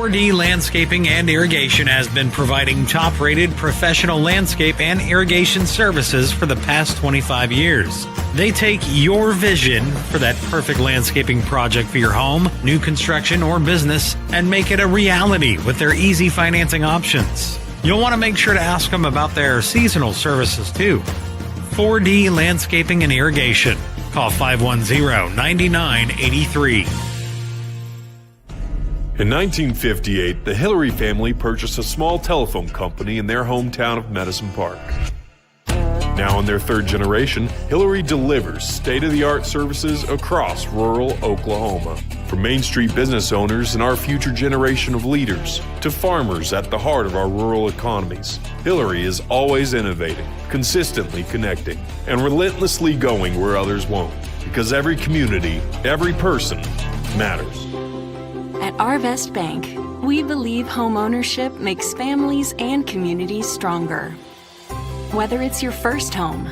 4D Landscaping and Irrigation has been providing top-rated professional landscape and irrigation services for the past 25 years. They take your vision for that perfect landscaping project for your home, new construction, or business and make it a reality with their easy financing options. You'll want to make sure to ask them about their seasonal services too. 4D Landscaping and Irrigation. Call 510-9983. In 1958, the Hillary family purchased a small telephone company in their hometown of Medicine Park. Now in their third generation, Hillary delivers state-of-the-art services across rural Oklahoma. From Main Street business owners and our future generation of leaders to farmers at the heart of our rural economies, Hillary is always innovating, consistently connecting, and relentlessly going where others won't. Because every community, every person matters. At Arvest Bank, we believe home ownership makes families and communities stronger. Whether it's your first home,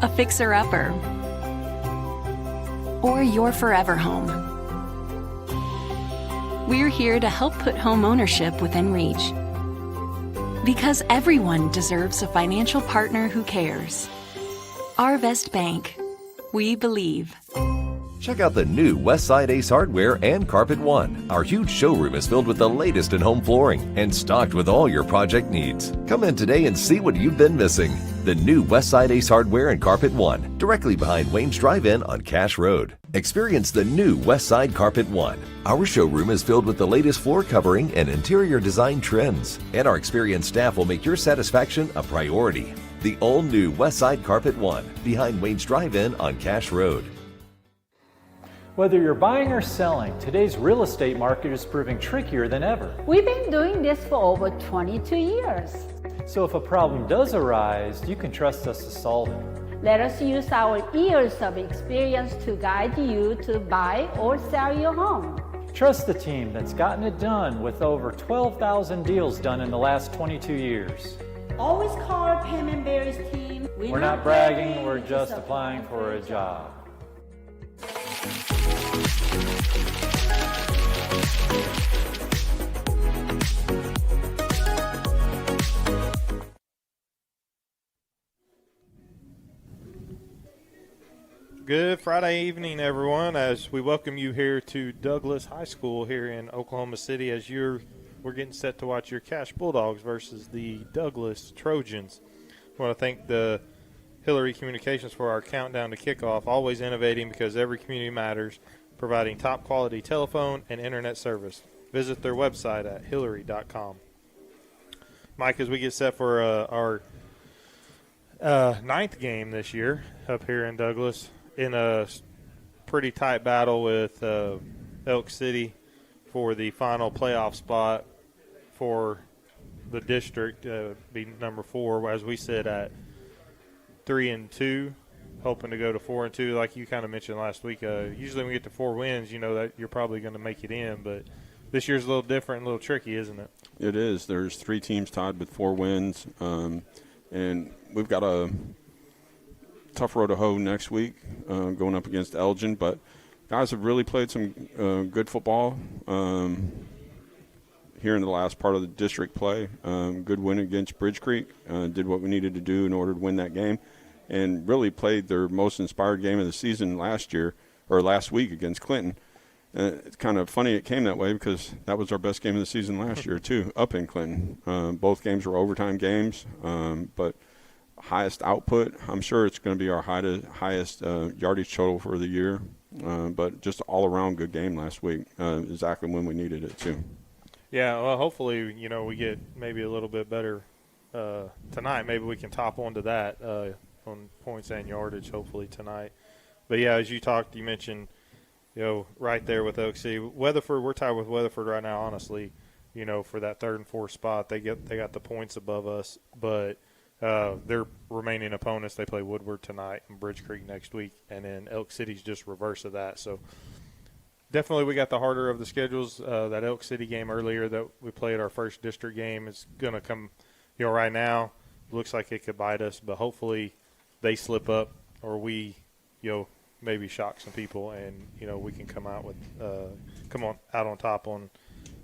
a fixer-upper, or your forever home, we're here to help put home ownership within reach. Because everyone deserves a financial partner who cares. Arvest Bank. We believe. Check out the new Westside Ace Hardware and Carpet One. Our huge showroom is filled with the latest in home flooring and stocked with all your project needs. Come in today and see what you've been missing. The new Westside Ace Hardware and Carpet One, directly behind Wayne's Drive-In on Cash Road. Experience the new Westside Carpet One. Our showroom is filled with the latest floor covering and interior design trends, and our experienced staff will make your satisfaction a priority. The all-new Westside Carpet One, behind Wayne's Drive-In on Cash Road. Whether you're buying or selling, today's real estate market is proving trickier than ever. We've been doing this for over 22 years. So if a problem does arise, you can trust us to solve it. Let us use our years of experience to guide you to buy or sell your home. Trust the team that's gotten it done with over 12,000 deals done in the last 22 years. Always call our Payment Berries team. We're not bragging, we're just applying for a job. Good Friday evening, everyone, as we welcome you here to Douglas High School here in Oklahoma City as we're getting set to watch your Cash Bulldogs versus the Douglas Trojans. I want to thank the Hillary Communications for our countdown to kickoff, always innovating because every community matters, providing top-quality telephone and internet service. Visit their website at hillary.com. Mike, as we get set for our ninth game this year up here in Douglas, in a pretty tight battle with Elk City for the final playoff spot for the district, be number 4, as we sit at 3-2, hoping to go to 4-2. Like you kind of mentioned last week, usually when we get to 4 wins, you know that you're probably going to make it in, but this year's a little different, a little tricky, isn't it? It is. There's 3 teams tied with 4 wins, and we've got a tough road to hoe next week, going up against Elgin. But guys have really played some good football here in the last part of the district play. Good win against Bridge Creek. Did what we needed to do in order to win that game, and really played their most inspired game of the season last week against Clinton. It's kind of funny it came that way because that was our best game of the season last year too, up in Clinton. Both games were overtime games, but highest output. I'm sure it's going to be our highest yardage total for the year, but just all-around good game last week, exactly when we needed it too. Yeah, well, hopefully, we get maybe a little bit better tonight. Maybe we can top onto that on points and yardage hopefully tonight. But, yeah, as you mentioned, right there with Oak City. Weatherford, we're tied with Weatherford right now, honestly, for that 3rd and 4th spot. They got the points above us, but their remaining opponents, they play Woodward tonight and Bridge Creek next week, and then Elk City's just reverse of that. So definitely we got the harder of the schedules. That Elk City game earlier that we played, our first district game, is going to come, right now looks like it could bite us, but hopefully they slip up or we, maybe shock some people, and we can come out on top on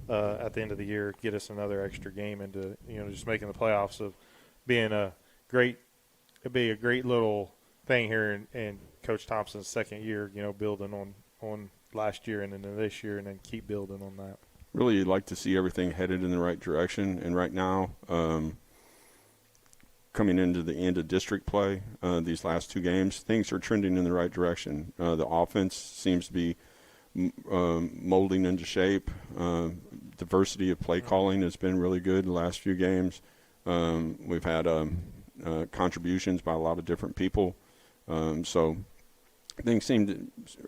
at the end of the year, get us another extra game into just making the playoffs of being it'd be a great little thing here in Coach Thompson's second year, building on last year and then this year, and then keep building on that. Really, you'd like to see everything headed in the right direction, and right now, coming into the end of district play, these last two games, things are trending in the right direction. The offense seems to be molding into shape. Diversity of play calling has been really good the last few games. We've had contributions by a lot of different people. So things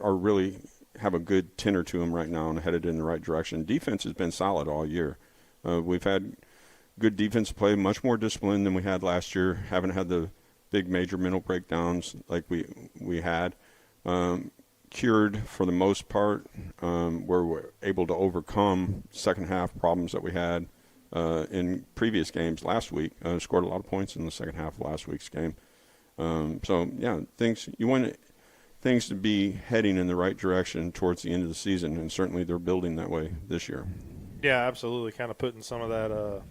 are really have a good tenor to them right now and headed in the right direction. Defense has been solid all year. We've had good defensive play, much more discipline than we had last year. Haven't had the big major mental breakdowns like we had. Cured for the most part, where we're able to overcome second half problems that we had in previous games last week. Scored a lot of points in the second half of last week's game. So yeah, you want things to be heading in the right direction towards the end of the season, and certainly they're building that way this year. Yeah, absolutely. Kind of putting some of that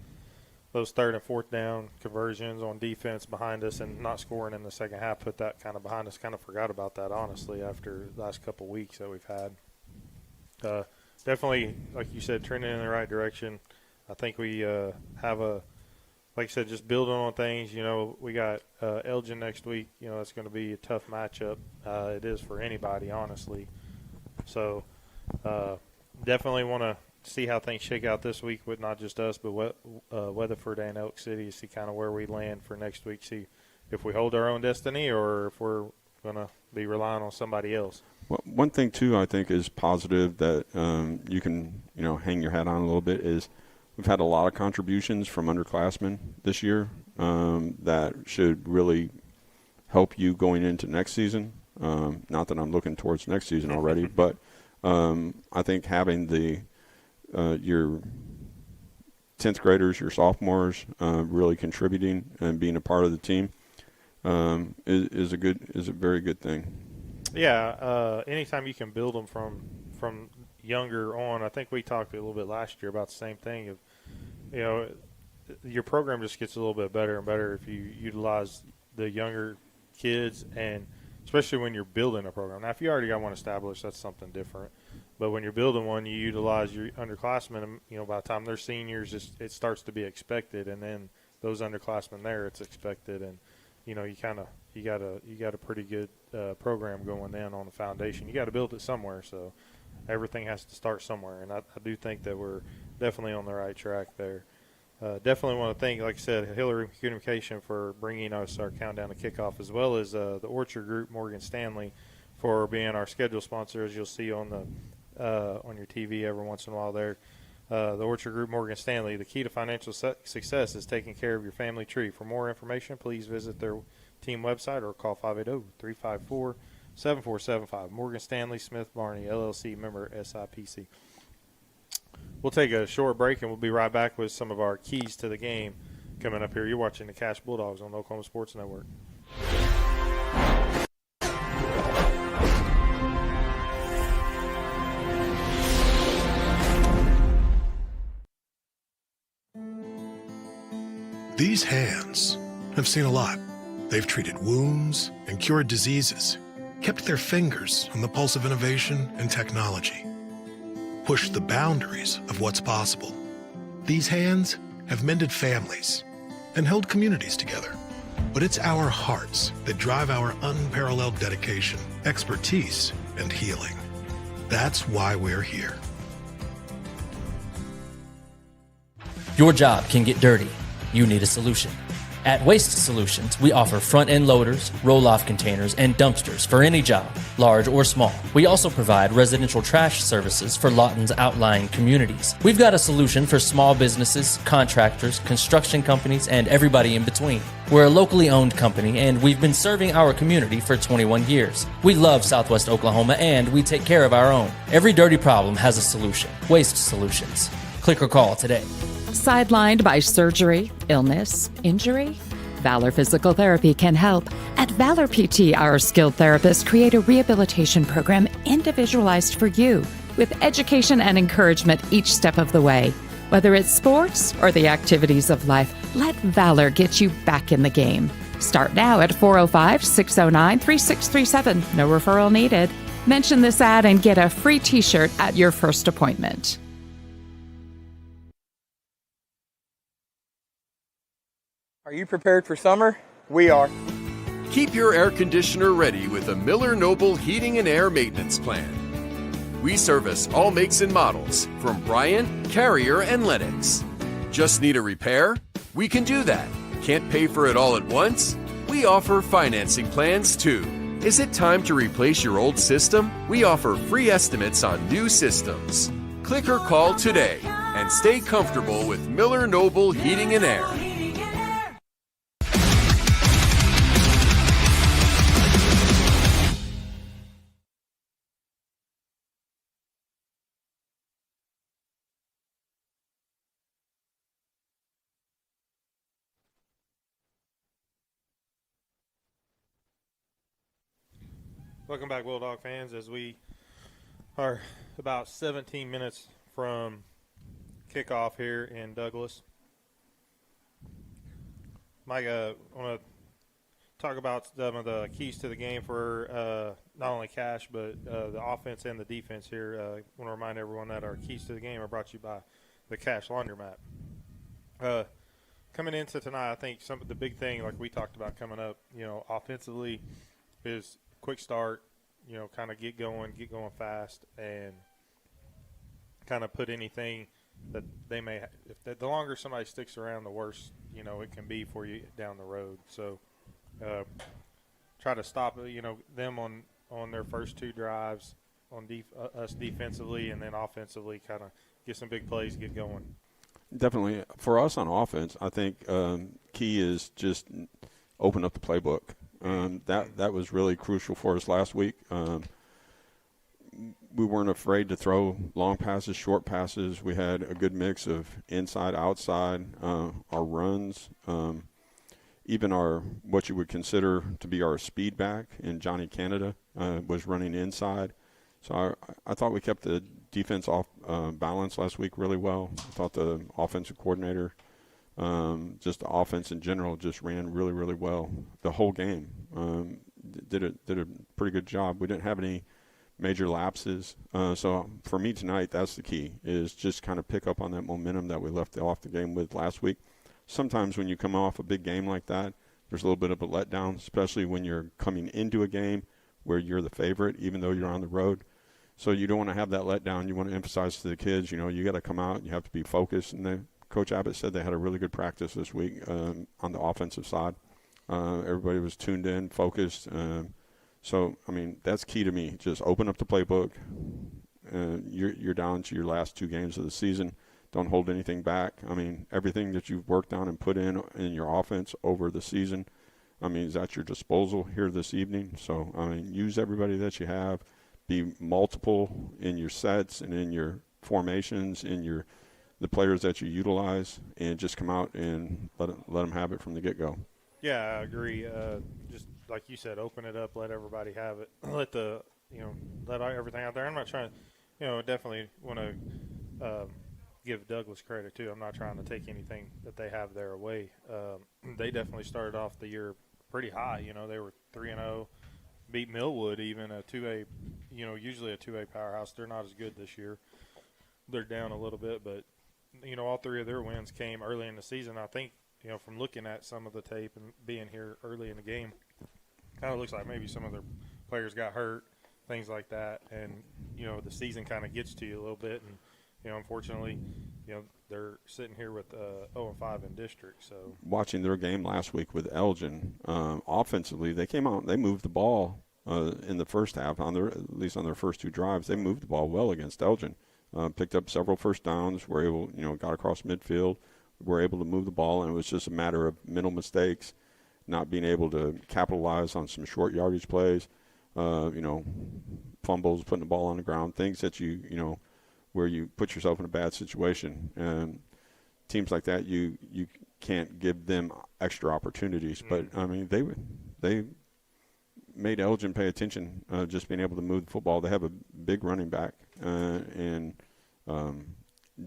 those third and fourth down conversions on defense behind us and not scoring in the second half, put that kind of behind us. Kind of forgot about that, honestly, after the last couple of weeks that we've had. Definitely, like you said, trending in the right direction. I think we have like I said, just building on things. We got Elgin next week. It's going to be a tough matchup. It is for anybody, honestly. So definitely want to see how things shake out this week with not just us, but Weatherford and Elk City, see kind of where we land for next week, see if we hold our own destiny or if we're going to be relying on somebody else. Well, one thing, too, I think is positive that you can, hang your hat on a little bit is we've had a lot of contributions from underclassmen this year that should really help you going into next season. Not that I'm looking towards next season already, but I think having your 10th graders, your sophomores, really contributing and being a part of the team is a very good thing. Yeah, anytime you can build them from younger on. I think we talked a little bit last year about the same thing. Of your program just gets a little bit better and better if you utilize the younger kids, and especially when you're building a program. Now, if you already got one established, that's something different. But when you're building one, you utilize your underclassmen. By the time they're seniors, it starts to be expected, and then those underclassmen there, it's expected, and you got a pretty good program going in on the foundation. You got to build it somewhere, so everything has to start somewhere, and I do think that we're definitely on the right track there. Definitely want to thank, like I said, Hillary Communication for bringing us our countdown to kickoff, as well as the Orchard Group, Morgan Stanley, for being our schedule sponsor, as you'll see on your TV every once in a while there. The Orchard Group, Morgan Stanley, the key to financial success is taking care of your family tree. For more information, please visit their team website or call 580-354-7475. Morgan Stanley Smith Barney, LLC, member SIPC. We'll take a short break, and we'll be right back with some of our keys to the game coming up here. You're watching the Cash Bulldogs on the Oklahoma Sports Network. These hands have seen a lot. They've treated wounds and cured diseases, kept their fingers on the pulse of innovation and technology, pushed the boundaries of what's possible. These hands have mended families and held communities together. But it's our hearts that drive our unparalleled dedication, expertise, and healing. That's why we're here. Your job can get dirty. You need a solution. At Waste Solutions, we offer front-end loaders, roll-off containers, and dumpsters for any job, large or small. We also provide residential trash services for Lawton's outlying communities. We've got a solution for small businesses, contractors, construction companies, and everybody in between. We're a locally owned company, and we've been serving our community for 21 years. We love Southwest Oklahoma, and we take care of our own. Every dirty problem has a solution. Waste Solutions. Click or call today. Sidelined by surgery, illness, injury? Valor Physical Therapy can help. At Valor PT, our skilled therapists create a rehabilitation program individualized for you, with education and encouragement each step of the way. Whether it's sports or the activities of life, let Valor get you back in the game. Start now at 405-609-3637. No referral needed. Mention this ad and get a free t-shirt at your first appointment. Are you prepared for summer? We are. Keep your air conditioner ready with a Miller Noble Heating and Air Maintenance Plan. We service all makes and models from Bryant, Carrier, and Lennox. Just need a repair? We can do that. Can't pay for it all at once? We offer financing plans too. Is it time to replace your old system? We offer free estimates on new systems. Click or call today and stay comfortable with Miller Noble Heating and Air. Welcome back, Bulldog fans, as we are about 17 minutes from kickoff here in Douglas. Mike, I want to talk about some of the keys to the game for not only Cash, but the offense and the defense here. I want to remind everyone that our keys to the game are brought to you by the Cash Laundromat. Coming into tonight, I think some of the big thing, like we talked about coming up, offensively is – quick start, kind of get going fast, and kind of put anything that they may the longer somebody sticks around, the worse, it can be for you down the road. So try to stop, them on their first two drives, on us defensively, and then offensively kind of get some big plays, get going. Definitely. For us on offense, I think key is just open up the playbook. That was really crucial for us last week. We weren't afraid to throw long passes, short passes. We had a good mix of inside, outside, our runs, even our what you would consider to be our speed back in Johnny Canada was running inside. So I thought we kept the defense off balance last week really well. I thought the offensive coordinator, just the offense in general, just ran really, really well the whole game. Did a pretty good job. We didn't have any major lapses. So for me tonight, that's the key, is just kind of pick up on that momentum that we left off the game with last week. Sometimes when you come off a big game like that, there's a little bit of a letdown, especially when you're coming into a game where you're the favorite, even though you're on the road. So you don't want to have that letdown. You want to emphasize to the kids, you got to come out, you have to be focused. And Coach Abbott said they had a really good practice this week on the offensive side. Everybody was tuned in, focused. So, that's key to me. Just open up the playbook. You're down to your last two games of the season. Don't hold anything back. Everything that you've worked on and put in your offense over the season, is at your disposal here this evening. So, use everybody that you have. Be multiple in your sets and in your formations, in the players that you utilize, and just come out and let them have it from the get-go. Yeah, I agree. Just like you said, open it up, let everybody have it, let everything out there. I'm not trying to, definitely want to give Douglas credit too. I'm not trying to take anything that they have there away. They definitely started off the year pretty high. They were 3-0, beat Millwood, even a 2A, usually a 2A powerhouse. They're not as good this year. They're down a little bit, but all three of their wins came early in the season. I think, from looking at some of the tape and being here early in the game, kind of looks like maybe some of their players got hurt, things like that. And, the season kind of gets to you a little bit. And, unfortunately, they're sitting here with 0-5 in district. So watching their game last week with Elgin, offensively, they came out, they moved the ball in the first half, at least on their first two drives. They moved the ball well against Elgin. Picked up several first downs, were able, got across midfield, were able to move the ball, and it was just a matter of mental mistakes, not being able to capitalize on some short yardage plays, fumbles, putting the ball on the ground, things that where you put yourself in a bad situation. And teams like that, you can't give them extra opportunities. But, I mean, they made Elgin pay attention, just being able to move the football. They have a big running back, and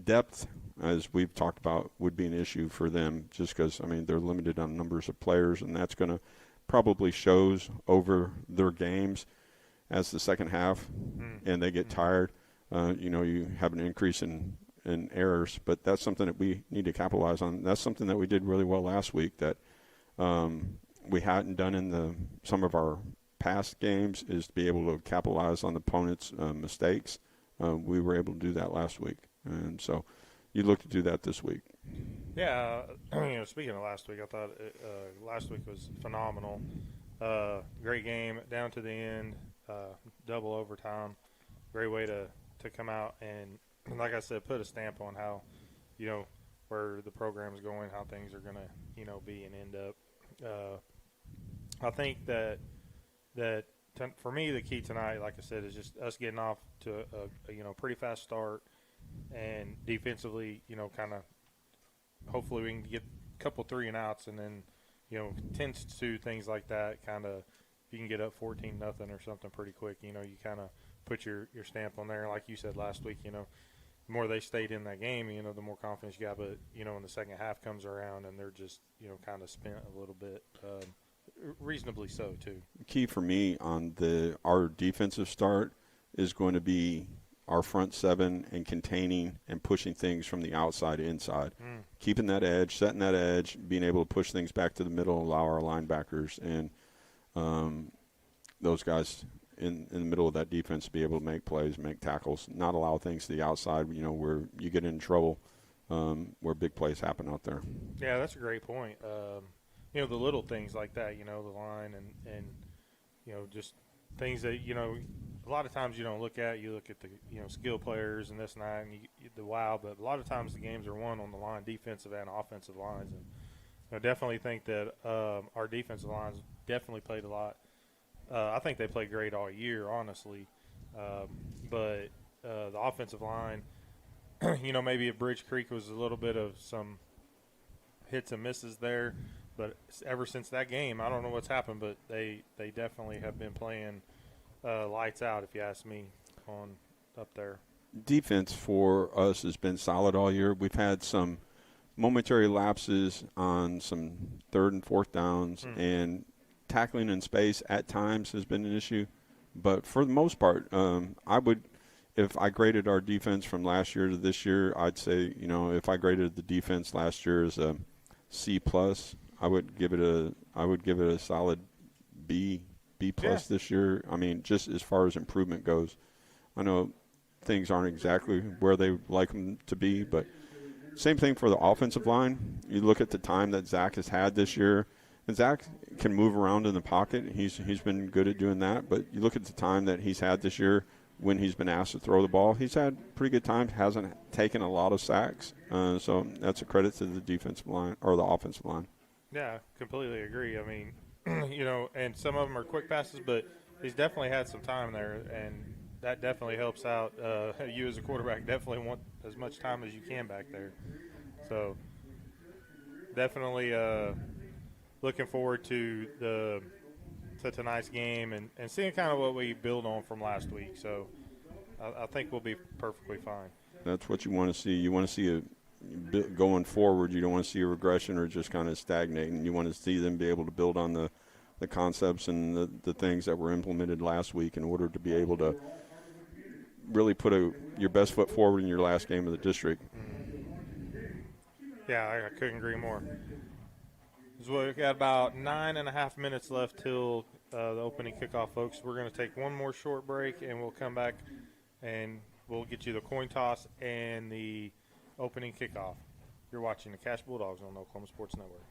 depth, as we've talked about, would be an issue for them just because, I mean, they're limited on numbers of players, and that's going to probably shows over their games as the second half and they get tired. You have an increase in errors, but that's something that we need to capitalize on. That's something that we did really well last week that we hadn't done in some of our past games, is to be able to capitalize on the opponent's mistakes. We were able to do that last week, and so you look to do that this week. Yeah, speaking of last week, I thought last week was phenomenal. Great game down to the end, double overtime. Great way to come out and, like I said, put a stamp on how, where the program is going, how things are going to, be and end up. I think that for me, the key tonight, like I said, is just us getting off to a pretty fast start, and defensively, kind of hopefully we can get a couple 3-and-outs, and then, tends to things like that, kind of you can get up 14-0 or something pretty quick. You kind of put your stamp on there. Like you said last week, the more they stayed in that game, the more confidence you got. But, when the second half comes around and they're just, kind of spent a little bit, reasonably so too. Key for me on our defensive start is going to be our front seven and containing and pushing things from the outside to inside. Keeping that edge, setting that edge, being able to push things back to the middle, allow our linebackers and those guys in the middle of that defense to be able to make plays, make tackles, not allow things to the outside, where you get in trouble, where big plays happen out there. Yeah, that's a great point. The little things like that, the line and just things that, a lot of times you don't look at. You look at the, skill players and this and that, and the wow, but a lot of times the games are won on the line, defensive and offensive lines. And I definitely think that our defensive lines definitely played a lot. I think they played great all year, honestly. But the offensive line, maybe at Bridge Creek was a little bit of some hits and misses there. But ever since that game, I don't know what's happened, but they definitely have been playing lights out, if you ask me, on up there. Defense for us has been solid all year. We've had some momentary lapses on some third and fourth downs, and tackling in space at times has been an issue. But for the most part, if I graded our defense from last year to this year, I'd say, if I graded the defense last year as a C+, I would give it a solid B+ this year. I mean, just as far as improvement goes. I know things aren't exactly where they would like them to be, but same thing for the offensive line. You look at the time that Zach has had this year, and Zach can move around in the pocket. He's been good at doing that, but you look at the time that he's had this year when he's been asked to throw the ball, he's had pretty good time, hasn't taken a lot of sacks. So that's a credit to the defensive line or the offensive line. Yeah, completely agree. I mean, and some of them are quick passes, but he's definitely had some time there, and that definitely helps out. You as a quarterback definitely want as much time as you can back there. So definitely looking forward to tonight's game and seeing kind of what we build on from last week. So I think we'll be perfectly fine. That's what you want to see. You want to see going forward, you don't want to see a regression or just kind of stagnating. You want to see them be able to build on the concepts and the things that were implemented last week in order to be able to really put your best foot forward in your last game of the district. Yeah, I couldn't agree more. So we've got about 9.5 minutes left till the opening kickoff, folks. We're going to take one more short break, and we'll come back and we'll get you the coin toss and the opening kickoff. You're watching the Cash Bulldogs on the Oklahoma Sports Network.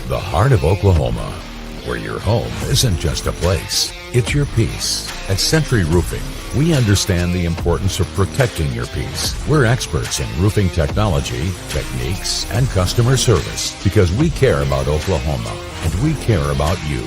The heart of Oklahoma, where your home isn't just a place, it's your peace. At Century Roofing, we understand the importance of protecting your peace. We're experts in roofing technology, techniques, and customer service because we care about Oklahoma and we care about you.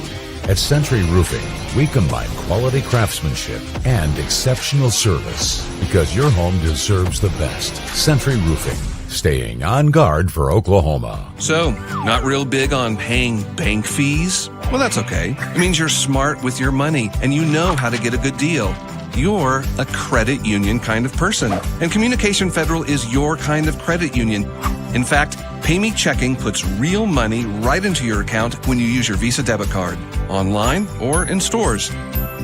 At Century Roofing, we combine quality craftsmanship and exceptional service because your home deserves the best. Century Roofing, staying on guard for Oklahoma. So, not real big on paying bank fees? Well, that's okay. It means you're smart with your money and you know how to get a good deal. You're a credit union kind of person, and Communication Federal is your kind of credit union. In fact, PayMe Checking puts real money right into your account when you use your Visa debit card, online or in stores.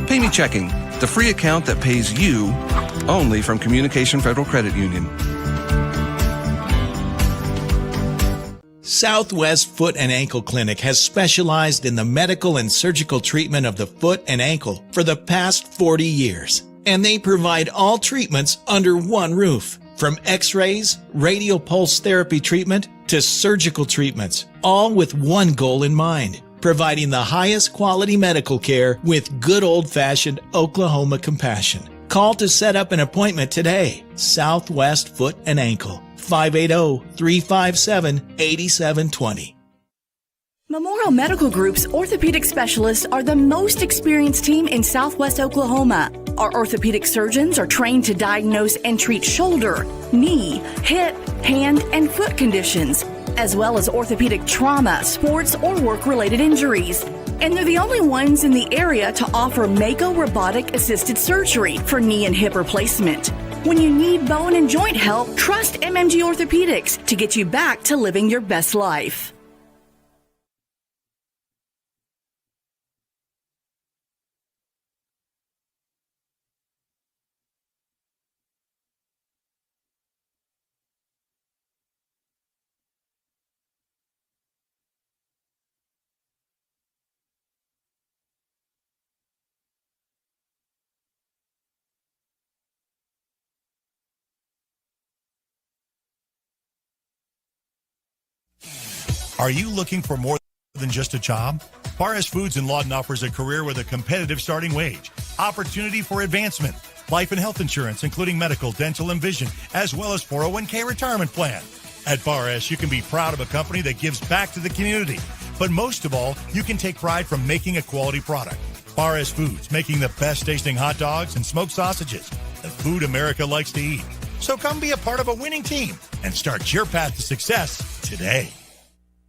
PayMe Checking, the free account that pays you only from Communication Federal Credit Union. Southwest Foot and Ankle Clinic has specialized in the medical and surgical treatment of the foot and ankle for the past 40 years. And they provide all treatments under one roof. From x-rays, radial pulse therapy treatment, to surgical treatments, all with one goal in mind, providing the highest quality medical care with good old-fashioned Oklahoma compassion. Call to set up an appointment today. Southwest Foot and Ankle, 580-357-8720. Memorial Medical Group's orthopedic specialists are the most experienced team in Southwest Oklahoma. Our orthopedic surgeons are trained to diagnose and treat shoulder, knee, hip, hand, and foot conditions, as well as orthopedic trauma, sports, or work-related injuries. And they're the only ones in the area to offer Mako robotic-assisted surgery for knee and hip replacement. When you need bone and joint help, trust MMG Orthopedics to get you back to living your best life. Are you looking for more than just a job? Paras Foods in Lawton offers a career with a competitive starting wage, opportunity for advancement, life and health insurance, including medical, dental, and vision, as well as 401k retirement plan. At Paras, you can be proud of a company that gives back to the community. But most of all, you can take pride from making a quality product. Paras Foods, making the best tasting hot dogs and smoked sausages, the food America likes to eat. So come be a part of a winning team and start your path to success today.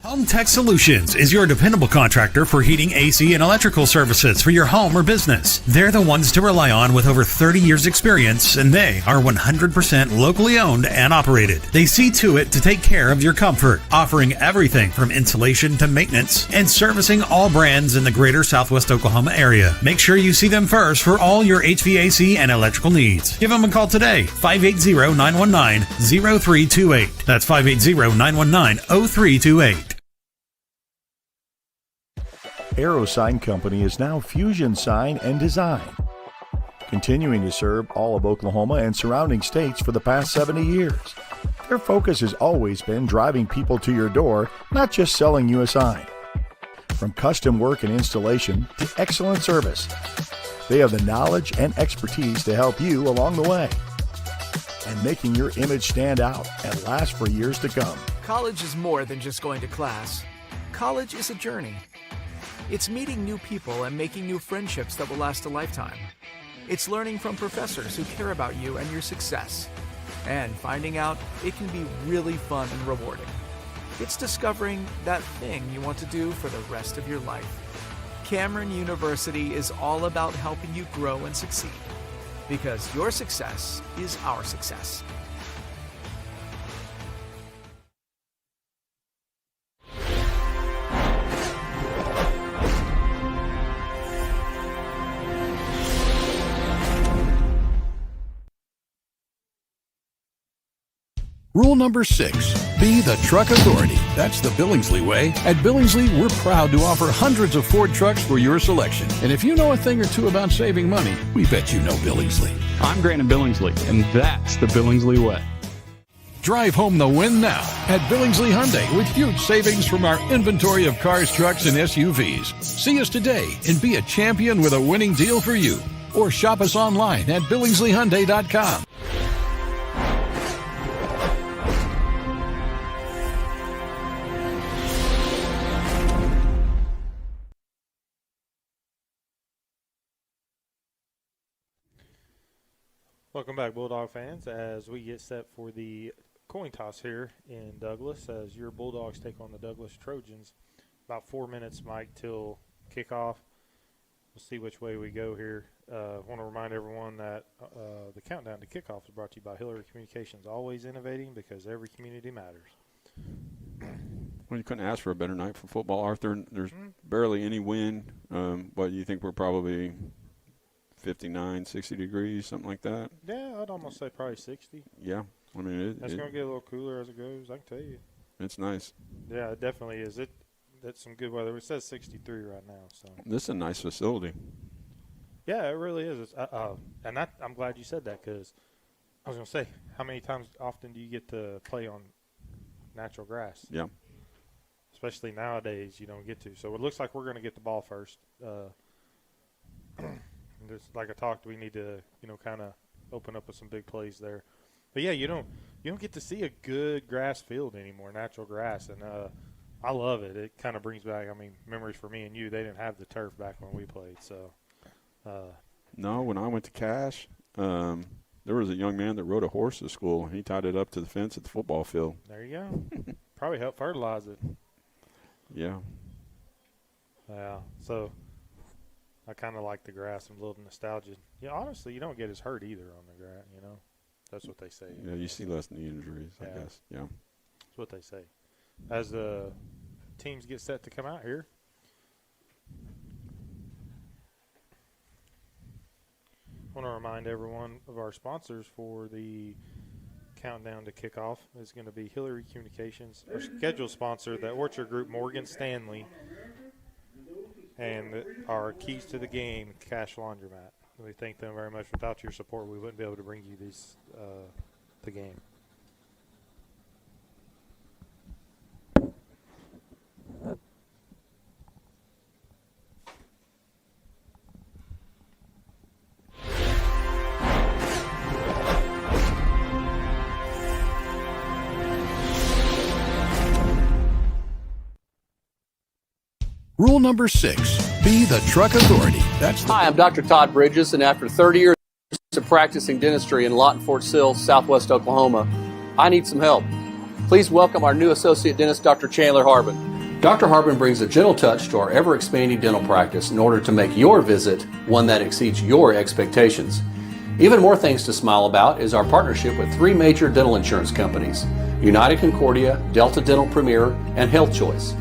Home Tech Solutions is your dependable contractor for heating, AC, and electrical services for your home or business. They're the ones to rely on with over 30 years experience, and they are 100% locally owned and operated. They see to it to take care of your comfort, offering everything from insulation to maintenance and servicing all brands in the greater Southwest Oklahoma area. Make sure you see them first for all your HVAC and electrical needs. Give them a call today, 580-919-0328. That's 580-919-0328. Aero Sign Company is now Fusion Sign and Design, continuing to serve all of Oklahoma and surrounding states for the past 70 years. Their focus has always been driving people to your door, not just selling you a sign. From custom work and installation to excellent service, they have the knowledge and expertise to help you along the way and making your image stand out and last for years to come. College is more than just going to class. College is a journey. It's meeting new people and making new friendships that will last a lifetime. It's learning from professors who care about you and your success. And finding out it can be really fun and rewarding. It's discovering that thing you want to do for the rest of your life. Cameron University is all about helping you grow and succeed. Because your success is our success. Rule number 6, be the truck authority. That's the Billingsley way. At Billingsley, we're proud to offer hundreds of Ford trucks for your selection. And if you know a thing or two about saving money, we bet you know Billingsley. I'm Grant Billingsley, and that's the Billingsley way. Drive home the win now at Billingsley Hyundai with huge savings from our inventory of cars, trucks, and SUVs. See us today and be a champion with a winning deal for you. Or shop us online at BillingsleyHyundai.com. Welcome back, Bulldog fans, as we get set for the coin toss here in Douglas, as your Bulldogs take on the Douglas Trojans. About 4 minutes, Mike, till kickoff. We'll see which way we go here. I want to remind everyone that the countdown to kickoff is brought to you by Hillary Communications, always innovating because every community matters. Well, you couldn't ask for a better night for football, Arthur. There's barely any wind. But you think we're probably 59, 60 degrees, something like that? Yeah, I'd almost say probably 60. Yeah. I mean, it's going to get a little cooler as it goes, I can tell you. It's nice. Yeah, it definitely is. That's some good weather. It says 63 right now. So this is a nice facility. Yeah, it really is. And I'm glad you said that, because I was going to say, how many times often do you get to play on natural grass? Yeah. Especially nowadays, you don't get to. So it looks like we're going to get the ball first. Just like I talked, we need to, kind of open up with some big plays there. But yeah, you don't get to see a good grass field anymore, natural grass, and I love it. It kind of brings back, memories for me and you. They didn't have the turf back when we played, so. No, when I went to Cache, there was a young man that rode a horse to school. He tied it up to the fence at the football field. There you go. Probably helped fertilize it. Yeah. Yeah. So I kind of like the grass. I'm a little nostalgia. Yeah, honestly, you don't get as hurt either on the grass. That's what they say. Yeah, you see less knee injuries, I guess. Yeah. That's what they say. As the teams get set to come out here. I want to remind everyone of our sponsors for the countdown to kickoff. Is going to be Hillary Communications, our scheduled sponsor, the Orchard Group, Morgan Stanley, and our Keys to the Game, Cache Laundromat. We thank them very much. Without your support, we wouldn't be able to bring you the game. Rule number 6, be the truck authority. Hi, I'm Dr. Todd Bridges, and after 30 years of practicing dentistry in Lawton, Fort Sill, Southwest Oklahoma, I need some help. Please welcome our new associate dentist, Dr. Chandler Harbin. Dr. Harbin brings a gentle touch to our ever-expanding dental practice in order to make your visit one that exceeds your expectations. Even more things to smile about is our partnership with 3 major dental insurance companies, United Concordia, Delta Dental Premier, and Health Choice.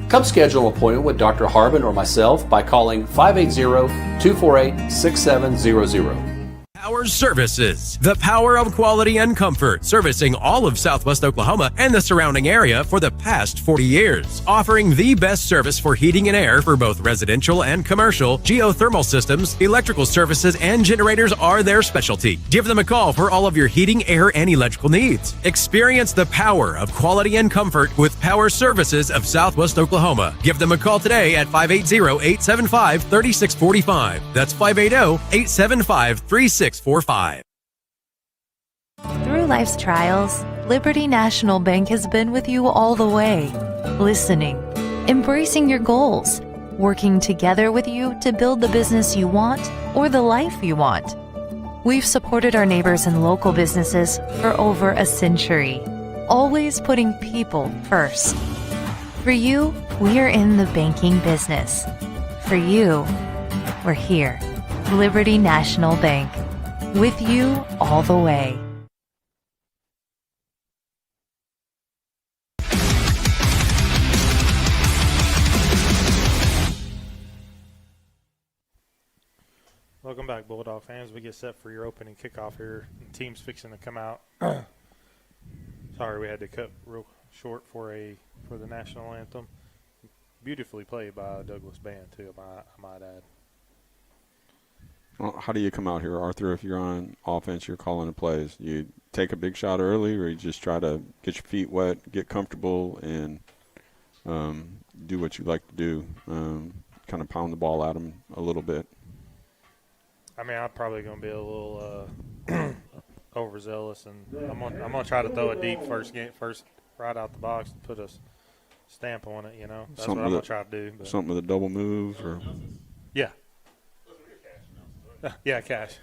Come schedule an appointment with Dr. Harbin or myself by calling 580-248-6700. Power Services, the power of quality and comfort, servicing all of Southwest Oklahoma and the surrounding area for the past 40 years. Offering the best service for heating and air for both residential and commercial, geothermal systems, electrical services, and generators are their specialty. Give them a call for all of your heating, air, and electrical needs. Experience the power of quality and comfort with Power Services of Southwest Oklahoma. Give them a call today at 580-875-3645. That's 580-875-3645. Through life's trials, Liberty National Bank has been with you all the way, listening, embracing your goals, working together with you to build the business you want or the life you want. We've supported our neighbors and local businesses for over a century, always putting people first. For you, we're in the banking business. For you, we're here. Liberty National Bank. With you all the way. Welcome back, Bulldog fans. We get set for your opening kickoff here. The team's fixing to come out. Sorry, we had to cut real short for the national anthem. Beautifully played by a Douglas band too, I might add. Well, how do you come out here, Arthur, if you're on offense, you're calling the plays? You take a big shot early, or you just try to get your feet wet, get comfortable, and do what you like to do, kind of pound the ball at them a little bit? I'm probably going to be a little overzealous, and I'm gonna try to throw it deep first right out the box and put a stamp on it, That's something what I'm going to try to do. But. Something with a double move? Or Yeah. Yeah, Cash.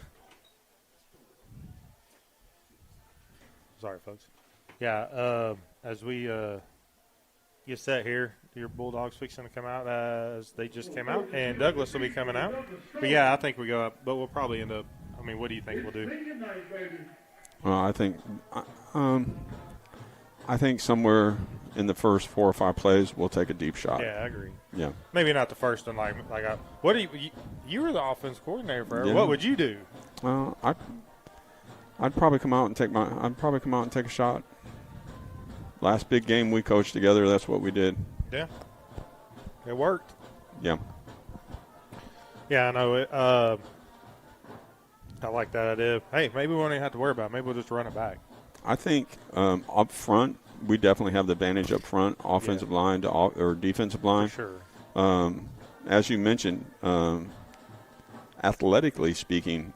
Sorry, folks. Yeah, as we get set here, your Bulldogs fixing to come out as they just came out, and Douglas will be coming out. But, yeah, I think we go up, but we'll probably end up – I mean, what do you think we'll do? Well, I think somewhere in the first 4 or 5 plays we'll take a deep shot. Yeah, I agree. Yeah. Maybe not the first one. What do you were the offense coordinator forever. Yeah. What would you do? Well, I'd probably come out and take a shot. Last big game we coached together, that's what we did. Yeah. It worked. Yeah. Yeah, I know it. I like that idea. Hey, maybe we won't even have to worry about it. Maybe we'll just run it back. I think up front, we definitely have the advantage up front, offensive line or defensive line. For sure. As you mentioned, athletically speaking,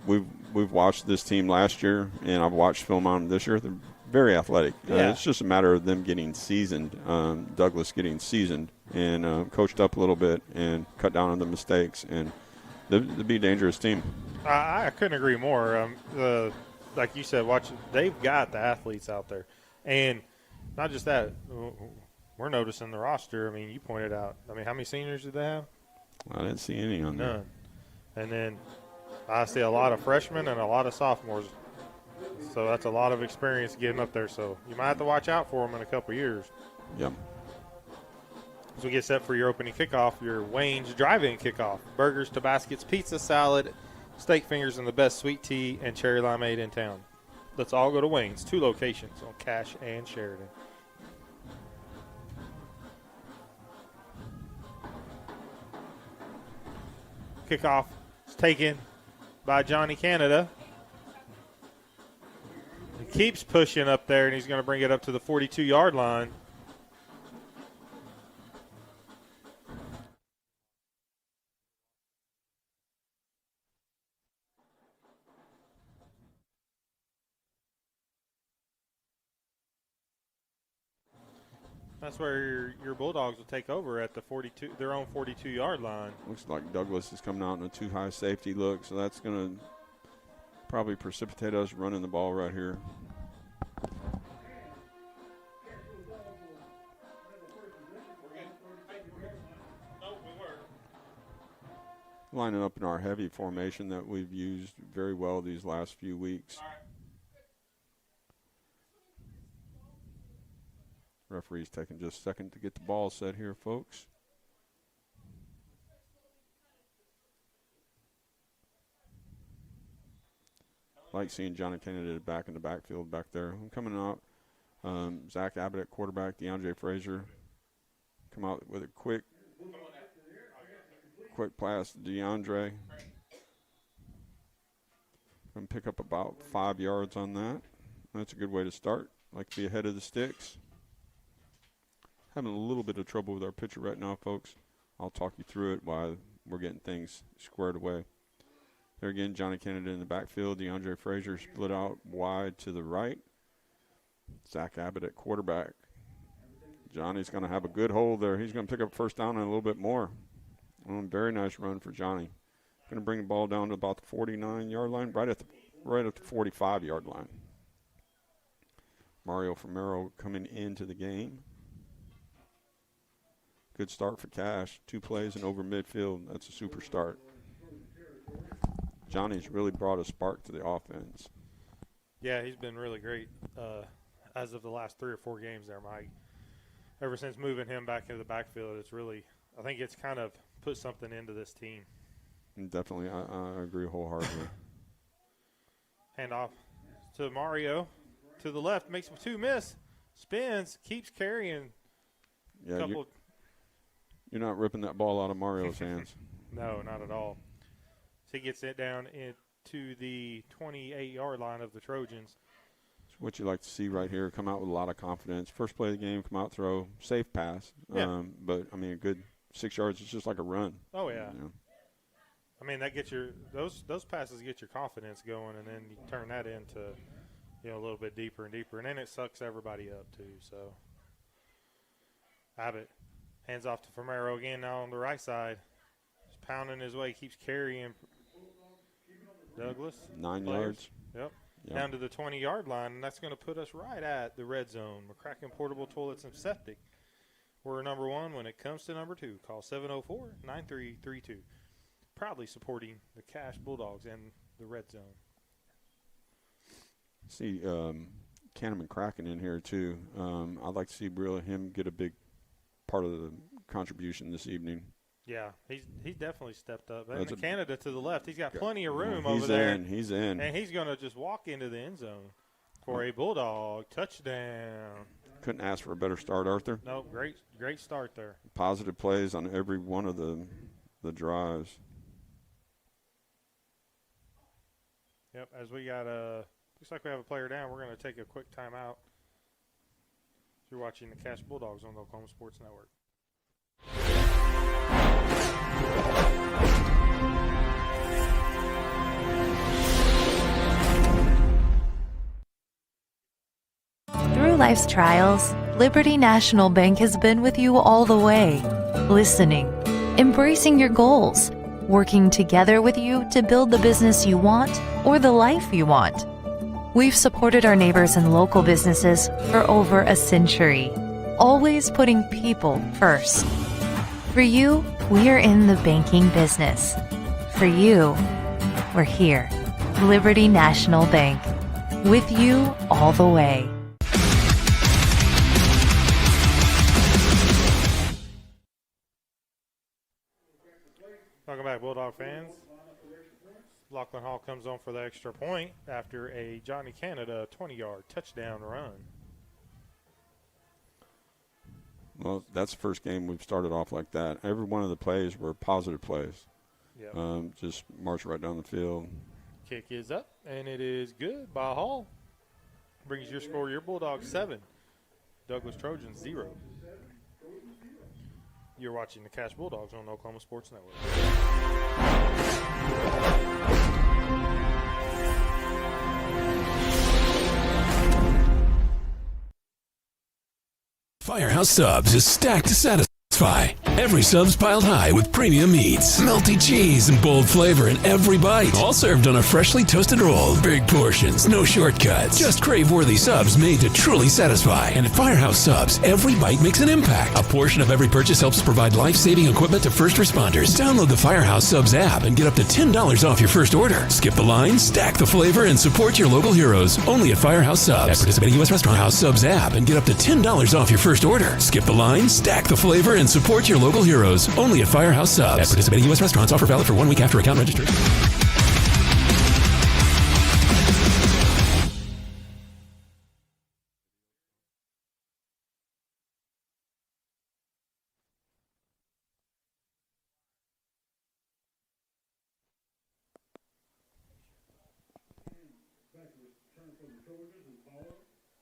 we've watched this team last year, and I've watched film on them this year. They're very athletic. It's just a matter of them getting seasoned, Douglas getting seasoned and coached up a little bit and cut down on the mistakes, and they'll be a dangerous team. I couldn't agree more. Like you said, they've got the athletes out there. And not just that, we're noticing the roster. I mean, you pointed out. I mean, how many seniors did they have? I didn't see any on there. None. And then I see a lot of freshmen and a lot of sophomores. So that's a lot of experience getting up there. So you might have to watch out for them in a couple of years. Yep. As we get set for your opening kickoff, your Wayne's drive-in kickoff. Burgers to baskets, pizza, salad, steak fingers, and the best sweet tea and cherry limeade in town. Let's all go to Wayne's, 2 locations on Cash and Sheridan. Kickoff is taken by Johnny Canada. He keeps pushing up there, and he's going to bring it up to the 42-yard line. That's where your Bulldogs will take over at the 42, their own 42-yard line. Looks like Douglas is coming out in a too high safety look, so that's going to probably precipitate us running the ball right here. Lining up in our heavy formation that we've used very well these last few weeks. Referee's taking just a second to get the ball set here, folks. Like seeing Johnny Kennedy back in the backfield back there. I'm coming out. Zach Abbott at quarterback, DeAndre Frazier. Come out with a quick pass to DeAndre. Going to pick up about 5 yards on that. That's a good way to start. Like to be ahead of the sticks. Having a little bit of trouble with our pitcher right now, folks. I'll talk you through it while we're getting things squared away. There again, Johnny Kennedy in the backfield. DeAndre Frazier split out wide to the right. Zach Abbott at quarterback. Johnny's going to have a good hold there. He's going to pick up first down and a little bit more. Very nice run for Johnny. Going to bring the ball down to about the 49-yard line, right at the 45-yard line. Mario Romero coming into the game. Good start for Cash. 2 plays and over midfield. That's a super start. Johnny's really brought a spark to the offense. Yeah, he's been really great as of the last 3 or 4 games there, Mike. Ever since moving him back into the backfield, it's really, I think it's kind of put something into this team. Definitely, I agree wholeheartedly. Hand off to Mario to the left, makes 2 miss, spins, keeps carrying. Yeah, you're not ripping that ball out of Mario's hands. No, not at all. So he gets it down into the 28-yard line of the Trojans. It's what you like to see right here. Come out with a lot of confidence. First play of the game, come out, throw, safe pass. Yeah. But, I mean, a good 6 yards is just like a run. Oh, yeah. You know? I mean, that gets those passes get your confidence going, and then you turn that into, a little bit deeper and deeper. And then it sucks everybody up, too. So, Abbott hands off to Romero again now on the right side. Just pounding his way, keeps carrying. Douglas. 9 yards. Yep. down to the 20-yard line, and that's going to put us right at the red zone. McCracken Portable Toilets and Septic. We're number one when it comes to number two. Call 704-9332. Proudly supporting the Cash Bulldogs and the red zone. See Cannon McCracken in here, too. I'd like to see him get a big part of the contribution this evening. Yeah, he's definitely stepped up. And Canada to the left, he's got plenty of room he's over there. He's in. And he's going to just walk into the end zone for a Bulldog touchdown. Couldn't ask for a better start, Arthur. No, great start there. Positive plays on every one of the drives. Yep, as we got looks like we have a player down. We're going to take a quick timeout. You're watching the Cash Bulldogs on the Oklahoma Sports Network. Through life's trials, Liberty National Bank has been with you all the way, listening, embracing your goals, working together with you to build the business you want or the life you want. We've supported our neighbors and local businesses for over a century, always putting people first. For you, we're in the banking business. For you, we're here. Liberty National Bank. With you all the way. Welcome back, Bulldog fans. Lachlan Hall comes on for the extra point after a Johnny Canada 20-yard touchdown run. Well, that's the first game we've started off like that. Every one of the plays were positive plays. Yep. Just march right down the field. Kick is up, and it is good by Hall. Brings your score, your Bulldogs 7, Douglas Trojans 0. You're watching the Cash Bulldogs on Oklahoma Sports Network. Firehouse Subs is stacked to satisfy. Every sub's piled high with premium meats, melty cheese, and bold flavor in every bite. All served on a freshly toasted roll. Big portions, no shortcuts. Just crave-worthy subs made to truly satisfy. And at Firehouse Subs, every bite makes an impact. A portion of every purchase helps provide life-saving equipment to first responders. Download the Firehouse Subs app and get up to $10 off your first order. Skip the line, stack the flavor, and support your local heroes. Only at Firehouse Subs. At participating U.S. Restaurant House Subs app and get up to $10 off your first order. Skip the line, stack the flavor, and support your local heroes. Only at Firehouse Subs. At participating U.S. restaurants. Offer valid for 1 week after account registration.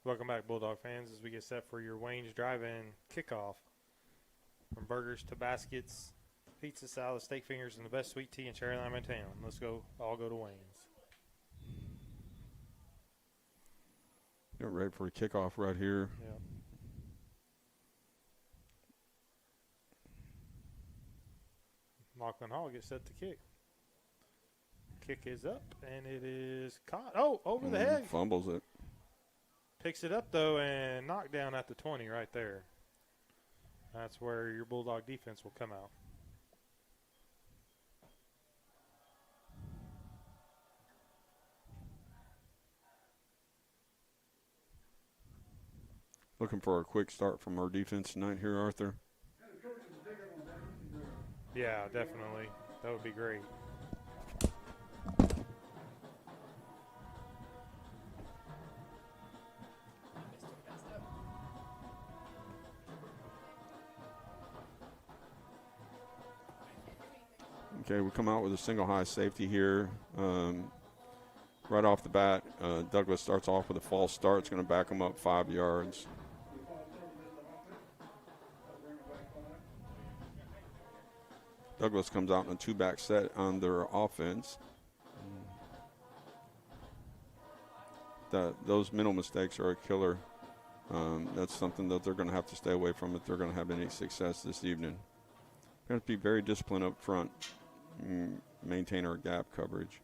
Welcome back, Bulldog fans, as we get set for your Wayne's Drive-In kickoff. From burgers to baskets, pizza, salad, steak fingers, and the best sweet tea and cherry lime in town. Let's go, all go to Wayne's. Get ready for a kickoff right here. Yeah. Lachlan Hall gets set to kick. Kick is up, and it is caught. Oh, over the head. Fumbles it. Picks it up, though, and knocked down at the 20 right there. That's where your Bulldog defense will come out. Looking for a quick start from our defense tonight here, Arthur. Yeah, definitely. That would be great. Okay, we come out with a single high safety here. Right off the bat, Douglas starts off with a false start. It's going to back him up 5 yards. Douglas comes out in a two-back set on their offense. Those mental mistakes are a killer. That's something that they're going to have to stay away from if they're going to have any success this evening. Going to be very disciplined up front. Maintain our gap coverage.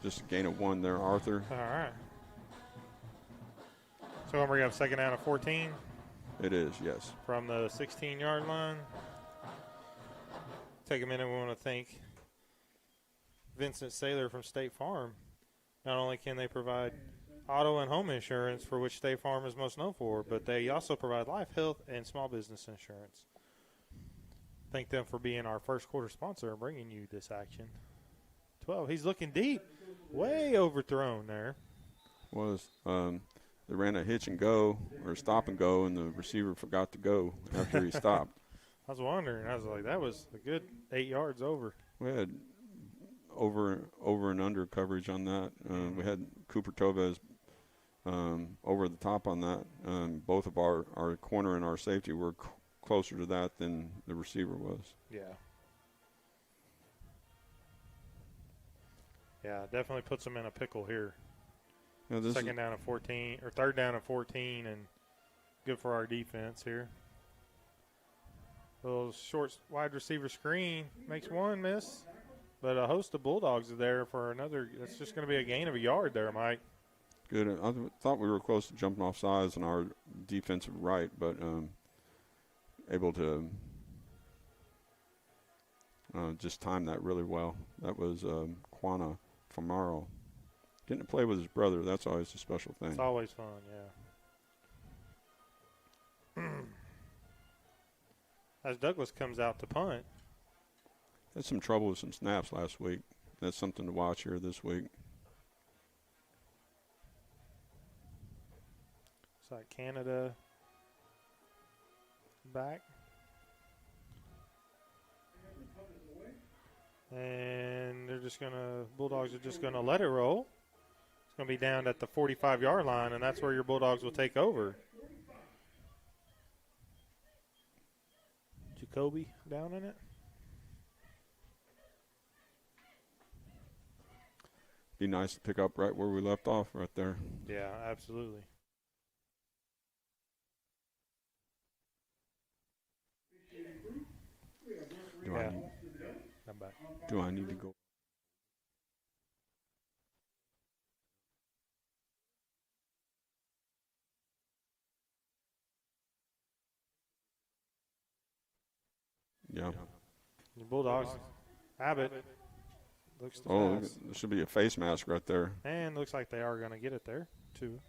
Just a gain of 1 there, Arthur. All right. So we're going to have second down and 14. It is, yes. From the 16-yard line. Take a minute. We want to thank Vincent Saylor from State Farm. Not only can they provide auto and home insurance, for which State Farm is most known for, but they also provide life, health, and small business insurance. Thank them for being our first quarter sponsor and bringing you this action. 12. He's looking deep. Way overthrown there. They ran a hitch and go, or stop and go, and the receiver forgot to go after he stopped. I was wondering. I was like, that was a good 8 yards over. We had over and under coverage on that. We had Cooper Tovez over the top on that. Both of our corner and our safety were closer to that than the receiver was. Yeah. Yeah, definitely puts them in a pickle here. Yeah, second down and 14, or third down and 14, and good for our defense here. A little short wide receiver screen makes one miss, but a host of Bulldogs are there for another. That's just going to be a gain of a yard there, Mike. Good. I thought we were close to jumping off sides on our defensive right, but able to just time that really well. That was Quana Famaro. Getting to play with his brother, that's always a special thing. It's always fun, yeah. As Douglas comes out to punt. Had some trouble with some snaps last week. That's something to watch here this week. It's like Canada back. And they're just going to, Bulldogs are just going to let it roll. It's going to be down at the 45-yard line, and that's where your Bulldogs will take over. Jacoby down in it. Be nice to pick up right where we left off right there. Yeah, absolutely. Do I need to go? Yeah. The Bulldogs. Abbott looks to pass. There should be a face mask right there. And looks like they are going to get it there, too.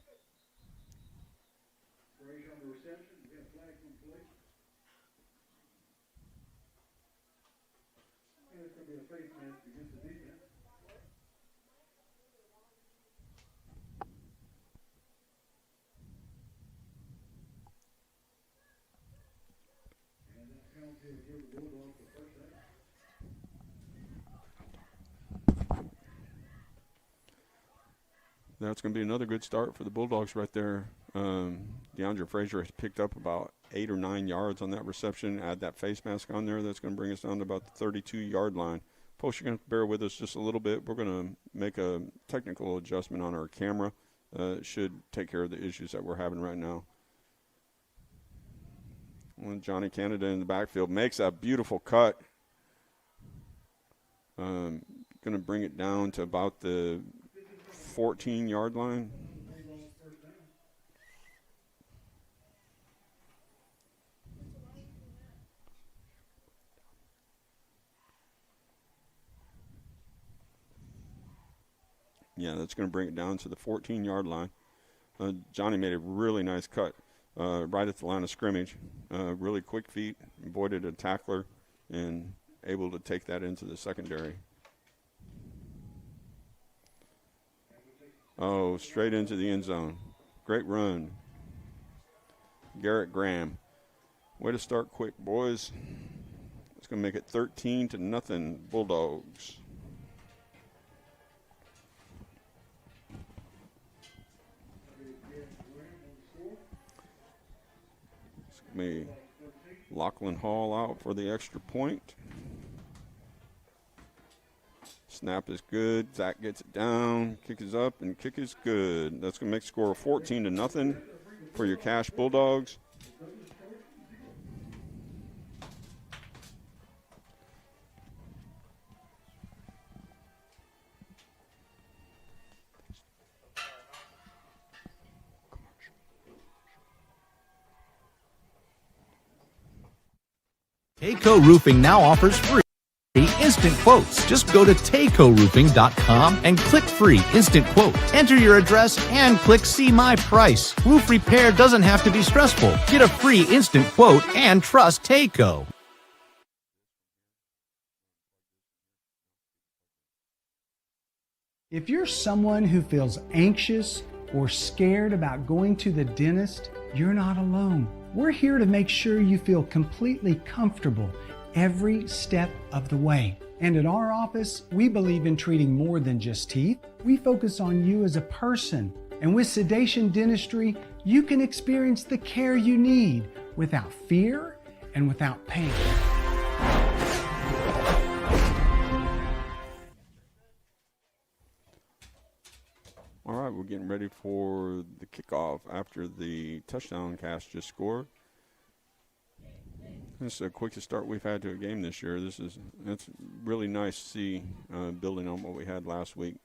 That's going to be another good start for the Bulldogs right there. DeAndre Frazier has picked up about 8 or 9 yards on that reception. Add that face mask on there. That's going to bring us down to about the 32-yard line. Folks, you're going to bear with us just a little bit. We're going to make a technical adjustment on our camera. It should take care of the issues that we're having right now. Well, Johnny Canada in the backfield makes a beautiful cut. Going to bring it down to about the 14-yard line. Yeah, that's going to bring it down to the 14-yard line. Johnny made a really nice cut right at the line of scrimmage. Really quick feet, avoided a tackler, and able to take that into the secondary. Oh, straight into the end zone. Great run. Garrett Graham. Way to start quick, boys. It's going to make it 13-0 Bulldogs. It's going to be Lachlan Hall out for the extra point. Snap is good. Zach gets it down. Kick is up, and kick is good. That's going to make the score 14-0 for your Cash Bulldogs. Tayco Roofing now offers free instant quotes. Just go to taycoroofing.com and click free instant quote. Enter your address and click see my price. Roof repair doesn't have to be stressful. Get a free instant quote and trust Tayco. If you're someone who feels anxious or scared about going to the dentist, you're not alone. We're here to make sure you feel completely comfortable every step of the way. And at our office, we believe in treating more than just teeth. We focus on you as a person. And with Sedation Dentistry, you can experience the care you need without fear and without pain. All right, we're getting ready for the kickoff after the touchdown Cass just scored. This is the quickest start we've had to a game this year. It's really nice to see, building on what we had last week.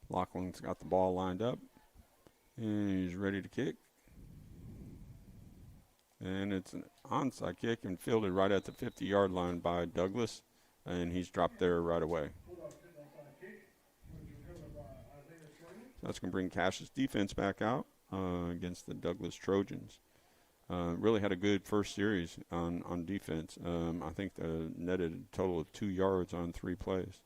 Laughlin's got the ball lined up, and he's ready to kick. And it's an onside kick and fielded right at the 50-yard line by Douglas, and he's dropped there right away. That's going to bring Cash's defense back out against the Douglas Trojans. Really had a good first series on defense. I think they netted a total of 2 yards on 3 plays.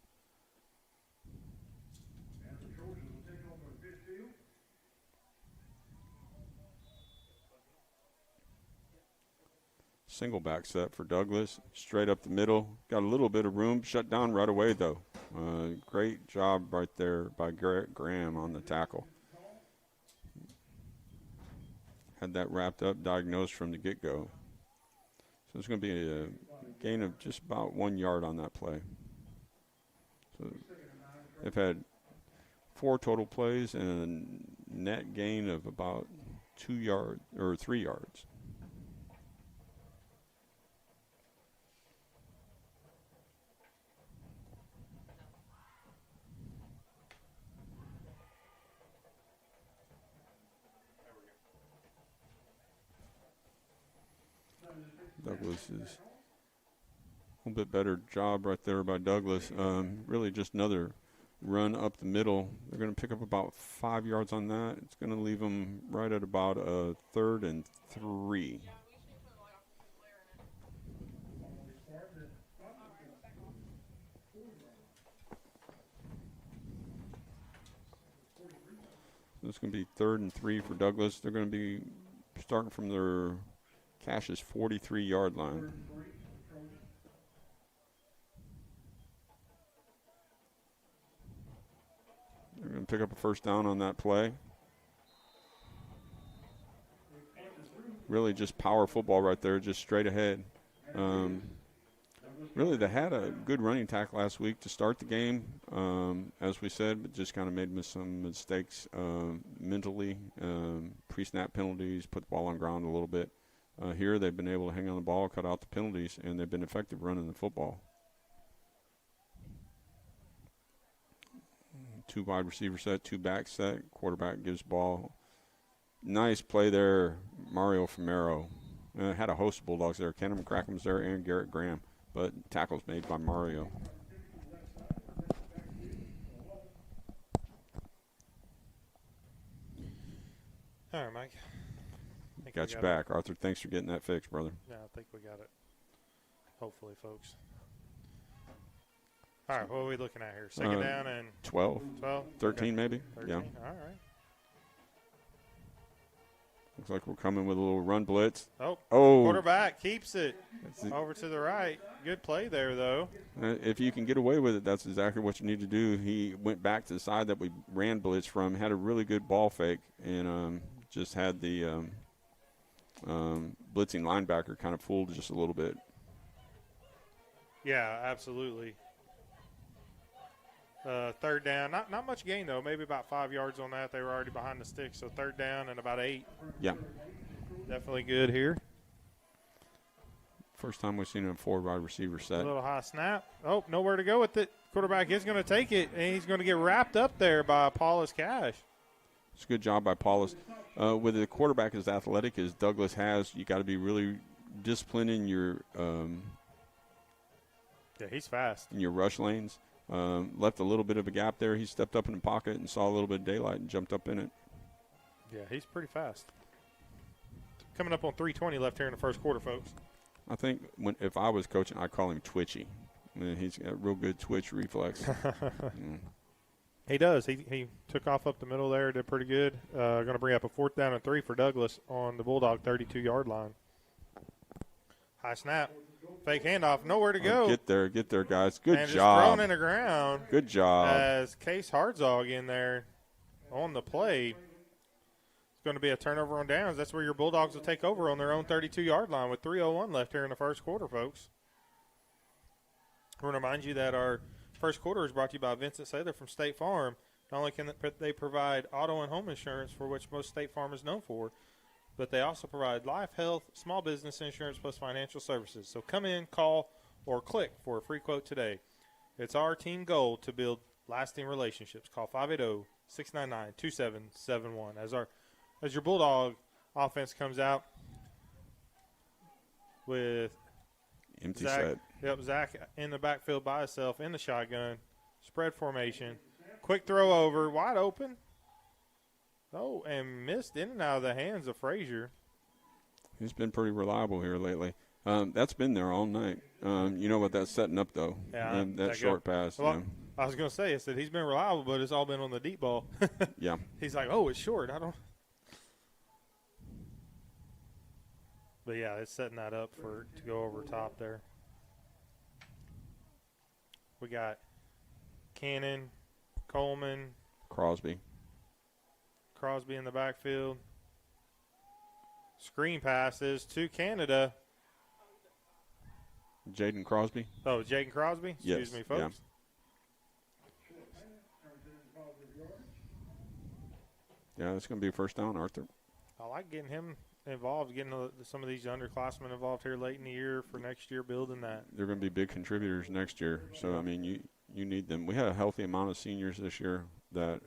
Single back set for Douglas, straight up the middle. Got a little bit of room, shut down right away though. Great job right there by Garrett Graham on the tackle. Had that wrapped up, diagnosed from the get-go. So it's going to be a gain of just about 1 yard on that play. So they've had 4 total plays and a net gain of about 2 yards or 3 yards. Douglas is a little bit better job right there by Douglas. Really just another run up the middle. They're going to pick up about 5 yards on that. It's going to leave them right at about a 3rd and 3. It's going to be 3rd and 3 for Douglas. They're going to be starting from their Cash's 43-yard line. They're going to pick up a first down on that play. Really just power football right there, just straight ahead. Really, they had a good running attack last week to start the game, as we said, but just kind of made some mistakes mentally, pre-snap penalties, put the ball on the ground a little bit. Here they've been able to hang on the ball, cut out the penalties, and they've been effective running the football. 2 wide receiver set, 2 back set. Quarterback gives ball. Nice play there, Mario Famero. Had a host of Bulldogs there. Kenan McCracken was there and Garrett Graham, but tackles made by Mario. All right, Mike. Got you back. Arthur, thanks for getting that fixed, brother. Yeah, I think we got it. Hopefully, folks. All right, what are we looking at here? Second down and 12. 13 okay. maybe. 13. Yeah. All right. Looks like we're coming with a little run blitz. Oh. Oh. Quarterback keeps it over to the right. Good play there, though. If you can get away with it, that's exactly what you need to do. He went back to the side that we ran blitz from, had a really good ball fake, and just had the blitzing linebacker kind of fooled just a little bit. Yeah, absolutely. Third down, not much gain though. Maybe about 5 yards on that. They were already behind the sticks, so third down and about 8. Yeah, definitely good here. First time we've seen a 4 wide receiver set. A little high snap. Oh, nowhere to go with it. quarterback is going to take it, and he's going to get wrapped up there by Paulus Cash. It's a good job by Paulus. With a quarterback as athletic as Douglas has, you got to be really disciplined in your yeah, he's fast. In your rush lanes. Left a little bit of a gap there. He stepped up in the pocket and saw a little bit of daylight and jumped up in it. Yeah, he's pretty fast. Coming up on 3:20 left here in the first quarter, folks. I think if I was coaching, I'd call him twitchy. I mean, he's got a real good twitch reflex. He does. He took off up the middle there, did pretty good. Going to bring up a 4th down and 3 for Douglas on the Bulldog 32-yard line. High snap. Fake handoff. Nowhere to go. Get there, guys. Good and job. just thrown in the ground. Good job. As Case Hartzog in there on the play. It's going to be a turnover on downs. That's where your Bulldogs will take over on their own 32-yard line with 3:01 left here in the first quarter, folks. I want to remind you that our first quarter is brought to you by Vincent Sather from State Farm. Not only can they provide auto and home insurance, for which most State Farm is known for, but they also provide life, health, small business insurance, plus financial services. So come in, call, or click for a free quote today. It's our team goal to build lasting relationships. Call 580-699-2771. As your Bulldog offense comes out with empty Zach, set. Yep, Zach in the backfield by himself in the shotgun, spread formation, quick throw over, wide open. Oh, and missed in and out of the hands of Frazier. He's been pretty reliable here lately. That's been there all night. You know what that's setting up, though. Yeah, that short pass. Well, I was going to say, I said he's been reliable, but it's all been on the deep ball. Yeah. He's like, oh, it's short. But, yeah, it's setting that up to go over top there. We got Cannon, Coleman. Crosby in the backfield. Screen passes to Canada. Jaden Crosby. Oh, Jaden Crosby? Excuse me, folks. Yeah, it's going to be a first down, Arthur. I like getting him involved, getting some of these underclassmen involved here late in the year for next year, building that. They're going to be big contributors next year. So, I mean, you need them. We had a healthy amount of seniors this year that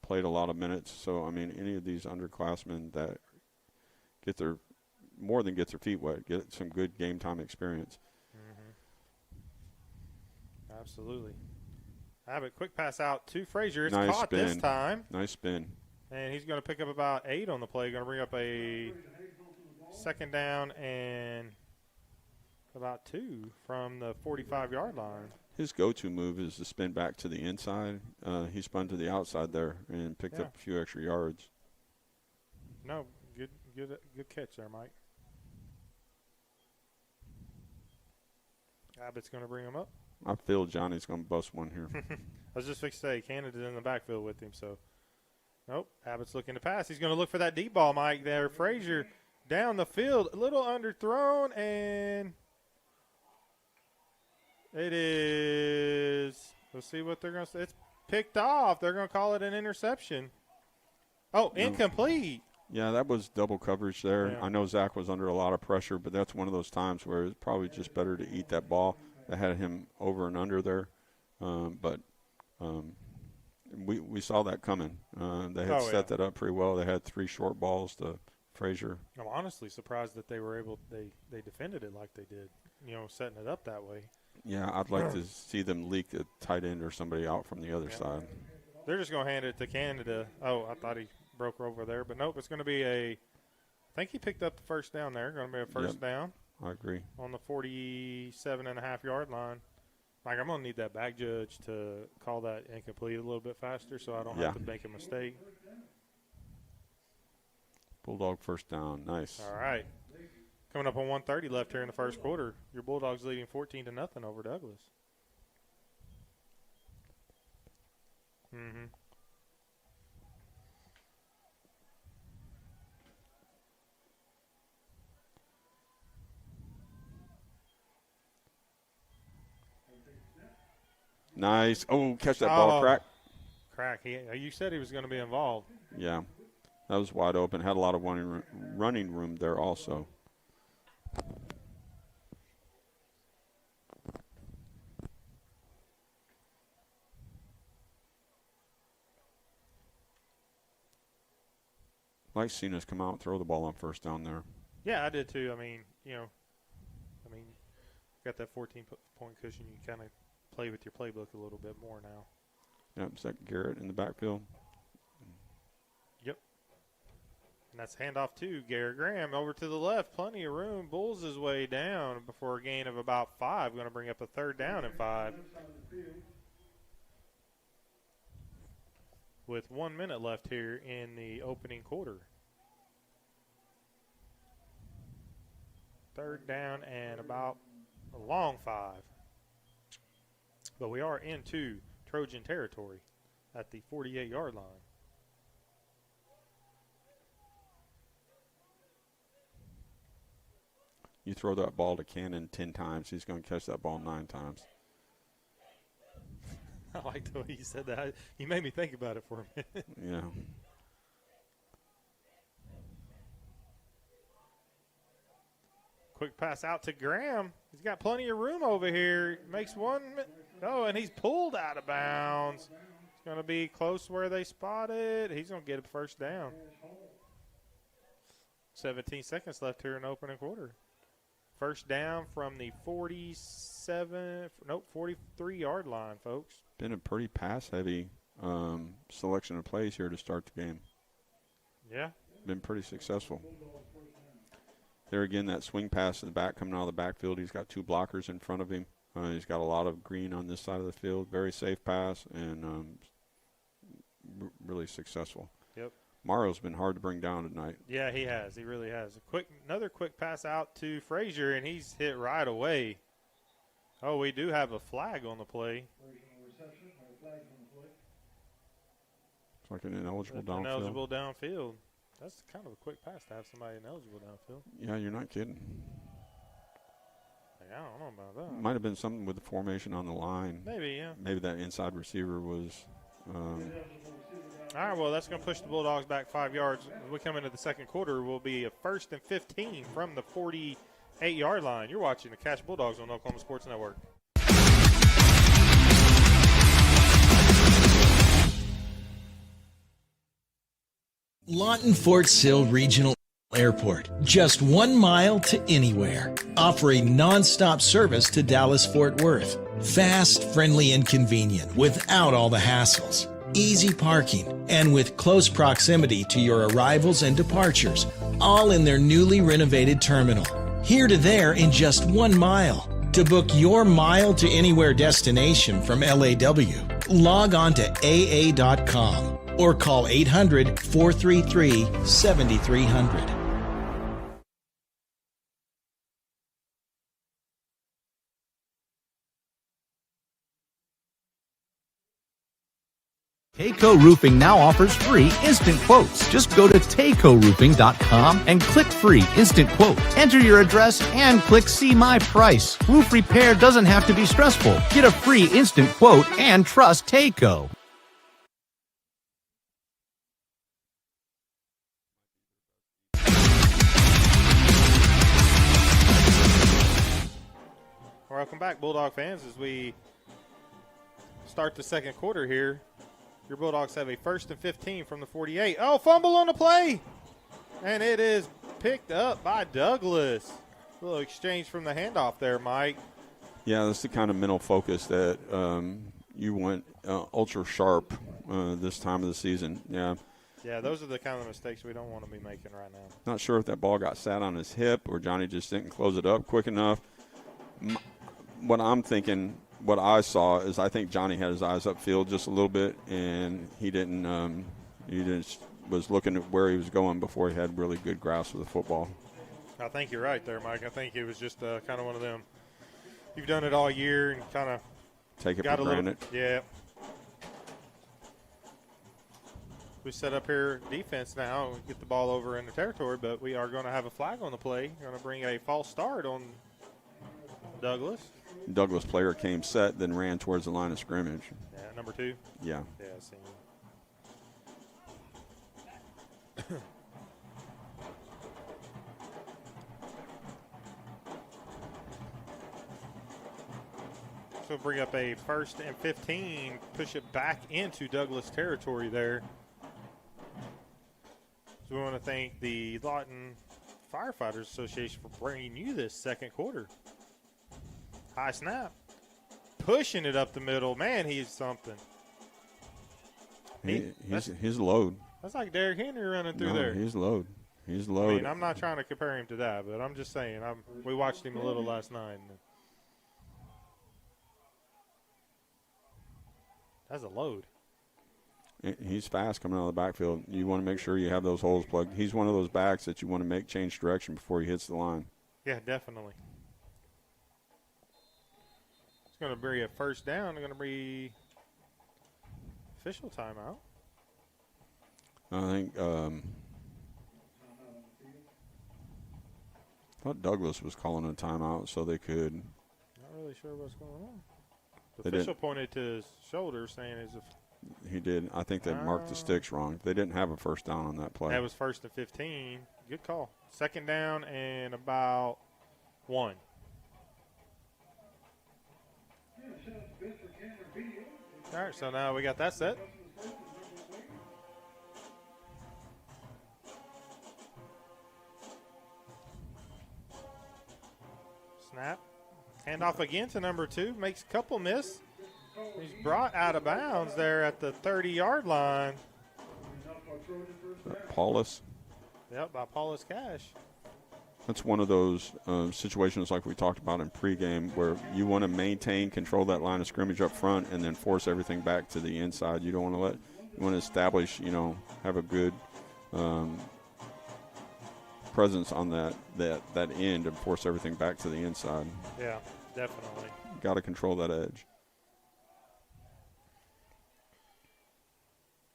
played a lot of minutes. So, I mean, any of these underclassmen that get their feet wet, get some good game time experience. Mm-hmm. Absolutely. Abbott, quick pass out to Frazier. It's nice caught spin. this time. Nice spin. And he's going to pick up about 8 on the play. Going to bring up a 2nd down and about 2 from the 45-yard line. His go-to move is to spin back to the inside. He spun to the outside there and picked up a few extra yards. No, good catch there, Mike. Abbott's going to bring him up. I feel Johnny's going to bust one here. I was just fixed to say Canada's in the backfield with him, so. Nope, Abbott's looking to pass. He's going to look for that deep ball, Mike, there. Frazier down the field, a little underthrown, and it is, let's see what they're going to say. It's picked off. They're going to call it an interception. Oh, incomplete. Yeah, that was double coverage there. Yeah. I know Zach was under a lot of pressure, but that's one of those times where it's probably just better to eat that ball. That had him over and under there. We saw that coming. They had set that up pretty well. They had 3 short balls to Frazier. I'm honestly surprised that they were able – they defended it like they did, setting it up that way. Yeah, I'd like to see them leak a tight end or somebody out from the other side. They're just going to hand it to Canada. Oh, I thought he broke over there. But, nope, it's going to be I think he picked up the first down there. Going to be a first down. I agree. On the 47.5-yard line. Mike, I'm going to need that back judge to call that incomplete a little bit faster so I don't have to make a mistake. Bulldog first down. Nice. All right. Coming up on 1:30 left here in the first quarter. Your Bulldogs leading 14-0 over Douglas. Mm-hmm. Nice. Oh, catch that ball, Crack. Crack. You said he was going to be involved. Yeah. That was wide open. Had a lot of running room there also. like seeing us come out and throw the ball on first down there. Yeah, I did too. I mean, got that 14-point cushion. You kind of play with your playbook a little bit more now. Yep, Zach Garrett in the backfield. Yep. And that's handoff to Garrett Graham over to the left. Plenty of room. Bulls his way down before a gain of about 5. Going to bring up a 3rd down and 5. With 1 minute left here in the opening quarter. 3rd down and about a long 5. But we are into Trojan territory at the 48-yard line. You throw that ball to Cannon 10 times, he's going to catch that ball 9 times. I like the way you said that. You made me think about it for a minute. Yeah. Quick pass out to Graham. He's got plenty of room over here. Makes one. Oh, and he's pulled out of bounds. It's going to be close where they spotted. He's going to get a 1st down. 17 seconds left here in the opening quarter. 1st down from the 43-yard line, folks. Been a pretty pass-heavy selection of plays here to start the game. Yeah. Been pretty successful. There again, that swing pass in the back coming out of the backfield. He's got 2 blockers in front of him. He's got a lot of green on this side of the field. Very safe pass and really successful. Yep. Morrow's been hard to bring down tonight. Yeah, he has. He really has. Another quick pass out to Frazier, and he's hit right away. Oh, we do have a flag on the play. It's like an ineligible downfield. Ineligible downfield. That's kind of a quick pass to have somebody ineligible downfield. Yeah, you're not kidding. I don't know about that. Might have been something with the formation on the line. Maybe, yeah. Maybe that inside receiver was. All right, well, that's going to push the Bulldogs back 5 yards. As we come into the second quarter, will be a 1st and 15 from the 48-yard line. You're watching the Cache Bulldogs on Oklahoma Sports Network. Lawton Fort Sill Regional Airport, just 1 mile to anywhere, offering nonstop service to Dallas-Fort Worth. Fast, friendly, and convenient without all the hassles. Easy parking, and with close proximity to your arrivals and departures, all in their newly renovated terminal. Here to there in just 1 mile. To book your mile to anywhere destination from LAW, log on to AA.com or call 800-433-7300. Tayco Roofing now offers free instant quotes. Just go to TaycoRoofing.com and click free instant quote. Enter your address and click see my price. Roof repair doesn't have to be stressful. Get a free instant quote and trust Tayco. Welcome back, Bulldog fans, as we start the second quarter here. Your Bulldogs have a 1st and 15 from the 48. Oh, fumble on the play. And it is picked up by Douglas. A little exchange from the handoff there, Mike. Yeah, that's the kind of mental focus that you want ultra sharp this time of the season. Yeah. Yeah, those are the kind of mistakes we don't want to be making right now. Not sure if that ball got sat on his hip or Johnny just didn't close it up quick enough. What I'm thinking, what I saw is I think Johnny had his eyes upfield just a little bit, and he didn't. He just was looking at where he was going before he had really good grasp of the football. I think you're right there, Mike. I think it was just kind of one of them. You've done it all year and kind of take it for granted. Yeah. We set up here defense now and get the ball over in the territory, but we are going to have a flag on the play. Going to bring a false start on Douglas. Douglas player came set, then ran towards the line of scrimmage. Yeah, number 2? Yeah. Yeah, I see him. So bring up a 1st and 15, push it back into Douglas territory there. So we want to thank the Lawton Firefighters Association for bringing you this second quarter. High snap. Pushing it up the middle. Man, he's something. He's load. That's like Derrick Henry running through there. He's load. He's load. I mean, I'm not trying to compare him to that, but I'm just saying. We watched him a little last night. That's a load. He's fast coming out of the backfield. You want to make sure you have those holes plugged. He's one of those backs that you want to make change direction before he hits the line. Yeah, definitely. It's going to be a first down. It's going to be official timeout. I think thought Douglas was calling a timeout so they could. Not really sure what's going on. The They official didn't. pointed to his shoulder saying as if He did. I think they marked the sticks wrong. They didn't have a first down on that play. that was 1st and 15. Good call. Second down and about 1. All right, so now we got that set. Snap. Handoff again to number 2. Makes a couple miss. He's brought out of bounds there at the 30-yard line. Paulus. Yep, by Paulus Cash. That's one of those situations like we talked about in pregame where you want to maintain, control that line of scrimmage up front and then force everything back to the inside. You don't want to you want to establish, have a good presence on that end and force everything back to the inside. Yeah, definitely. Got to control that edge.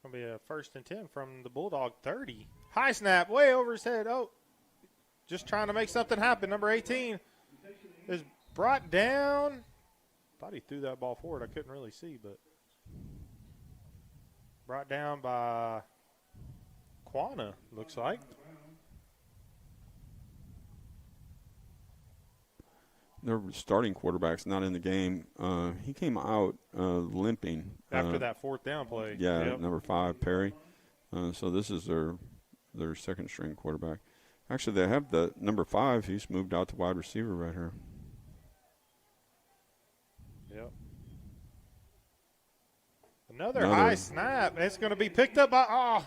Going to be a 1st and 10 from the Bulldog 30. High snap, way over his head. Oh, just trying to make something happen. Number 18 is brought down. Thought he threw that ball forward. I couldn't really see, but brought down by Quana, looks like. Their starting quarterback's not in the game. He came out limping. After that 4th down play. Yeah, Yep. number 5, Perry. So this is their second-string quarterback. Actually, they have the number 5. He's moved out to wide receiver right here. Yep. Another high snap. It's going to be picked up by.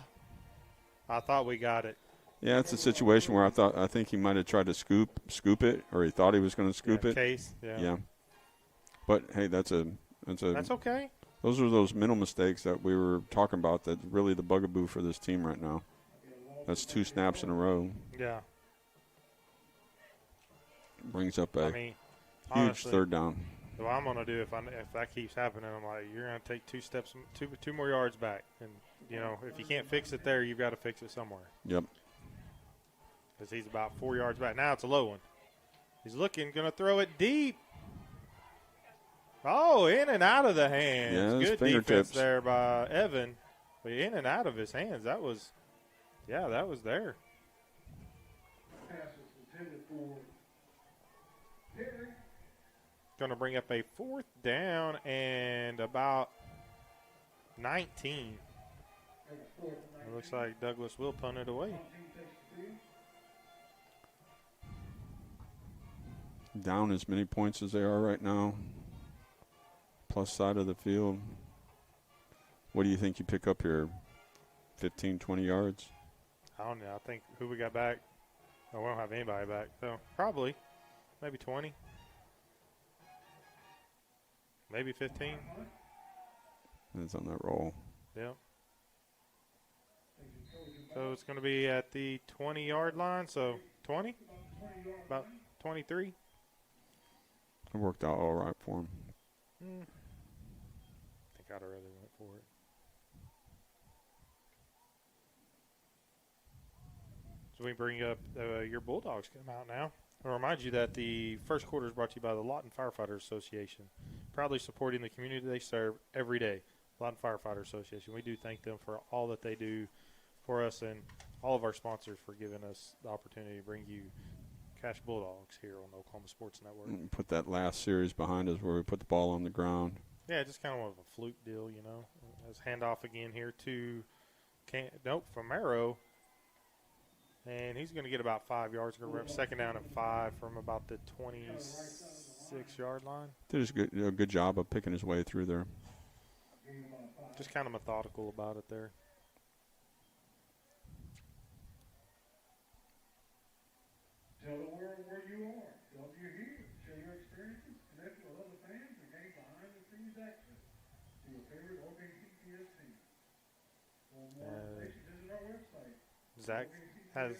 I thought we got it. Yeah, it's a situation where I think he might have tried to scoop it, or he thought he was going to scoop it. Case, yeah. Yeah. But hey, that's okay. Those are those mental mistakes that we were talking about. That's really the bugaboo for this team right now. That's 2 snaps in a row. Yeah. Brings up a huge honestly, 3rd down. What I'm going to do if that keeps happening, I'm like, you're going to take 2 steps, two more yards back, and if you can't fix it there, you've got to fix it somewhere. Yep. Because he's about 4 yards back. Now it's a low one. He's looking, going to throw it deep. Oh, in and out of the hands. Yeah, good defense there by Evan. But in and out of his hands. That was there. Going to bring up a 4th down and about 19. It looks like Douglas will punt it away. Down as many points as they are right now. Plus side of the field. What do you think you pick up here? 15, 20 yards? I don't know. I think who we got back? Oh, we don't have anybody back. So probably maybe 20. Maybe 15. It's on that roll. Yep. So it's going to be at the 20-yard line. So 20? About 23? It worked out all right for him. I think I'd have rather went for it. So we bring up your Bulldogs come out now. I'll remind you that the first quarter is brought to you by the Lawton Firefighter Association, proudly supporting the community they serve every day. Lawton Firefighter Association. We do thank them for all that they do for us and all of our sponsors for giving us the opportunity to bring you Cash Bulldogs here on the Oklahoma Sports Network. Put that last series behind us where we put the ball on the ground. Yeah, just kind of a fluke deal, As handoff again here to from Arrow. And he's going to get about 5 yards. Going to rep second down and 5 from about the 26-yard line. Did a good job of picking his way through there. Just kind of methodical about it there. Tell the world where you are. Tell them you're here. Share your experiences. Connect with other fans and gain behind-the-scenes access to your favorite OKCPS team. For more information, visit our website. Zach has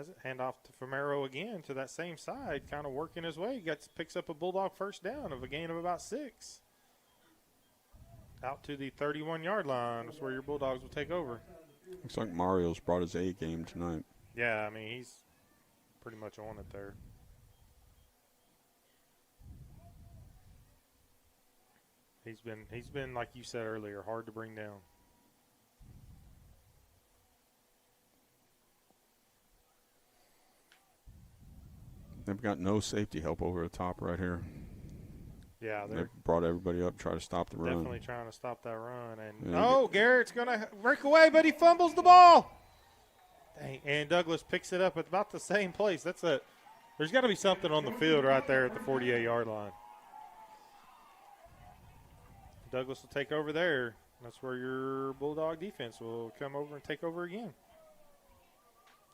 it. Hand off to Famero again to that same side, kind of working his way. Picks up a Bulldog first down of a gain of about 6. Out to the 31-yard line. That's where your Bulldogs will take over. Looks like Mario's brought his A game tonight. Yeah, I mean, he's pretty much on it there. He's been like you said earlier, hard to bring down. They've got no safety help over the top right here. Yeah, they've brought everybody up, try to stop the run. Definitely trying to stop that run. And yeah. Garrett's going to break away, but he fumbles the ball. Dang, and Douglas picks it up at about the same place. There's got to be something on the field right there at the 48-yard line. Douglas will take over there. That's where your Bulldog defense will come over and take over again.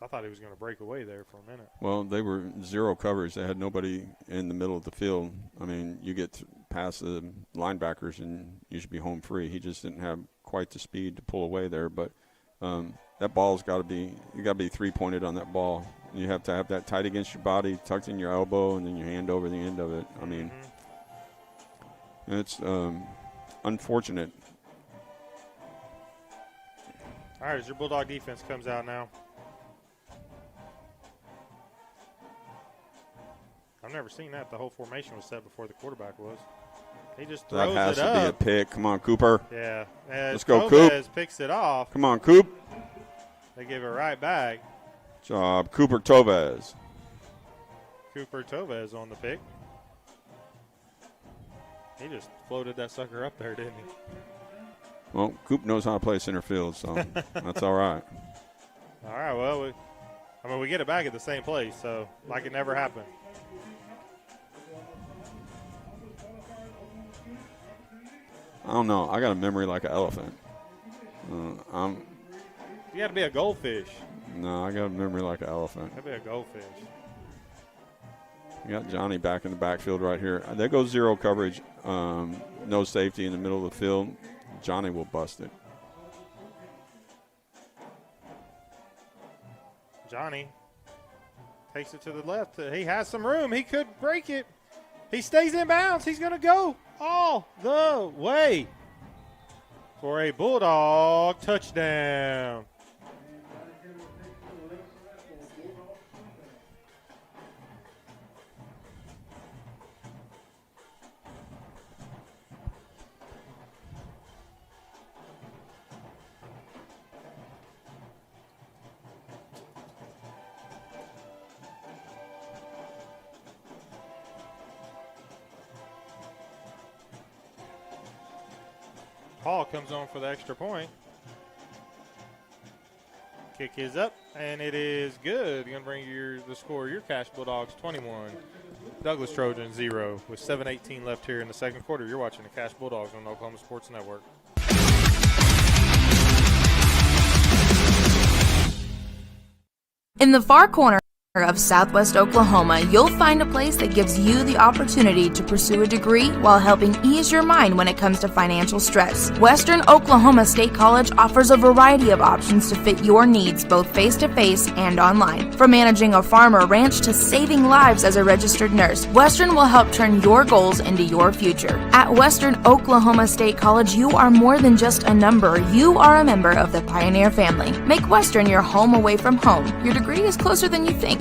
I thought he was going to break away there for a minute. Well, they were zero coverage. They had nobody in the middle of the field. I mean, you get past the linebackers and you should be home free. He just didn't have quite the speed to pull away there. But that ball's got to be – you got to be three-pointed on that ball. You have to have that tight against your body, tucked in your elbow, and then your hand over the end of it. I mean, it's unfortunate. All right, as your Bulldog defense comes out now. I've never seen that. The whole formation was set before the quarterback was. He just throws it up. That has to be a pick. Come on, Cooper. Yeah. Let's go, Coop. Picks it off. Come on, Coop. They give it right back. Job, Cooper Tovez. Cooper Tovez on the pick. He just floated that sucker up there, didn't he? Well, Coop knows how to play center field, so that's all right. All right, well, we get it back at the same place, so like it never happened. I don't know. I got a memory like an elephant. You got to be a goldfish. No, I got a memory like an elephant. Got to be a goldfish. You got Johnny back in the backfield right here. There goes zero coverage, no safety in the middle of the field. Johnny will bust it. Johnny takes it to the left. He has some room. He could break it. He stays in bounds. He's going to go all the way for a Bulldog touchdown. Hall comes on for the extra point. Kick is up, and it is good. Going to bring you the score. Your Cash Bulldogs 21, Douglas Trojans 0 with 7:18 left here in the second quarter. You're watching the Cash Bulldogs on Oklahoma Sports Network. In the far corner of Southwest Oklahoma, you'll find a place that gives you the opportunity to pursue a degree while helping ease your mind when it comes to financial stress. Western Oklahoma State College offers a variety of options to fit your needs, both face-to-face and online. From managing a farm or ranch to saving lives as a registered nurse, Western will help turn your goals into your future. At Western Oklahoma State College, you are more than just a number. You are a member of the Pioneer family. Make Western your home away from home. Your degree is closer than you think.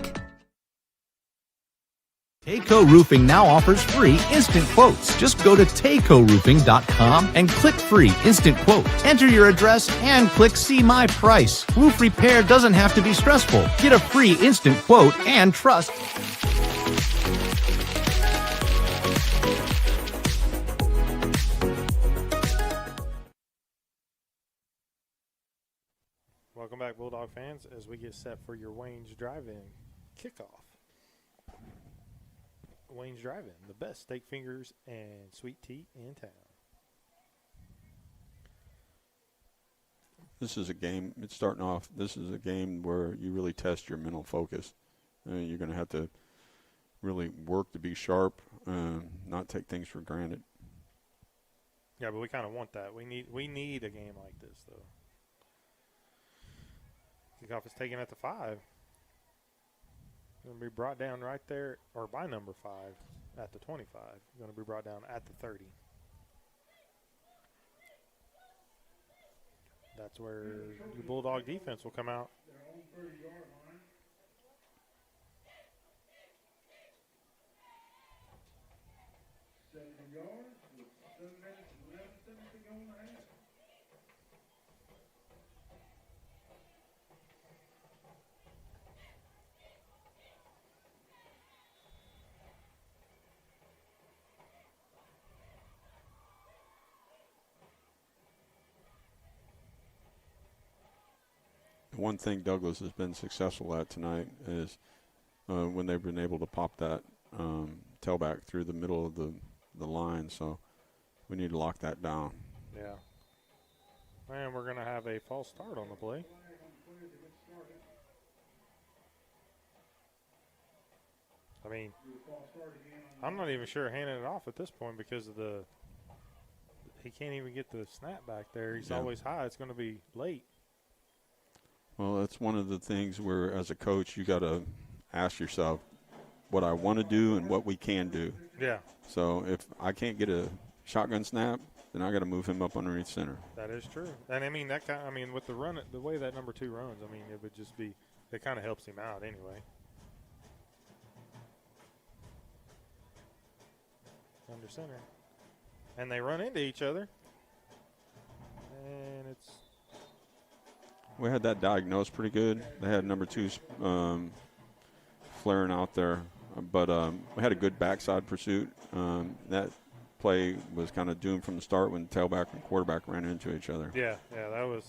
Tayco Roofing now offers free instant quotes. Just go to TaycoRoofing.com and click free instant quote. Enter your address and click see my price. Roof repair doesn't have to be stressful. Get a free instant quote and trust. Welcome Welcome back, Bulldog fans, as we get set for your Wayne's Drive-In kickoff. Wayne's Drive-In, the best steak fingers and sweet tea in town. This is a game. It's starting off. This is a game where you really test your mental focus. You're going to have to really work to be sharp, not take things for granted. Yeah, but we kind of want that. We need a game like this, though. Kickoff is taken at the 5. Going to be brought down right there, or by number 5 at the 25. Going to be brought down at the 30. That's where the Bulldog defense will come out. Their own 30-yard line. Seven yards with 7 minutes and 11 seconds to go in the half. One thing Douglas has been successful at tonight is when they've been able to pop that tailback through the middle of the line. So we need to lock that down. Yeah. And we're going to have a false start on the play. I mean, I'm not even sure handing it off at this point because of he can't even get the snap back there. He's always high. It's going to be late. Well, that's one of the things where, as a coach, you got to ask yourself what I want to do and what we can do. Yeah. So if I can't get a shotgun snap, then I got to move him up underneath center. That is true. And I mean with the run, the way that number 2 runs, I mean, it would just be, it kind of helps him out anyway. Under center. And they run into each other. And it's. We had that diagnosed pretty good. They had number 2 flaring out there. But we had a good backside pursuit. That play was kind of doomed from the start when the tailback and quarterback ran into each other. Yeah, that was.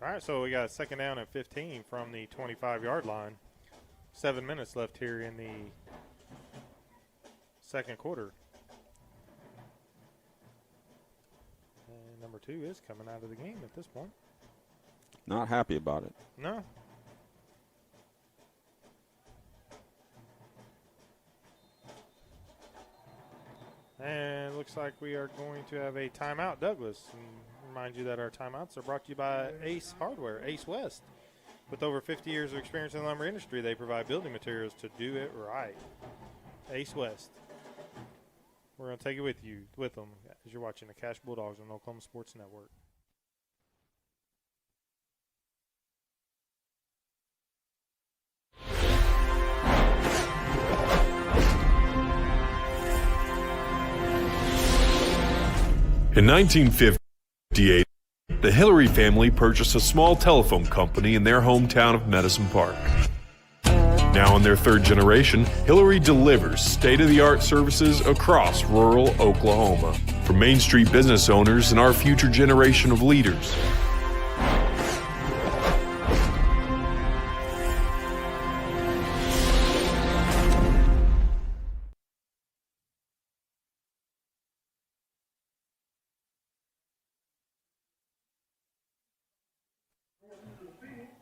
All right, so we got a second down and 15 from the 25-yard line. 7 minutes left here in the second quarter. And number 2 is coming out of the game at this point. Not happy about it. No. And looks like we are going to have a timeout, Douglas. And remind you that our timeouts are brought to you by Ace Hardware, Ace West. With over 50 years of experience in the lumber industry, they provide building materials to do it right. Ace West. We're going to take it with them as you're watching the Cash Bulldogs on Oklahoma Sports Network. In 1958, the Hillary family purchased a small telephone company in their hometown of Medicine Park. Now in their third generation, Hillary delivers state-of-the-art services across rural Oklahoma for Main Street business owners and our future generation of leaders.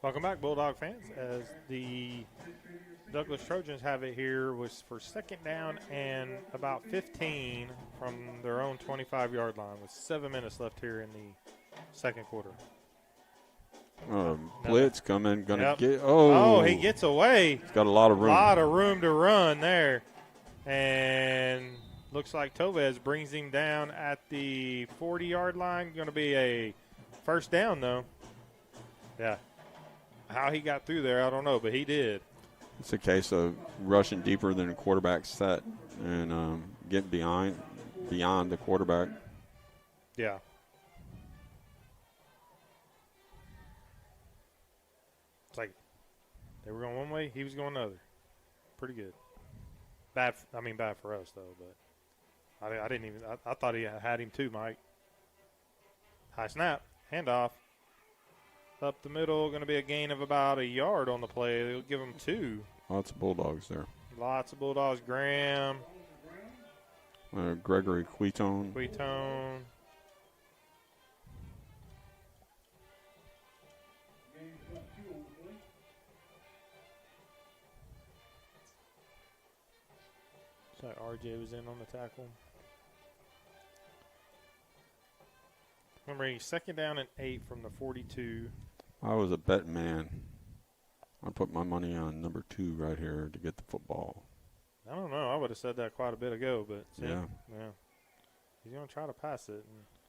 Welcome back, Bulldog fans, as the Douglas Trojans have it here was for second down and about 15 from their own 25-yard line with 7 minutes left here in the second quarter. Blitz coming, gonna get. Oh, he gets away. He's got a lot of room. A lot of room to run there, and looks like Tovez brings him down at the 40-yard line. Going to be a first down though. Yeah. How he got through there, I don't know, but he did. It's a case of rushing deeper than a quarterback set and getting beyond the quarterback. Yeah. It's like they were going one way, he was going another. Pretty good. Bad for us though, but I didn't even. I thought he had him too, Mike. High snap, handoff. Up the middle, going to be a gain of about a yard on the play. They'll give them 2. Lots of Bulldogs there. Lots of Bulldogs. Graham. Gregory Quitone. So RJ was in on the tackle. Remember, 2nd down and 8 from the 42. I was a bet man. I put my money on number 2 right here to get the football. I don't know. I would have said that quite a bit ago, but yeah. He's going to try to pass it.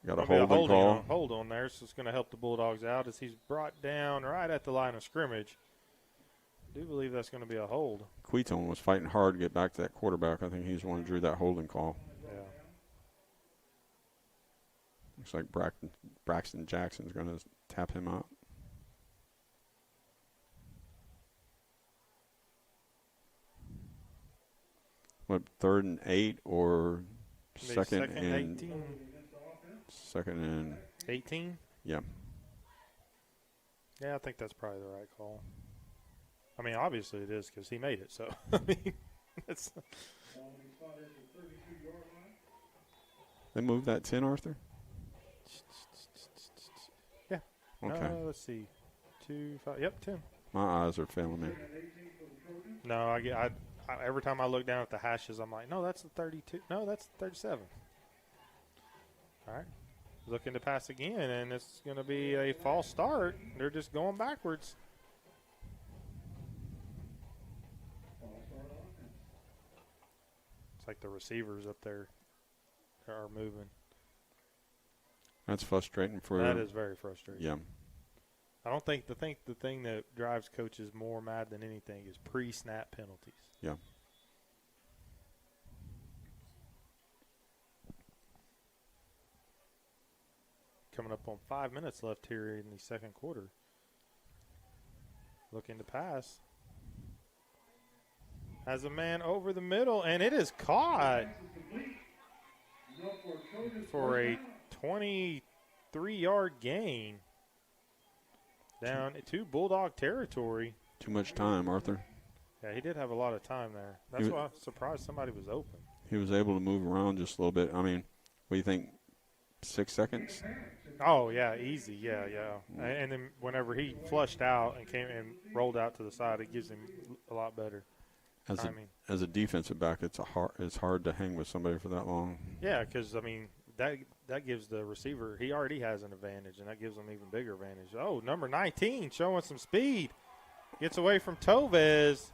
Got a holding call. Hold on there, so it's going to help the Bulldogs out as he's brought down right at the line of scrimmage. I do believe that's going to be a hold. Quitone was fighting hard to get back to that quarterback. I think he's the one who drew that holding call. Yeah. Looks like Braxton Jackson's going to tap him out. What, 3rd and 8 or second and 18? 2nd and 18? Yeah. Yeah, I think that's probably the right call. I mean, obviously it is because he made it. So, I mean, it's. They moved that 10, Arthur? Yeah. Okay. Let's see. 2, 5. Yep, 10. My eyes are failing me. No, I every time I look down at the hashes, I'm like, no, that's the 32. No, that's the 37. All right. Looking to pass again, and it's going to be a false start. They're just going backwards. It's like the receivers up there are moving. That's frustrating for. That is very frustrating. Yeah. I don't think the thing that drives coaches more mad than anything is pre-snap penalties. Yeah. Coming up on 5 minutes left here in the second quarter. Looking to pass. Has a man over the middle, and it is caught for a 23-yard gain. Down to Bulldog territory. Too much time, Arthur. Yeah, he did have a lot of time there. That's why I'm surprised somebody was open. He was able to move around just a little bit. I mean, what do you think, 6 seconds? Oh, yeah, easy. Yeah. And then whenever he flushed out and came and rolled out to the side, it gives him a lot better timing. As a defensive back, it's hard to hang with somebody for that long. Yeah, because, I mean, that gives the receiver, he already has an advantage, and that gives him even bigger advantage. Oh, number 19 showing some speed. Gets away from Tovez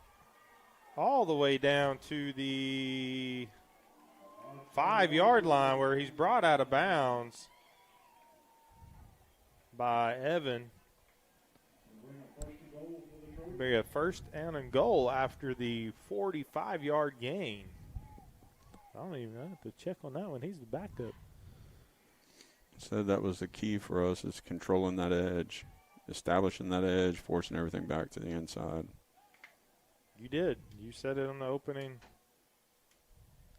all the way down to the 5-yard line where he's brought out of bounds by Evan. Be a 1st down and goal after the 45-yard gain. I don't even have to check on that one. He's the backup. Said that was the key for us is controlling that edge, establishing that edge, forcing everything back to the inside. You did. You said it on the opening.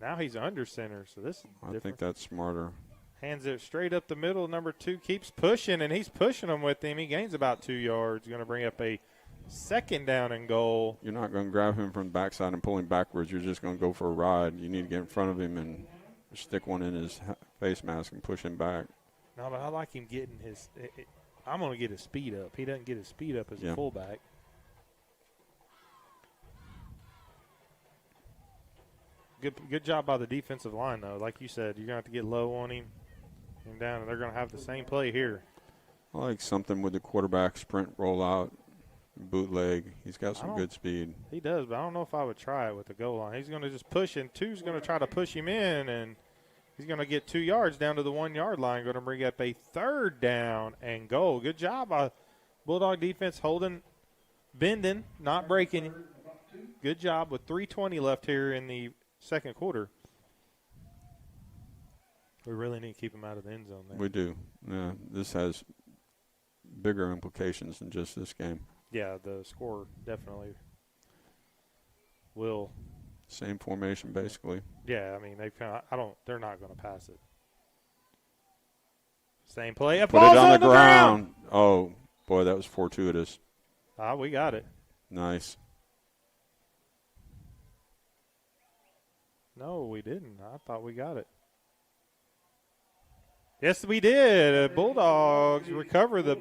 Now he's under center, so this is different. I think that's smarter. Hands it straight up the middle. Number 2 keeps pushing, and he's pushing him with him. He gains about 2 yards. Going to bring up a 2nd down and goal. You're not going to grab him from the backside and pull him backwards. You're just going to go for a ride. You need to get in front of him and stick one in his face mask and push him back. No, but I like him getting his I'm going to get his speed up. He doesn't get his speed up as a fullback. Good job by the defensive line, though. Like you said, you're going to have to get low on him and down, and they're going to have the same play here. I like something with the quarterback sprint rollout, bootleg. He's got some good speed. He does, but I don't know if I would try it with the goal line. He's going to just push, and 2's going to try to push him in, and he's going to get 2 yards down to the 1-yard line. Going to bring up a 3rd down and goal. Good job by Bulldog defense holding, bending, not breaking. Good job with 3:20 left here in the second quarter. We really need to keep him out of the end zone there. We do. Yeah, this has bigger implications than just this game. Yeah, the score definitely will. Same formation, basically. Yeah, I mean they're not going to pass it. Same play. Put it on the ground. Oh, boy, that was fortuitous. We got it. Nice. No, we didn't. I thought we got it. Yes, we did. Bulldogs recover the.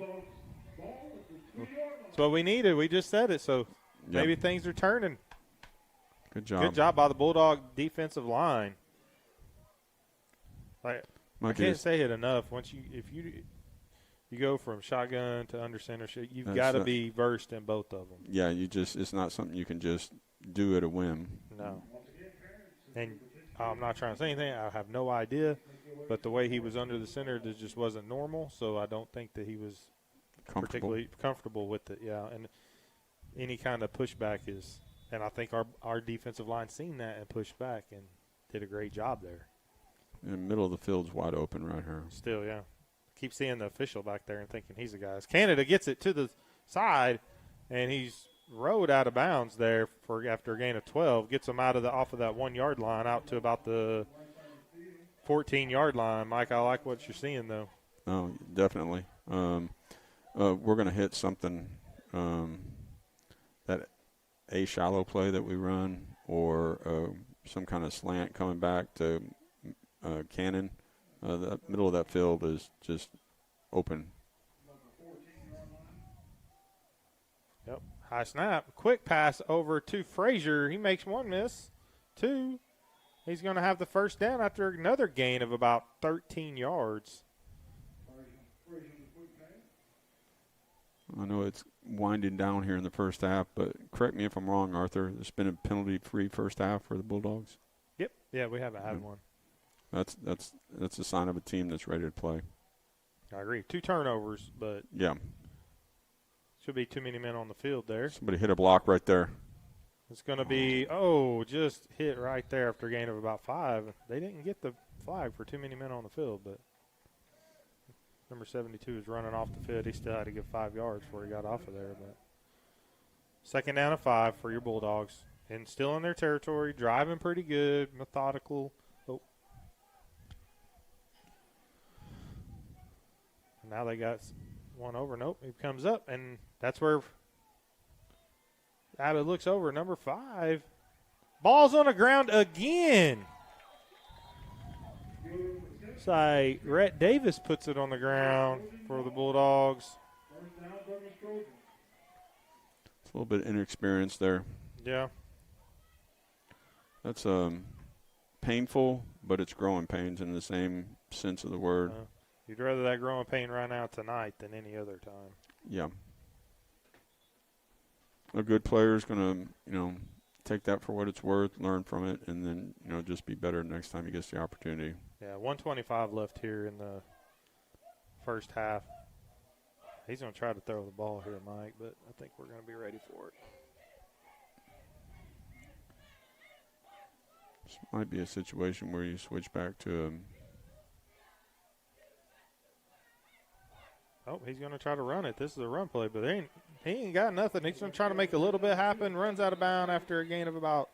That's what we needed. We just said it, so maybe things are turning. Good job. Good job by the Bulldog defensive line. I can't say it enough. If you go from shotgun to under center, you've got to be versed in both of them. Yeah, it's not something you can just do at a whim. No. And I'm not trying to say anything. I have no idea. But the way he was under the center, it just wasn't normal. So I don't think that he was particularly comfortable with it. Yeah, and any kind of pushback is – and I think our defensive line seen that and pushed back and did a great job there. In the middle of the field's wide open right here. Still, yeah. Keep seeing the official back there and thinking he's the guy. Canada gets it to the side, and he's rode out of bounds there after a gain of 12. Gets him off of that 1 yard line out to about the 14-yard line. Mike, I like what you're seeing, though. Oh, definitely. We're going to hit something, that a shallow play that we run or some kind of slant coming back to Cannon. The middle of that field is just open. Yep. High snap. Quick pass over to Frazier. He makes one miss. 2. He's going to have the first down after another gain of about 13 yards. I know it's winding down here in the first half, but correct me if I'm wrong, Arthur. There's been a penalty-free first half for the Bulldogs. Yep. Yeah, we haven't had one. That's a sign of a team that's ready to play. I agree. 2 turnovers, but should be too many men on the field there. Somebody hit a block right there. It's going to be just hit right there after a gain of about 5. They didn't get the flag for too many men on the field, but number 72 is running off the field. He still had to get 5 yards before he got off of there. But second down and 5 for your Bulldogs, and still in their territory, driving pretty good, methodical. Now they got one over. Nope, he comes up, and that's where Abbott looks over. Number 5. Ball's on the ground again. It's like Rhett Davis puts it on the ground for the Bulldogs. It's a little bit inexperienced there. Yeah. That's painful, but it's growing pains in the same sense of the word. You'd rather that growing pain right now tonight than any other time. Yeah. A good player is going to, take that for what it's worth, learn from it, and then, just be better next time he gets the opportunity. Yeah, 1:25 left here in the first half. He's going to try to throw the ball here, Mike, but I think we're going to be ready for it. This might be a situation where you switch back to he's going to try to run it. This is a run play, but he ain't got nothing. He's going to try to make a little bit happen. Runs out of bounds after a gain of about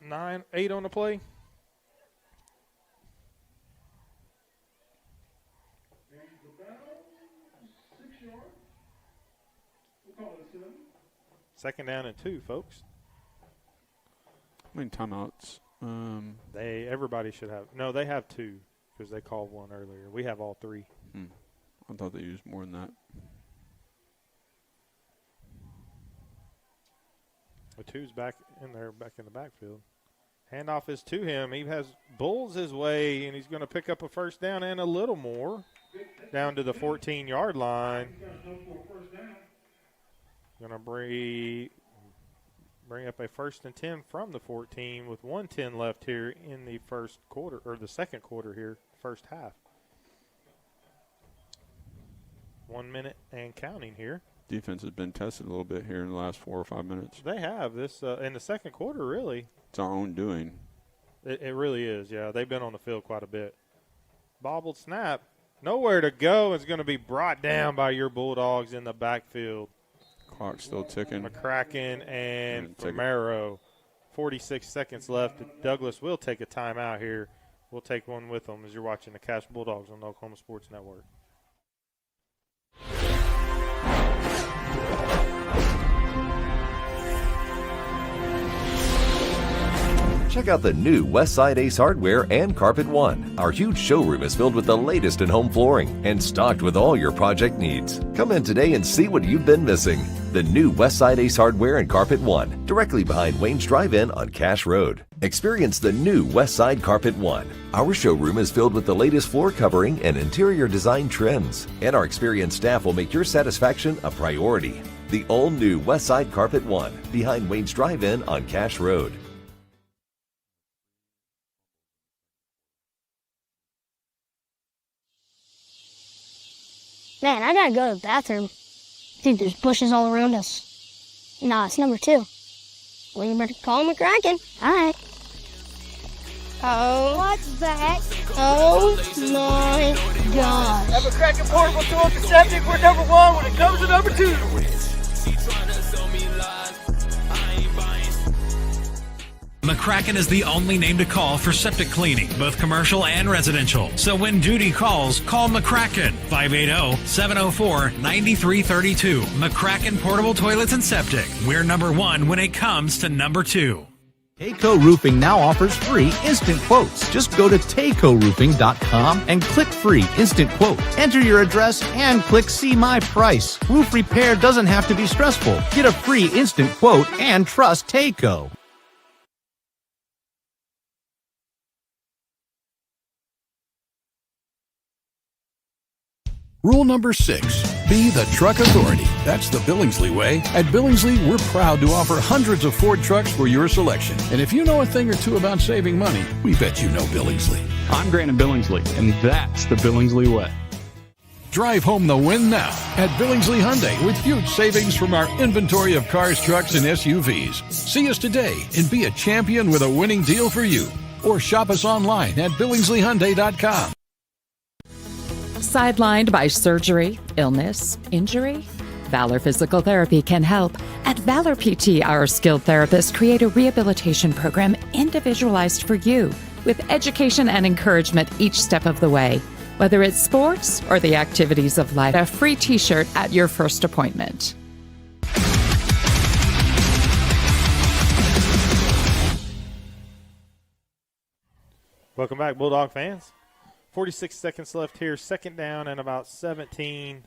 8 on the play. Second down and 2, folks. How many timeouts? Everybody should have. No, they have 2. Because they called one earlier. We have all 3. I thought they used more than that. The 2's back in the backfield. Handoff is to him. He has Bulls his way, and he's going to pick up a first down and a little more down to the 14-yard line. Going to bring up a 1st and 10 from the 14 with 1:10 left here in the first quarter, or the second quarter here, first half. 1 minute and counting here. Defense has been tested a little bit here in the last 4 or 5 minutes. They have this in the second quarter, really. It's our own doing. It really is, yeah. They've been on the field quite a bit. Bobbled snap. Nowhere to go. It's going to be brought down by your Bulldogs in the backfield. Clock still ticking. McCracken and Romero. 46 seconds left. Douglas will take a timeout here we'll take one with them as you're watching the Cash Bulldogs on the Oklahoma Sports Network. Check out the new Westside Ace Hardware and Carpet One. Our huge showroom is filled with the latest in home flooring and stocked with all your project needs. Come in today and see what you've been missing. The new Westside Ace Hardware and Carpet One, directly behind Wayne's Drive-In on Cash Road. Experience the new Westside Carpet One. Our showroom is filled with the latest floor covering and interior design trends, and our experienced staff will make your satisfaction a priority. The all-new Westside Carpet One, behind Wayne's Drive-In on Cash Road. Man, I gotta go to the bathroom. Dude, there's bushes all around us. Nah, it's number 2. Well, you better call McCracken. Alright. Oh. What's that? Oh my gosh. Have a cracking portable toilet and septic. We're number 1 when it comes to number 2. McCracken is the only name to call for septic cleaning, both commercial and residential. So when duty calls, call McCracken, 580-704-9332. McCracken Portable Toilets and Septic. We're number 1 when it comes to number 2. Taco Roofing now offers free instant quotes. Just go to TacoRoofing.com and click free instant quote. Enter your address and click see my price. Roof repair doesn't have to be stressful. Get a free instant quote and trust Taco. Rule number 6, be the truck authority. That's the Billingsley way. At Billingsley, we're proud to offer hundreds of Ford trucks for your selection. And if you know a thing or two about saving money, we bet you know Billingsley. I'm Grant Billingsley, and that's the Billingsley way. Drive home the win now at Billingsley Hyundai with huge savings from our inventory of cars, trucks, and SUVs. See us today and be a champion with a winning deal for you. Or shop us online at BillingsleyHyundai.com. Sidelined by surgery, illness, injury? Valor Physical Therapy can help. At Valor PT, our skilled therapists create a rehabilitation program individualized for you, with education and encouragement each step of the way. Whether it's sports or the activities of life, a free t-shirt at your first appointment. Welcome back, Bulldog fans. 46 seconds left here. Second down and about 17.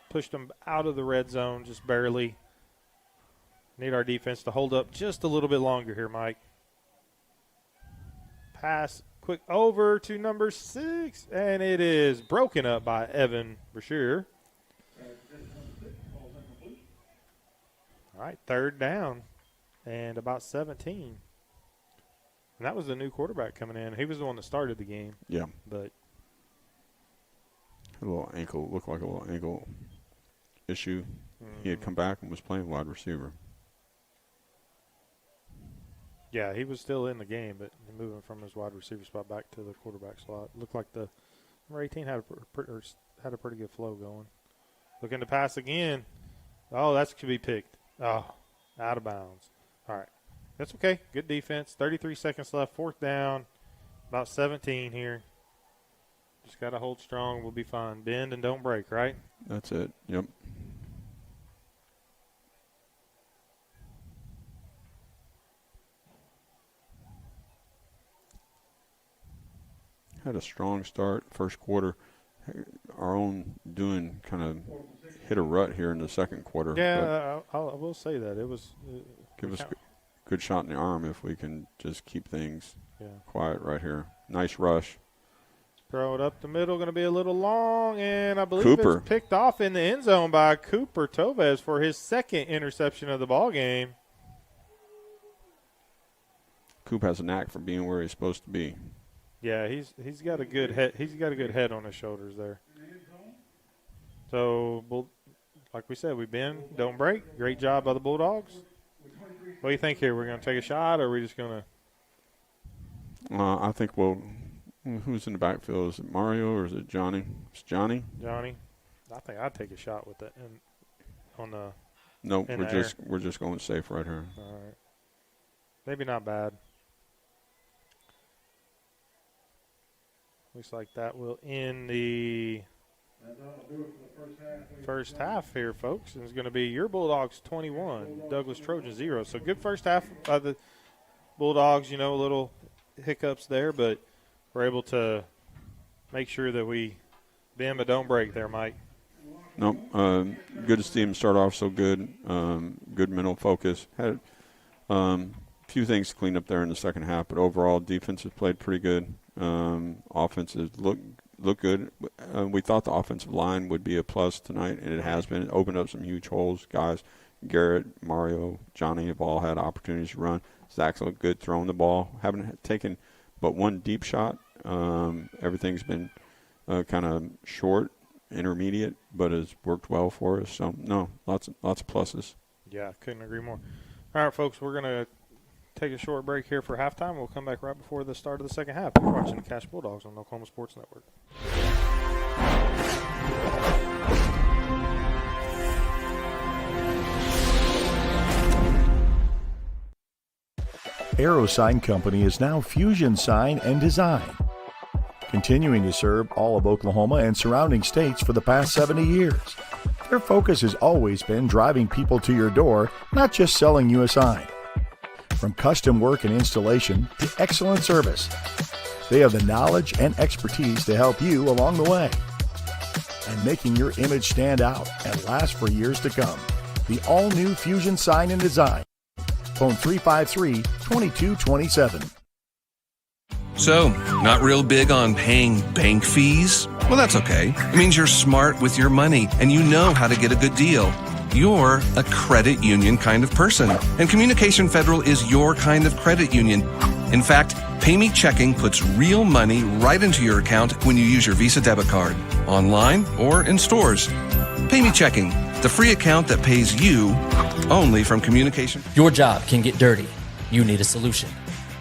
Pushed them out of the red zone just barely. Need our defense to hold up just a little bit longer here, Mike. Pass quick over to number 6, and it is broken up by Evan Brashear. All right, third down and about 17. And that was the new quarterback coming in. He was the one that started the game. Yeah. But a little ankle, looked like a little ankle issue. He had come back and was playing wide receiver. Yeah, he was still in the game, but moving from his wide receiver spot back to the quarterback slot. Looked like the number 18 had a pretty good flow going. Looking to pass again. Oh, that could be picked. Oh, out of bounds. All right. That's okay. Good defense. 33 seconds left. Fourth down. About 17 here. Just got to hold strong. We'll be fine. Bend and don't break, right? That's it. Yep. Had a strong start first quarter. Our own doing kind of hit a rut here in the second quarter. Yeah, I will say that. It was give us a good shot in the arm if we can just keep things quiet right here. Nice rush. Throw it up the middle, going to be a little long, and I believe Cooper. It's picked off in the end zone by Cooper Tovez for his second interception of the ball game. Coop has a knack for being where he's supposed to be. Yeah, he's got a good head. He's got a good head on his shoulders there. So, like we said, we bend, don't break. Great job by the Bulldogs. What do you think here? We're going to take a shot, or are we just going to? I think who's in the backfield? Is it Mario or is it Johnny? It's Johnny. Johnny. I think I'd take a shot with that. Nope, we're just going safe right here. All right. Maybe not bad. looks like that will end the first half here, folks. And it's going to be your Bulldogs 21, Douglas Trojans 0. So good first half by the Bulldogs, a little hiccups there, but we're able to make sure that we bend but don't break there, Mike. Nope. Good to see him start off so good. Good mental focus. Had a few things to clean up there in the second half, but overall defense has played pretty good. Offenses look good. We thought the offensive line would be a plus tonight, and it has been. It opened up some huge holes. Guys, Garrett, Mario, Johnny have all had opportunities to run. Zach's looked good throwing the ball. Haven't taken but one deep shot. Everything's been kind of short, intermediate, but has worked well for us. So, no, lots of pluses. Yeah, couldn't agree more. All right, folks, we're going to take a short break here for halftime. We'll come back right before the start of the second half. You're watching the Cash Bulldogs on the Oklahoma Sports Network. Aero Sign Company is now Fusion Sign and Design, continuing to serve all of Oklahoma and surrounding states for the past 70 years. Their focus has always been driving people to your door, not just selling you a sign. From custom work and installation to excellent service, they have the knowledge and expertise to help you along the way. And making your image stand out and last for years to come. The all-new Fusion Sign and Design. Phone 353-2227. So, not real big on paying bank fees? Well, that's okay. It means you're smart with your money and you know how to get a good deal. You're a credit union kind of person, and Communication Federal is your kind of credit union. In fact, PayMe Checking puts real money right into your account when you use your Visa debit card, online or in stores. PayMe Checking, the free account that pays you only from Communication. Your job can get dirty. You need a solution.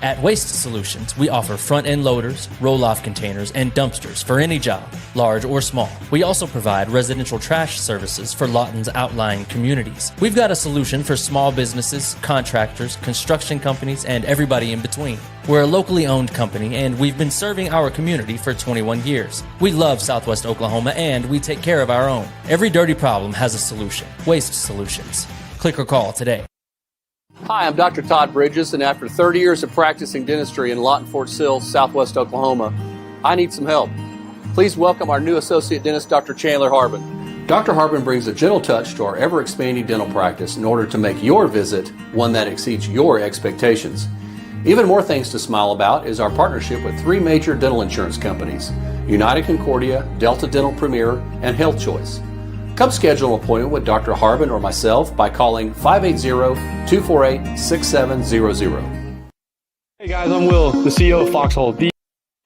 At Waste Solutions, we offer front-end loaders, roll-off containers, and dumpsters for any job, large or small. We also provide residential trash services for Lawton's outlying communities. We've got a solution for small businesses, contractors, construction companies, and everybody in between. We're a locally owned company, and we've been serving our community for 21 years. We love Southwest Oklahoma, and we take care of our own. Every dirty problem has a solution. Waste Solutions. Click or call today. Hi, I'm Dr. Todd Bridges, and after 30 years of practicing dentistry in Lawton, Fort Sill, Southwest Oklahoma, I need some help. Please welcome our new associate dentist, Dr. Chandler Harbin. Dr. Harbin brings a gentle touch to our ever-expanding dental practice in order to make your visit one that exceeds your expectations. Even more things to smile about is our partnership with 3 major dental insurance companies, United Concordia, Delta Dental Premier, and Health Choice. Come schedule an appointment with Dr. Harbin or myself by calling 580-248-6700. Hey guys, I'm Will, the CEO of Foxhole, the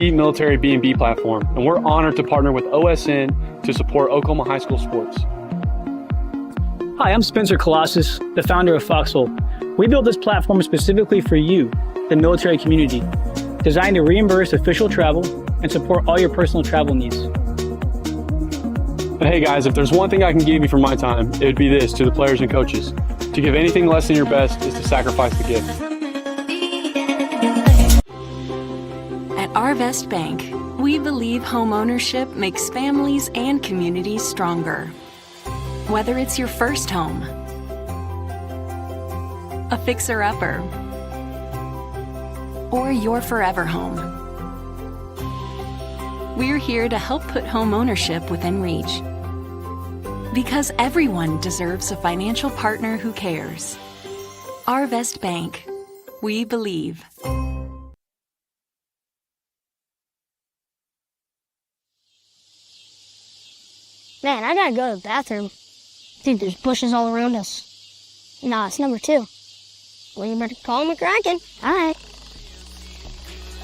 military B&B platform, and we're honored to partner with OSN to support Oklahoma high school sports. Hi, I'm Spencer Colossus, the founder of Foxhole. We built this platform specifically for you, the military community, designed to reimburse official travel and support all your personal travel needs. But hey guys, if there's one thing I can give you for my time, it would be this to the players and coaches. To give anything less than your best is to sacrifice the gift. At Arvest Bank, we believe home ownership makes families and communities stronger. Whether it's your first home, a fixer-upper, or your forever home, we're here to help put home ownership within reach. Because everyone deserves a financial partner who cares. Arvest Bank. We believe. Man, I gotta go to the bathroom. Dude, there's bushes all around us. Nah, it's number 2. Well, you better call McCracken. Alright.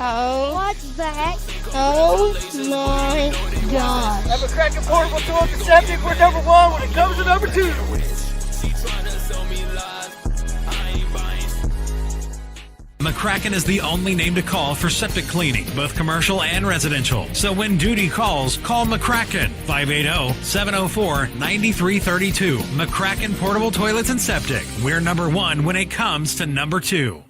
Oh. What's that? Oh my gosh. Have a McCracken portable toilet and septic. We're number 1 when it comes to number 2. McCracken is the only name to call for septic cleaning, both commercial and residential. So when duty calls, call McCracken. 580-704-9332. McCracken Portable Toilets and Septic. We're number 1 when it comes to number 2.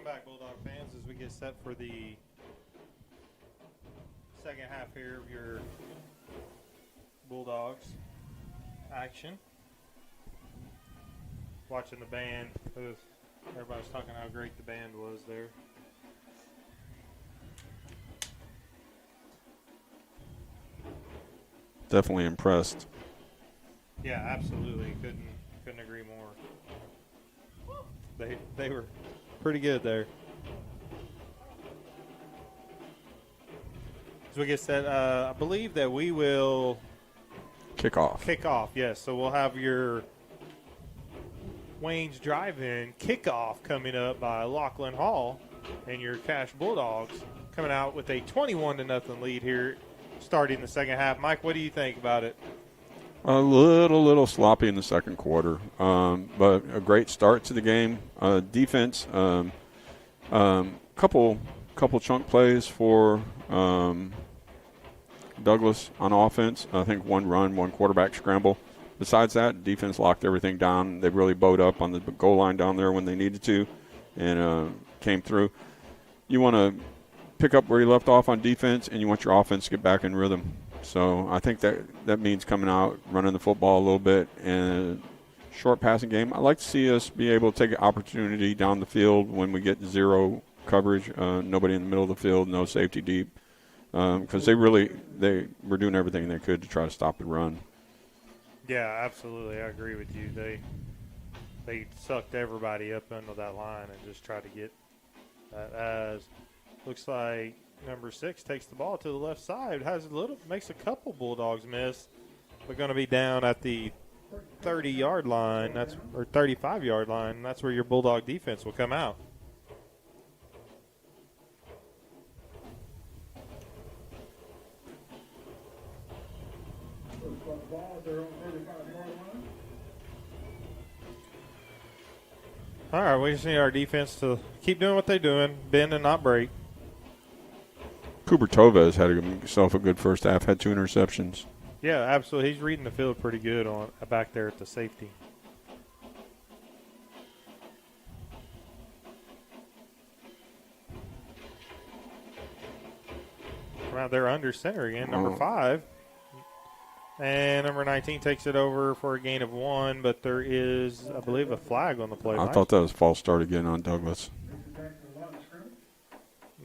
Welcome back, Bulldog fans, as we get set for the second half here of your Bulldogs action. Watching the band. Everybody's talking how great the band was there. Definitely impressed. Yeah, absolutely. Couldn't agree more. They were pretty good there. As we get set, I believe that we will kick off. Yes. So we'll have your Wayne's Drive-In kickoff coming up by Lachlan Hall, and your Cash Bulldogs coming out with a 21-0 lead here, starting the second half. Mike, what do you think about it? A little sloppy in the second quarter, but a great start to the game. Defense, couple chunk plays for Douglas on offense. I think one run, one quarterback scramble. Besides that, defense locked everything down. They really bowed up on the goal line down there when they needed to, and came through. You want to pick up where you left off on defense, and you want your offense to get back in rhythm. So I think that means coming out, running the football a little bit, and a short passing game. I'd like to see us be able to take an opportunity down the field when we get zero coverage, nobody in the middle of the field, no safety deep, because they were doing everything they could to try to stop the run. Yeah, absolutely. I agree with you. They sucked everybody up under that line and just tried to get that. As looks like number 6 takes the ball to the left side, makes a couple Bulldogs miss. We're going to be down at the 30-yard line, or 35-yard line. That's where your Bulldog defense will come out. All right, we just need our defense to keep doing what they're doing, bend and not break. Cooper Tovez had himself a good first half, had 2 interceptions. Yeah, absolutely. He's reading the field pretty good back there at the safety. Right there under center again, number 5. And number 19 takes it over for a gain of 1, but there is, I believe, a flag on the play. I thought that was a false start again on Douglas.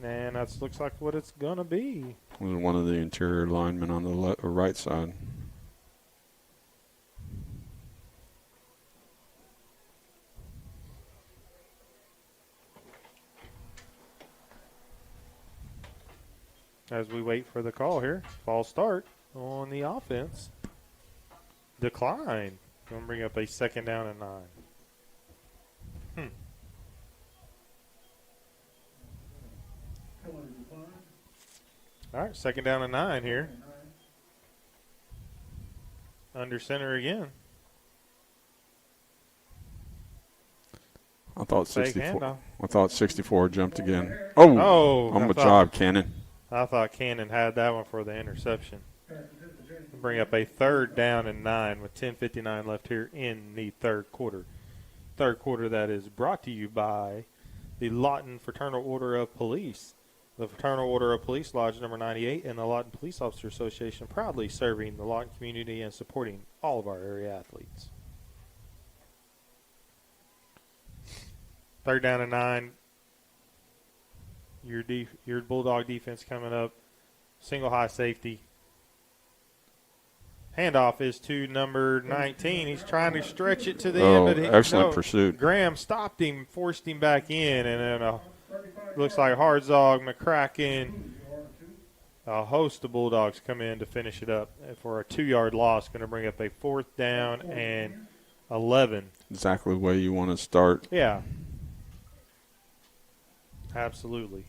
And that looks like what it's going to be. It was one of the interior linemen on the right side. As we wait for the call here, false start on the offense. Decline. Going to bring up a 2nd down and 9. All right, 2nd down and 9 here. Under center again. I thought 64 jumped again. Oh, on the job, Cannon. I thought Cannon had that one for the interception. Bring up a 3rd down and 9 with 10:59 left here in the third quarter. Third quarter that is brought to you by the Lawton Fraternal Order of Police. The Fraternal Order of Police Lodge number 98 and the Lawton Police Officer Association, proudly serving the Lawton community and supporting all of our area athletes. 3rd down and 9. Your Bulldog defense coming up. Single high safety. Handoff is to number 19. He's trying to stretch it to the end. But excellent pursuit. Graham stopped him, forced him back in, and then looks like Hartzog, McCracken, a host of Bulldogs come in to finish it up for a 2-yard loss. Going to bring up a 4th down and 11. Exactly the way you want to start. Yeah. Absolutely.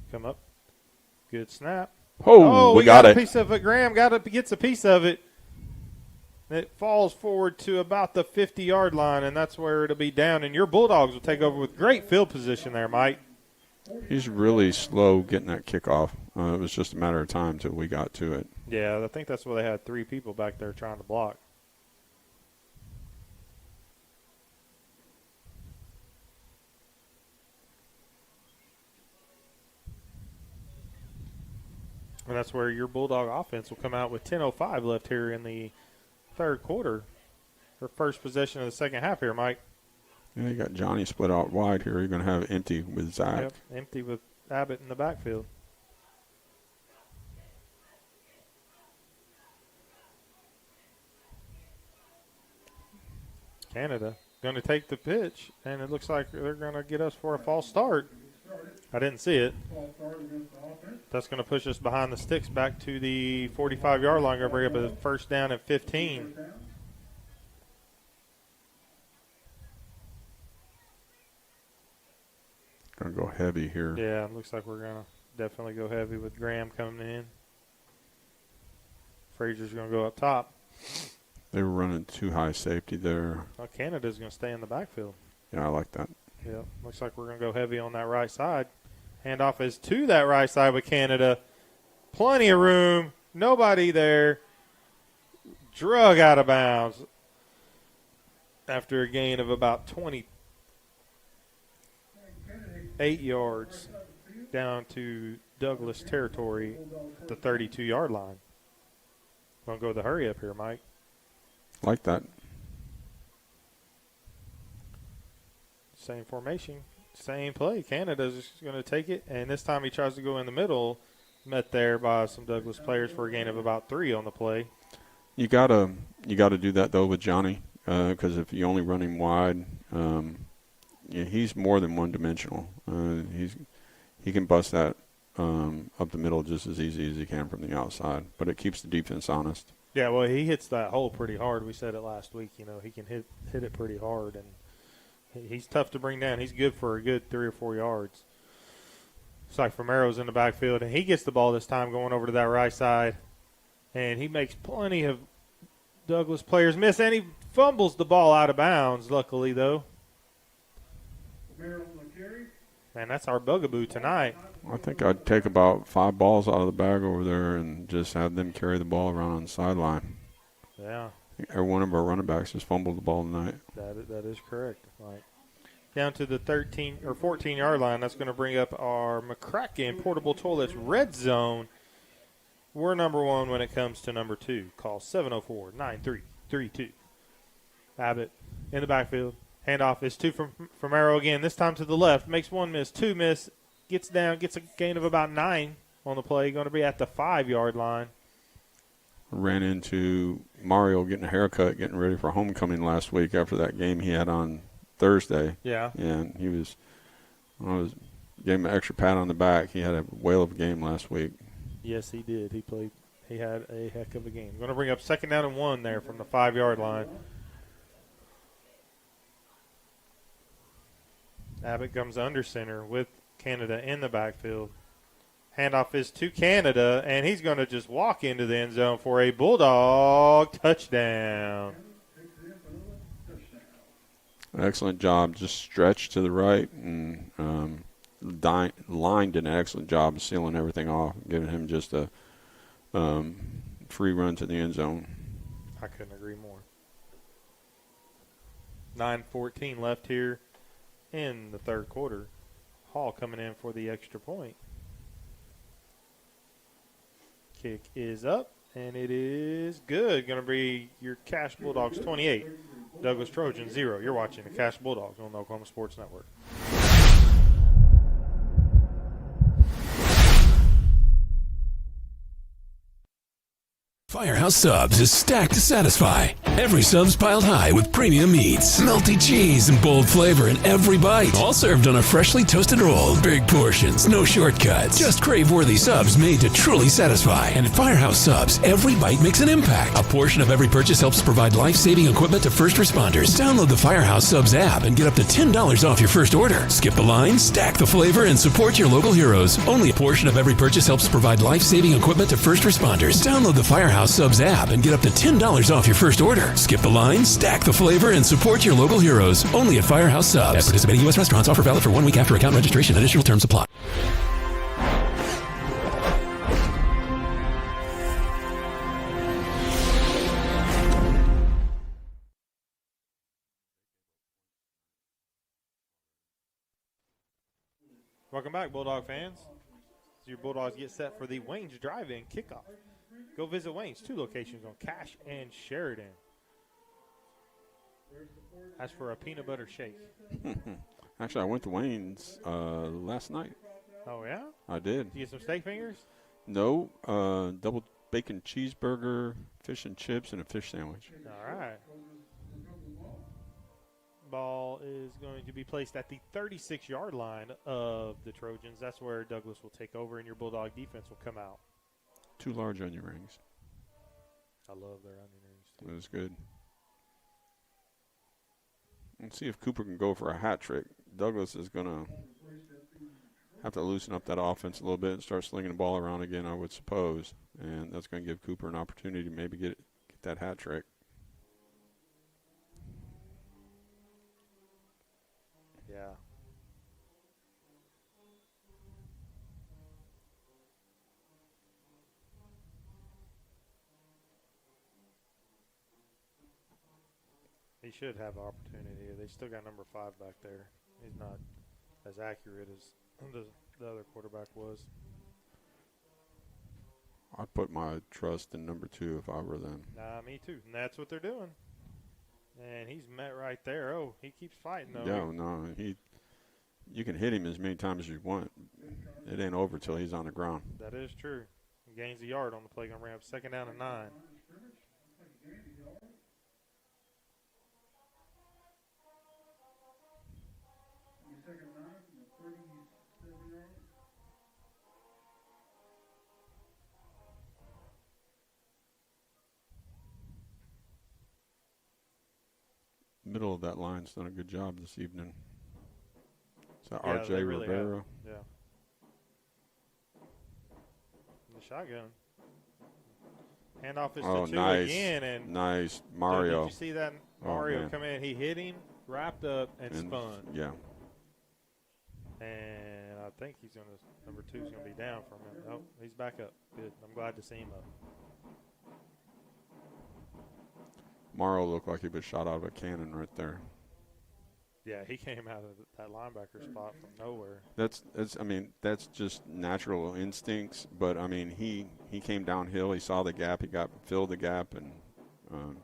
Come up. Good snap. Oh, we got it. A piece of it. Graham gets a piece of it. It falls forward to about the 50-yard line, and that's where it'll be down. And your Bulldogs will take over with great field position there, Mike. He's really slow getting that kickoff. It was just a matter of time till we got to it. Yeah, I think that's why they had 3 people back there trying to block. And that's where your Bulldog offense will come out with 10:05 left here in the third quarter. Her first possession of the second half here, Mike. Yeah, you got Johnny split out wide here. You're going to have empty with Zach. Yep, empty with Abbott in the backfield. Canada going to take the pitch, and it looks like they're going to get us for a false start. I didn't see it. That's going to push us behind the sticks back to the 45-yard line. Going to bring up a first down at 15. Going to go heavy here. Yeah, it looks like we're going to definitely go heavy with Graham coming in. Frazier's going to go up top. They were running too high safety there. Well, Canada's going to stay in the backfield. Yeah, I like that. Yeah, looks like we're going to go heavy on that right side. Handoff is to that right side with Canada. Plenty of room. Nobody there. Drug out of bounds after a gain of about 28 yards down to Douglas territory at the 32-yard line. Going to go the hurry up here, Mike. Like that. Same formation, same play. Canada's just going to take it, and this time he tries to go in the middle, met there by some Douglas players for a gain of about 3 on the play. You gotta do that though with Johnny, because if you only run him wide, yeah, he's more than one-dimensional. He can bust that up the middle just as easy as he can from the outside, but it keeps the defense honest. Yeah, well, he hits that hole pretty hard. We said it last week. You know, he can hit it pretty hard, and he's tough to bring down. He's good for a good 3 or 4 yards. It's like Romero's in the backfield, and he gets the ball this time going over to that right side, and he makes plenty of Douglas players miss, and he fumbles the ball out of bounds, luckily, though. Man, that's our bugaboo tonight. I think I'd take about 5 balls out of the bag over there and just have them carry the ball around on the sideline. Yeah. Every one of our running backs just fumbled the ball tonight. That is correct. Right. Down to the 13 or 14-yard line. That's going to bring up our McCracken Portable Toilets Red Zone. We're number 1 when it comes to number 2. Call 704-9332. Abbott in the backfield. Handoff is to from Arrow again. This time to the left. Makes 1 miss, 2 miss. Gets down, gets a gain of about 9 on the play. Going to be at the 5-yard line. Ran into Mario getting a haircut, getting ready for homecoming last week after that game he had on Thursday. Yeah. And he gave him an extra pat on the back. He had a whale of a game last week. Yes, he did. He had a heck of a game. Going to bring up 2nd down and 1 there from the 5-yard line. Abbott comes under center with Canada in the backfield. Handoff is to Canada, and he's going to just walk into the end zone for a Bulldog touchdown. Excellent job. Just stretched to the right, and Line did an excellent job of sealing everything off, giving him just a free run to the end zone. I couldn't agree more. 9:14 left here in the third quarter. Hall coming in for the extra point. Kick is up, and it is good. Going to be your Cash Bulldogs 28, Douglas Trojans 0. You're watching the Cash Bulldogs on the Oklahoma Sports Network. Firehouse Subs is stacked to satisfy. Every sub's piled high with premium meats, melty cheese, and bold flavor in every bite. All served on a freshly toasted roll. Big portions, no shortcuts. Just crave-worthy subs made to truly satisfy. And at Firehouse Subs, every bite makes an impact. A portion of every purchase helps provide life-saving equipment to first responders. Download the Firehouse Subs app and get up to $10 off your first order. Skip the line, stack the flavor, and support your local heroes. Only a portion of every purchase helps provide life-saving equipment to first responders. Download the Firehouse Firehouse Subs app and get up to $10 off your first order. Skip the line, stack the flavor, and support your local heroes. Only at Firehouse Subs. At participating U.S. restaurants. Offer valid for 1 week after account registration. Additional terms apply. Welcome back, Bulldog fans. As your Bulldogs get set for the Wayne's Drive-In kickoff. Go visit Wayne's, 2 locations on Cash and Sheridan. As for a peanut butter shake. Actually, I went to Wayne's last night. Oh, yeah? I did. Did you get some steak fingers? No, double bacon cheeseburger, fish and chips, and a fish sandwich. All right. Ball is going to be placed at the 36-yard line of the Trojans. That's where Douglas will take over, and your Bulldog defense will come out. 2 large onion rings. I love their onion rings, too. It was good. Let's see if Cooper can go for a hat trick. Douglas is going to have to loosen up that offense a little bit and start slinging the ball around again, I would suppose. And that's going to give Cooper an opportunity to maybe get that hat trick. Yeah. He should have opportunity. They still got number 5 back there. He's not as accurate as the other quarterback was. I'd put my trust in number 2 if I were them. Nah, me too. And that's what they're doing. And he's met right there. Oh, he keeps fighting, though. No. You can hit him as many times as you want. It ain't over till he's on the ground. That is true. He gains a yard on the play gun ramp. 2nd down and 9. Middle of that line's done a good job this evening. Is that Yeah, R.J. they really Rivera? have. Yeah. The shotgun. Handoff is to 2 nice. again. And Nice. Mario. Did you see that Mario come in? He hit him, wrapped up, and spun. Yeah. And I think he's going to, number 2 is going to be down for a minute. Oh, he's back up. Good. I'm glad to see him up. Morrow looked like he was shot out of a cannon right there. Yeah, he came out of that linebacker spot from nowhere. That's just natural instincts. But I mean, he came downhill. He saw the gap. He filled the gap and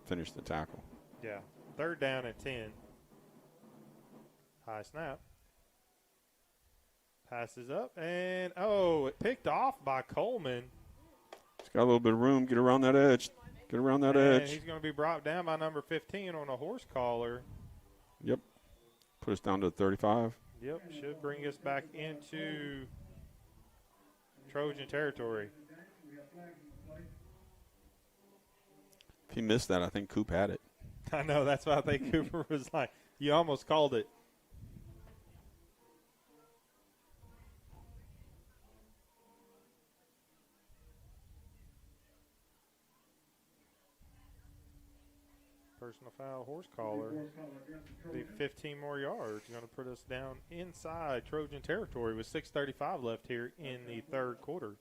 finished the tackle. Yeah, 3rd down and 10. High snap. Passes up and it picked off by Coleman. He's got a little bit of room. Get around that edge. Get around that edge. He's going to be brought down by number 15 on a horse collar. Yep. Put us down to 35. Yep. Should bring us back into Trojan territory. If he missed that, I think Coop had it. I know. That's why I think Cooper was like, you almost called it. Personal foul, horse collar. Be 15 more yards. Going to put us down inside Trojan territory with 6:35 left here in the 3rd quarter.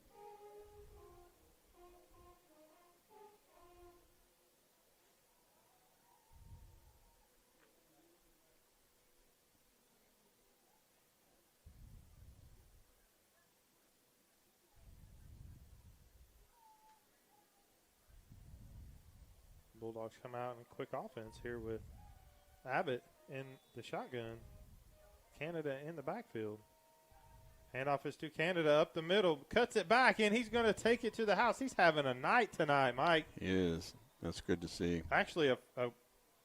Bulldogs come out in quick offense here with Abbott in the shotgun. Canada in the backfield. Handoff is to Canada up the middle. Cuts it back, and he's going to take it to the house. He's having a night tonight, Mike. He is. That's good to see. Actually, a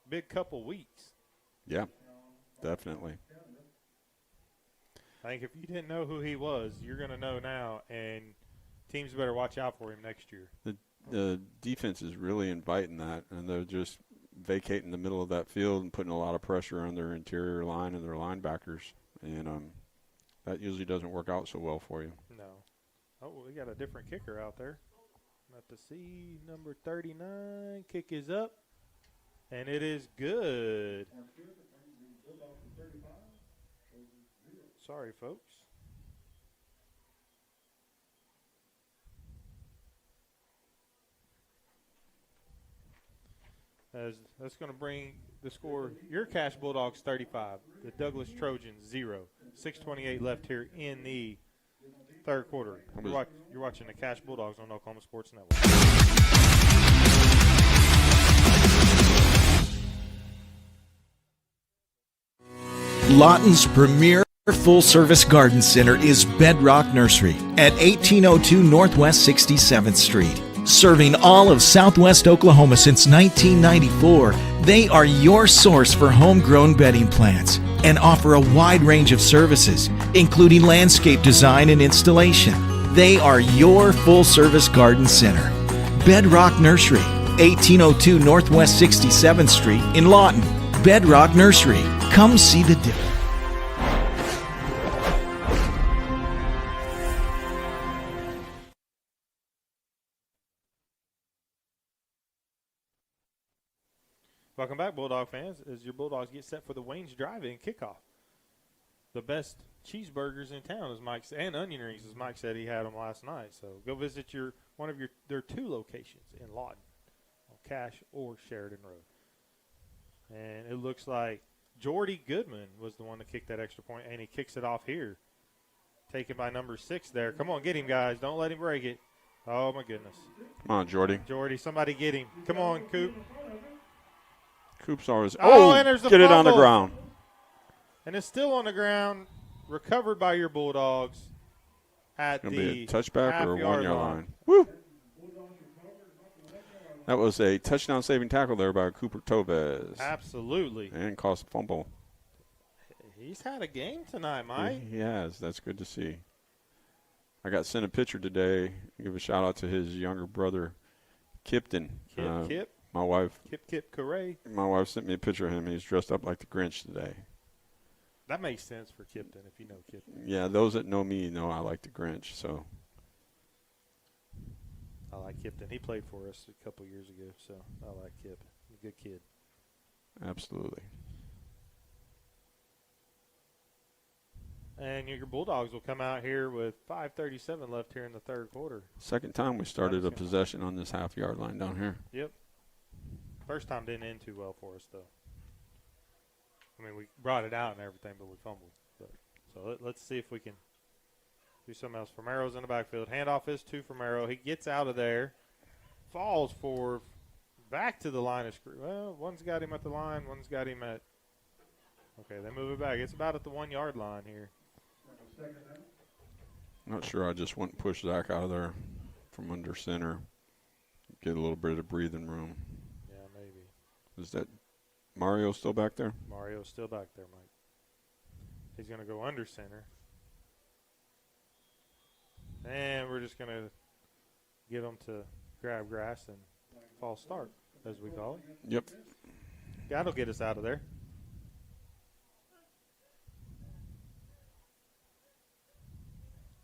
big couple weeks. Yeah, definitely. I think if you didn't know who he was, you're going to know now, and teams better watch out for him next year. The defense is really inviting that, and they're just vacating the middle of that field and putting a lot of pressure on their interior line and their linebackers. And that usually doesn't work out so well for you. No. Oh, we got a different kicker out there. Not to see number 39. Kick is up, and it is good. Sorry, folks. That's going to bring the score. Your Cash Bulldogs 35, the Douglas Trojans 0. 6:28 left here in the third quarter. You're watching the Cash Bulldogs on Oklahoma Sports Network. Lawton's premier full-service garden center is Bedrock Nursery at 1802 Northwest 67th Street. Serving all of Southwest Oklahoma since 1994, they are your source for homegrown bedding plants and offer a wide range of services, including landscape design and installation. They are your full-service garden center. Bedrock Nursery, 1802 Northwest 67th Street in Lawton. Bedrock Nursery. Come see the difference. Welcome back, Bulldog fans, as your Bulldogs get set for the Wayne's Drive-In kickoff. The best cheeseburgers in town, as Mike said, and onion rings, as Mike said he had them last night. So go visit their two locations in Lawton, on Cash or Sheridan Road. And it looks like Jordy Goodman was the one that kicked that extra point, and he kicks it off here. Taken by number 6 there. Come on, get him, guys. Don't let him break it. Oh, my goodness. Come on, Jordy. Jordy, somebody get him. Come on, Coop. Coop's always. And there's the get it on the fumble. ground. And it's still on the ground, recovered by your Bulldogs at It'll the be a touchback or a 1-yard 1-yard line. Woo! That was a touchdown saving tackle there by Cooper Tovez. Absolutely. And cost a fumble. He's had a game tonight, Mike. He has. That's good to see. I got sent a picture today. Give a shout out to his younger brother, Kipton. Kip. My wife. Kip Correa. My wife sent me a picture of him. He's dressed up like the Grinch today. That makes sense for Kipton, if you know Kipton. Yeah, those that know me know I like the Grinch. So I like Kipton. He played for us a couple years ago, so I like Kip. He's a good kid. Absolutely. And your Bulldogs will come out here with 5:37 left here in the third quarter. Second time we started a possession on this half-yard line down here. Yep. First time didn't end too well for us, though. I mean, we brought it out and everything, but we fumbled. So let's see if we can do something else. Formero's in the backfield. Handoff is to Formero. He gets out of there, falls forward, back to the line of scrimmage. Well, one's got him at the line, one's got him at – okay, they move it back. It's about at the 1-yard line here. Not sure. I just went and pushed Zach out of there from under center. Get a little bit of breathing room. Yeah, maybe. Is that Mario still back there? Mario's still back there, Mike. He's going to go under center. And we're just going to get him to grab grass and false start, as we call it. Yep. That'll get us out of there.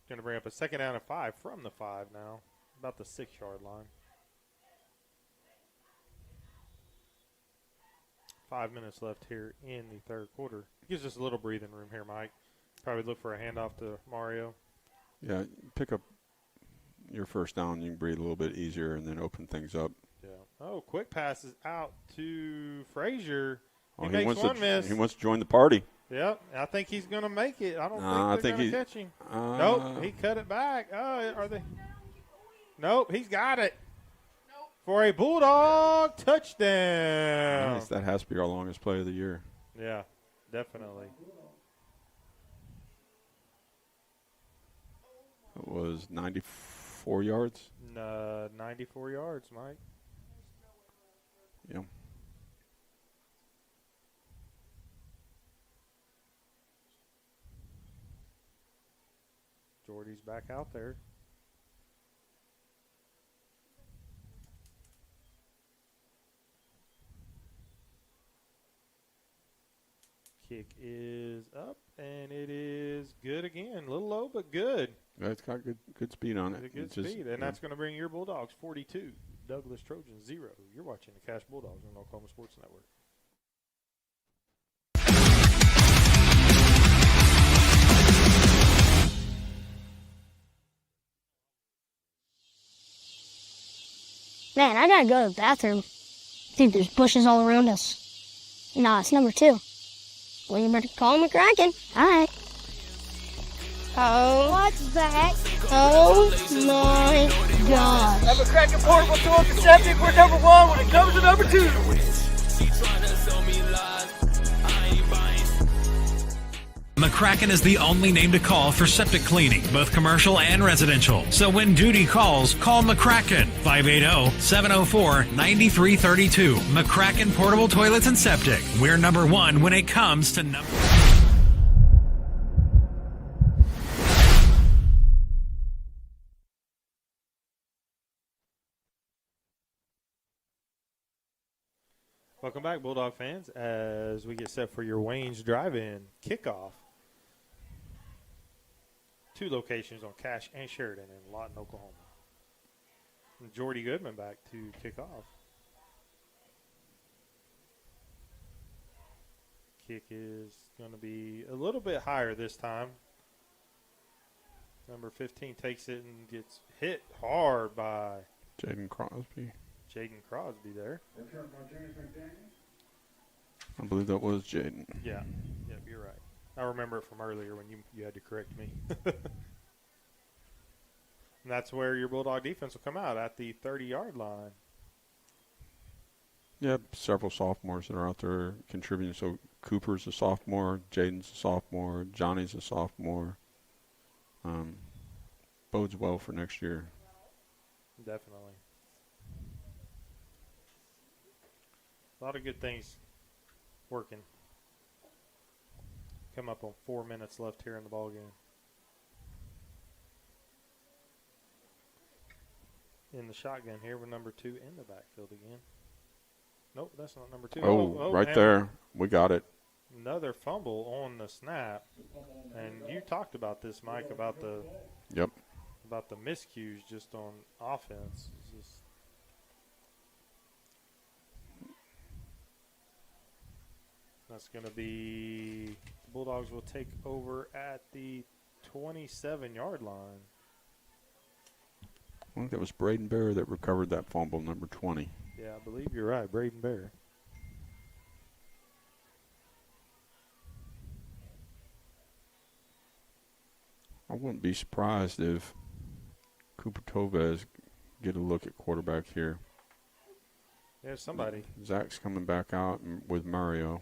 Going to bring up a second down and 5 from the 5 now, about the 6-yard line. 5 minutes left here in the third quarter. Gives us a little breathing room here, Mike. Probably look for a handoff to Mario. Yeah, pick up your first down. You can breathe a little bit easier and then open things up. Yeah. Oh, quick passes out to Frazier. Oh, He makes one miss. He wants to join the party. Yep, I think he's going to make it. I don't I think they're think going to catch him. Nope, he cut it back. Oh, are they? Nope, he's got it. For a Bulldog touchdown. Nice. That has to be our longest play of the year. Yeah, definitely. It was 94 yards. 94 yards, Mike. Yeah. Jordy's back out there. Kick is up, and it is good again. A little low, but good. It's got good speed on it. Good speed, and that's going to bring your Bulldogs 42, Douglas Trojans 0. You're watching the Cash Bulldogs on Oklahoma Sports Network. Man, I gotta go to the bathroom. I think there's bushes all around us. Nah, it's number 2. Well, you better call McCracken. All right. Oh. What's that? Oh, my God. I'm a McCracken portable toilet and septic. We're number 1 when it comes to number 2. McCracken is the only name to call for septic cleaning, both commercial and residential. So when duty calls, call McCracken, 580-704-9332. McCracken Portable Toilets and Septic. We're number 1 when it comes to number... Welcome back, Bulldog fans, as we get set for your Wayne's Drive-In kickoff. 2 locations on Cash and Sheridan in Lawton, Oklahoma. And Jordy Goodman back to kick off. Kick is going to be a little bit higher this time. Number 15 takes it and gets hit hard by Jaden Crosby. Jaden Crosby there. I believe that was Jaden. Yeah, you're right. I remember it from earlier when you had to correct me. And that's where your Bulldog defense will come out at the 30-yard line. Yep, several sophomores that are out there contributing. So Cooper's a sophomore, Jaden's a sophomore, Johnny's a sophomore. Bodes well for next year. Definitely. A lot of good things working. Come up on 4 minutes left here in the ball game. In the shotgun here with number 2 in the backfield again. Nope, that's not number 2. Oh, right there. We got it. Another fumble on the snap. And you talked about this, Mike, about the about the miscues just on offense. It's just that's going to be the Bulldogs will take over at the 27-yard line. I think that was Braden Bear that recovered that fumble, number 20. Yeah, I believe you're right, Braden Bear. I wouldn't be surprised if Cooper Tovez get a look at quarterback here. Yeah, somebody. Zach's coming back out with Mario.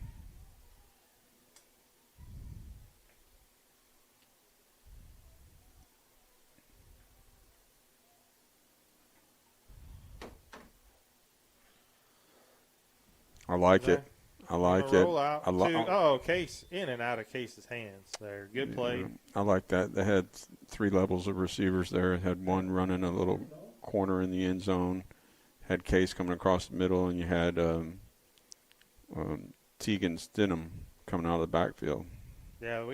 I like it. I like it. Roll out Case in and out of Case's hands there. Good play. I like that. They had 3 levels of receivers there. Had one running a little corner in the end zone. Had Case coming across the middle, and you had Tegan Stidham coming out of the backfield. Yeah,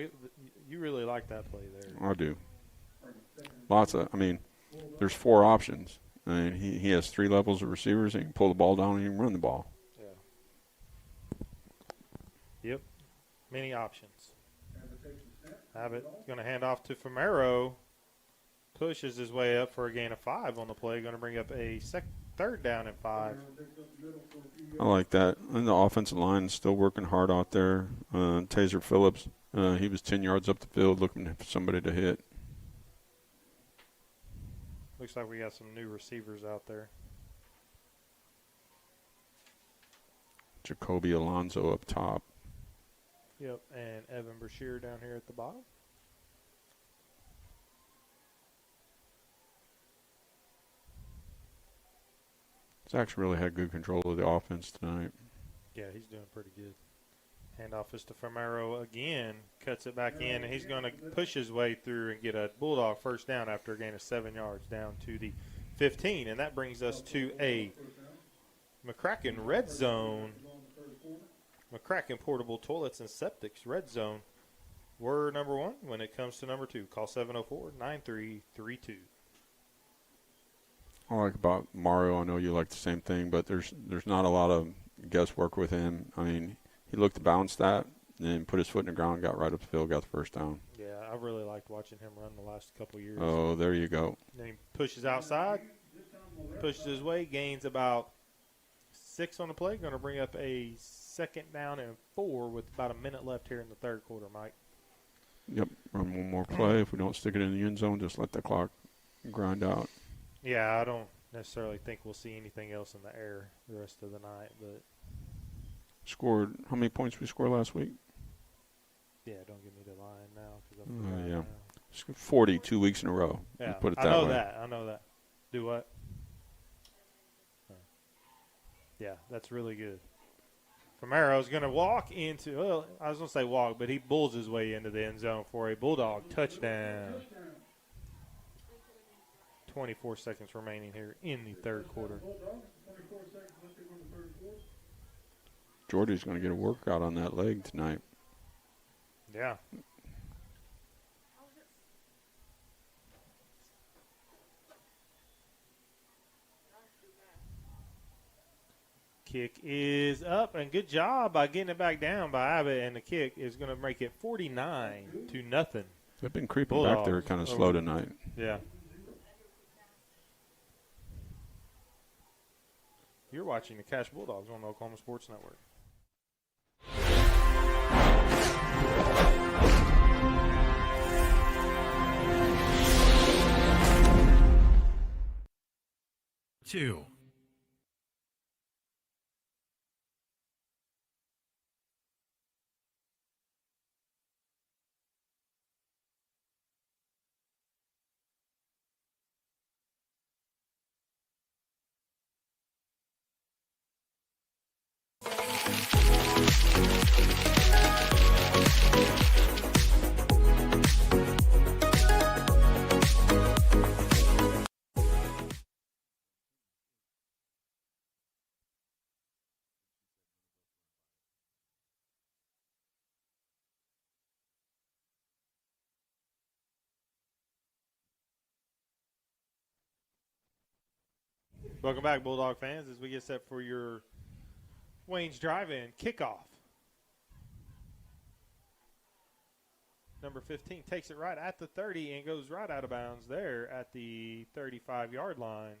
you really like that play there. I do. There's 4 options. I mean, he has 3 levels of receivers. He can pull the ball down and he can run the ball. Yep, many options. Abbott going to hand off to Famero. Pushes his way up for a gain of 5 on the play. Going to bring up a 3rd down and 5. I like that. And the offensive line is still working hard out there. Taser Phillips, he was 10 yards up the field looking for somebody to hit. Looks like we got some new receivers out there. Jacoby Alonso up top. Yep, and Evan Brashear down here at the bottom. Zach's really had good control of the offense tonight. Yeah, he's doing pretty good. Handoff is to Famero again. Cuts it back in, and he's going to push his way through and get a Bulldog first down after a gain of 7 yards down to the 15. And that brings us to a McCracken red zone McCracken Portable Toilets and Septics, Red Zone. We're number 1 when it comes to number 2. Call 704-9332. I like about Mario, I know you like the same thing, but there's not a lot of guesswork with him. I mean, he looked to bounce that, then put his foot in the ground, got right up the field, got the first down. Yeah, I really liked watching him run the last couple years. Oh, there you go. Then he pushes outside, pushes his way, gains about 6 on the play. Going to bring up a 2nd down and 4 with about a minute left here in the third quarter, Mike. Yep, run one more play. If we don't stick it in the end zone, just let the clock grind out. Yeah, I don't necessarily think we'll see anything else in the air the rest of the night. But Scored, how many points we scored last week? Yeah, don't give me the line now. Yeah, 40 2 weeks in a row. Yeah, Let's put it that I know way. that. I know that. Do what? Yeah, that's really good. Camaro's going to walk into, well, I was going to say walk, but he bulls his way into the end zone for a Bulldog touchdown. 24 seconds remaining here in the third quarter. Jordy's going to get a workout on that leg tonight. Yeah. Kick is up, and good job by getting it back down by Abbott, and the kick is going to make it 49-0. They've been creeping Bulldogs back there kind of slow tonight. Yeah. You're watching the Cash Bulldogs on the Oklahoma Sports Network. Two. Welcome back, Bulldog fans, as we get set for your Wayne's Drive-In kickoff. Number 15 takes it right at the 30 and goes right out of bounds there at the 35-yard line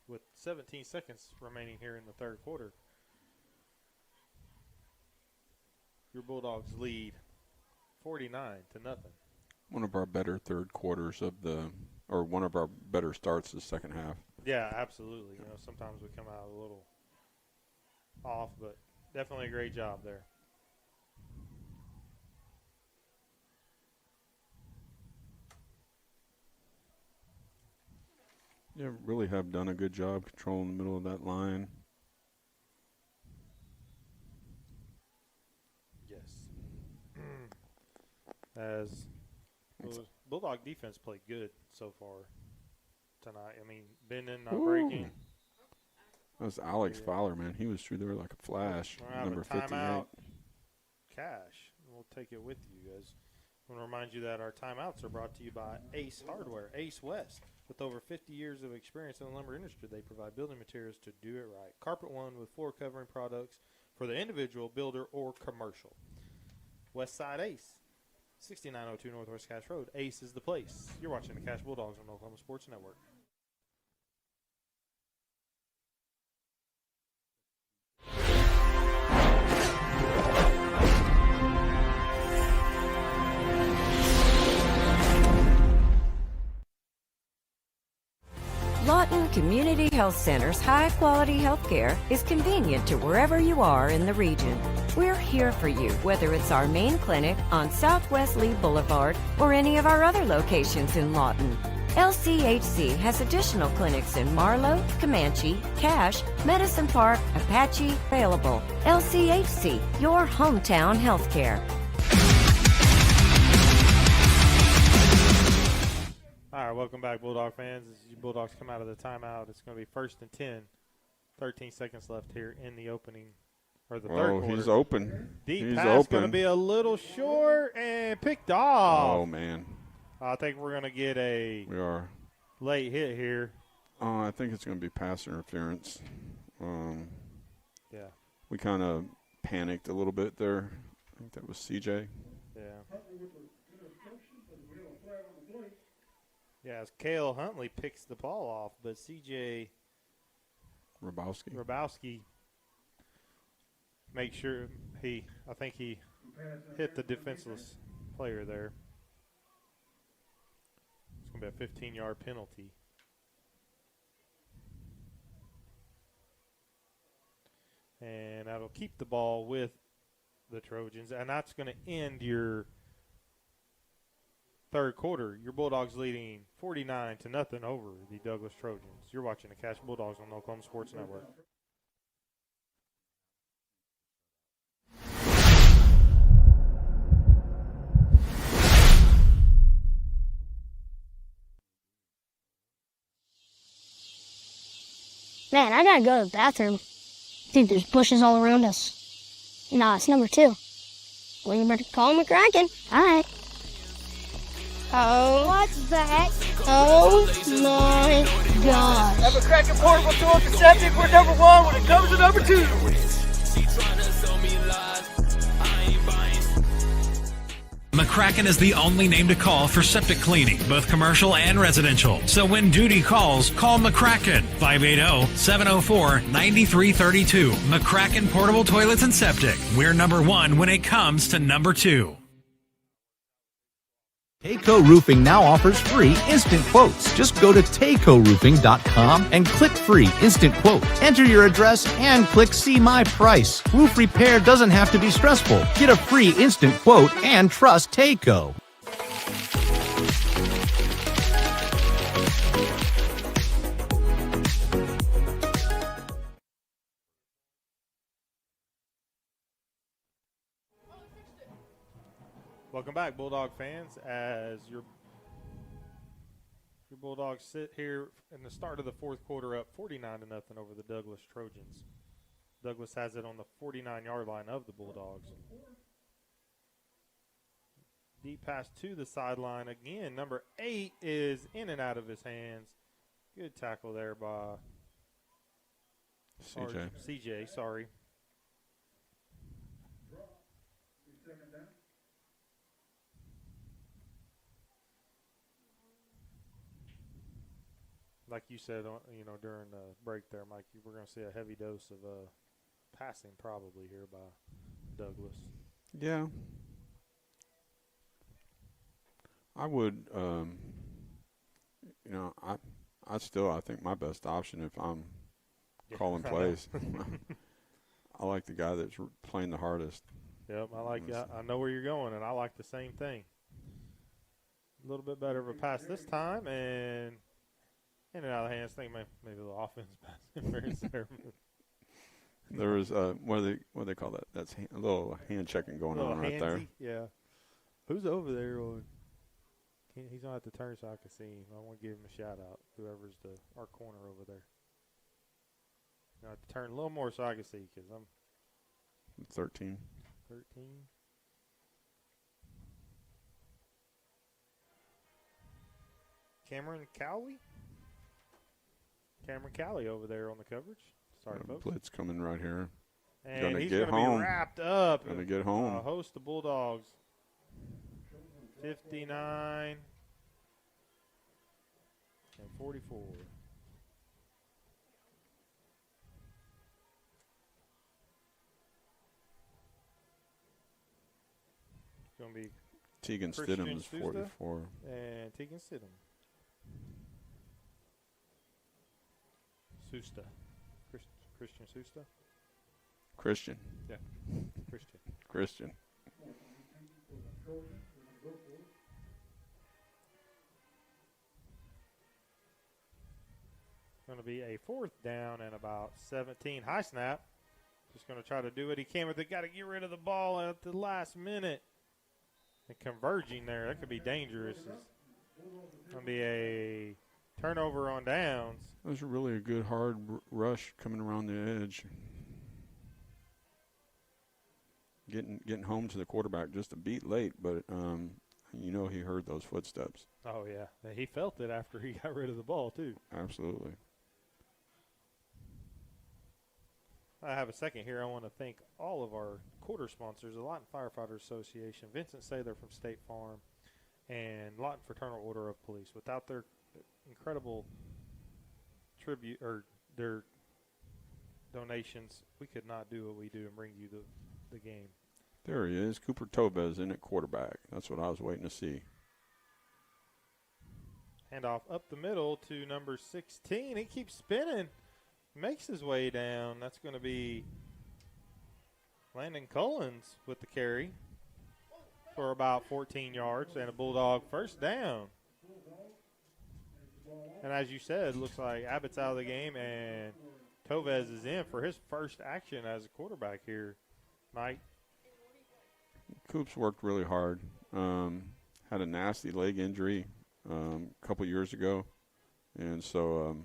with 17 seconds remaining here in the third quarter. Your Bulldogs lead 49-0. One of our better third quarters of or one of our better starts the second half. Yeah, absolutely. You know, sometimes we come out a little off, but definitely a great job there. Yeah, really have done a good job controlling the middle of that line. Yes. As Bulldog defense played good so far tonight. I mean, bending, not breaking. That was Alex Fowler, man. He was through there like a flash. Number 58. Cash. We'll take it with you guys. I want to remind you that our timeouts are brought to you by Ace Hardware, Ace West. With over 50 years of experience in the lumber industry, they provide building materials to do it right. Carpet One with floor covering products for the individual, builder, or commercial. Westside Ace, 6902 Northwest Cash Road. Ace is the place. You're watching the Cash Bulldogs on Oklahoma Sports Network. Lawton Community Health Center's high-quality health care is convenient to wherever you are in the region. We're here for you, whether it's our main clinic on Southwest Lee Boulevard or any of our other locations in Lawton. LCHC has additional clinics in Marlow, Comanche, Cache, Medicine Park, Apache, available. LCHC, your hometown health care. All right, welcome back, Bulldog fans. As you Bulldogs come out of the timeout, it's going to be 1st and 10. 13 seconds left here in the opening or the third quarter. He's open. Deep pass going to be a little short and picked off. Oh, man. I think we're going to get a late hit here. I think it's going to be pass interference. Yeah. We kind of panicked a little bit there. I think that was CJ. Yeah. Yeah, as Cale Huntley picks the ball off, but CJ Rabowski make sure I think he hit the defenseless player there. It's going to be a 15-yard penalty. And that'll keep the ball with the Trojans, and that's going to end your third quarter. Your Bulldogs leading 49-0 over the Douglas Trojans. You're watching the Cash Bulldogs on the Oklahoma Sports Network. Man, I gotta go to the bathroom. Dude, there's bushes all around us. Nah, it's number 2. Well, you better call McCracken. All right. Oh. What's that? Oh, my God. Have a cracking portable toilet and septic. We're number 1 when it comes to number 2. McCracken is the only name to call for septic cleaning, both commercial and residential. So when duty calls, call McCracken, 580-704-9332. McCracken Portable Toilets and Septic. We're number 1 when it comes to number 2. Tayco Roofing now offers free instant quotes. Just go to TaycoRoofing.com and click free instant quote. Enter your address and click see my price. Roof repair doesn't have to be stressful. Get a free instant quote and trust Tayco. Welcome back, Bulldog fans, as your Bulldogs sit here in the start of the fourth quarter up 49-0 over the Douglas Trojans. Douglas has it on the 49-yard line of the Bulldogs. Deep pass to the sideline. Again, number 8 is in and out of his hands. Good tackle there by CJ, sorry. Like you said, during the break there, Mike, we're going to see a heavy dose of passing probably here by Douglas. Yeah. I would, I think my best option if I'm calling plays. I like the guy that's playing the hardest. Yep, I know where you're going, and I like the same thing. A little bit better of a pass this time, and in and out of the hands. I think maybe a little offense pass there. There was what do they call that? That's a little hand checking going on right there. Yeah. Who's over there? He's gonna have to turn so I can see him. I want to give him a shout out. Whoever's our corner over there. I have to turn a little more so I can see because I'm 13. 13. Cameron Cowley over there on the coverage. Sorry, folks. Blitz coming right here. And he's going to be wrapped up. Going to get home. Host the Bulldogs. 59 and 44. It's going to be Tegan Stidham is 44. And Tegan Stidham. Susta. Christian Susta? Christian. Yeah. Christian. Going to be a 4th down and about 17. High snap. Just going to try to do what he can with it. Got to get rid of the ball at the last minute. And converging there, that could be dangerous. It's going to be a turnover on downs. That was really a good hard rush coming around the edge. getting home to the quarterback just a beat late, but he heard those footsteps. Oh, yeah. He felt it after he got rid of the ball, too. Absolutely. I have a second here. I want to thank all of our quarter sponsors, the Lawton Firefighter Association, Vincent Sather from State Farm, and Lawton Fraternal Order of Police. Without their incredible tribute or their donations, we could not do what we do and bring you the game. There he is, Cooper Tobez in at quarterback. That's what I was waiting to see. Handoff up the middle to number 16. He keeps spinning. Makes his way down. That's going to be Landon Collins with the carry for about 14 yards and a Bulldog first down. And as you said, looks like Abbott's out of the game and Tovez is in for his first action as a quarterback here. Mike? Coops worked really hard. Had a nasty leg injury a couple years ago, and so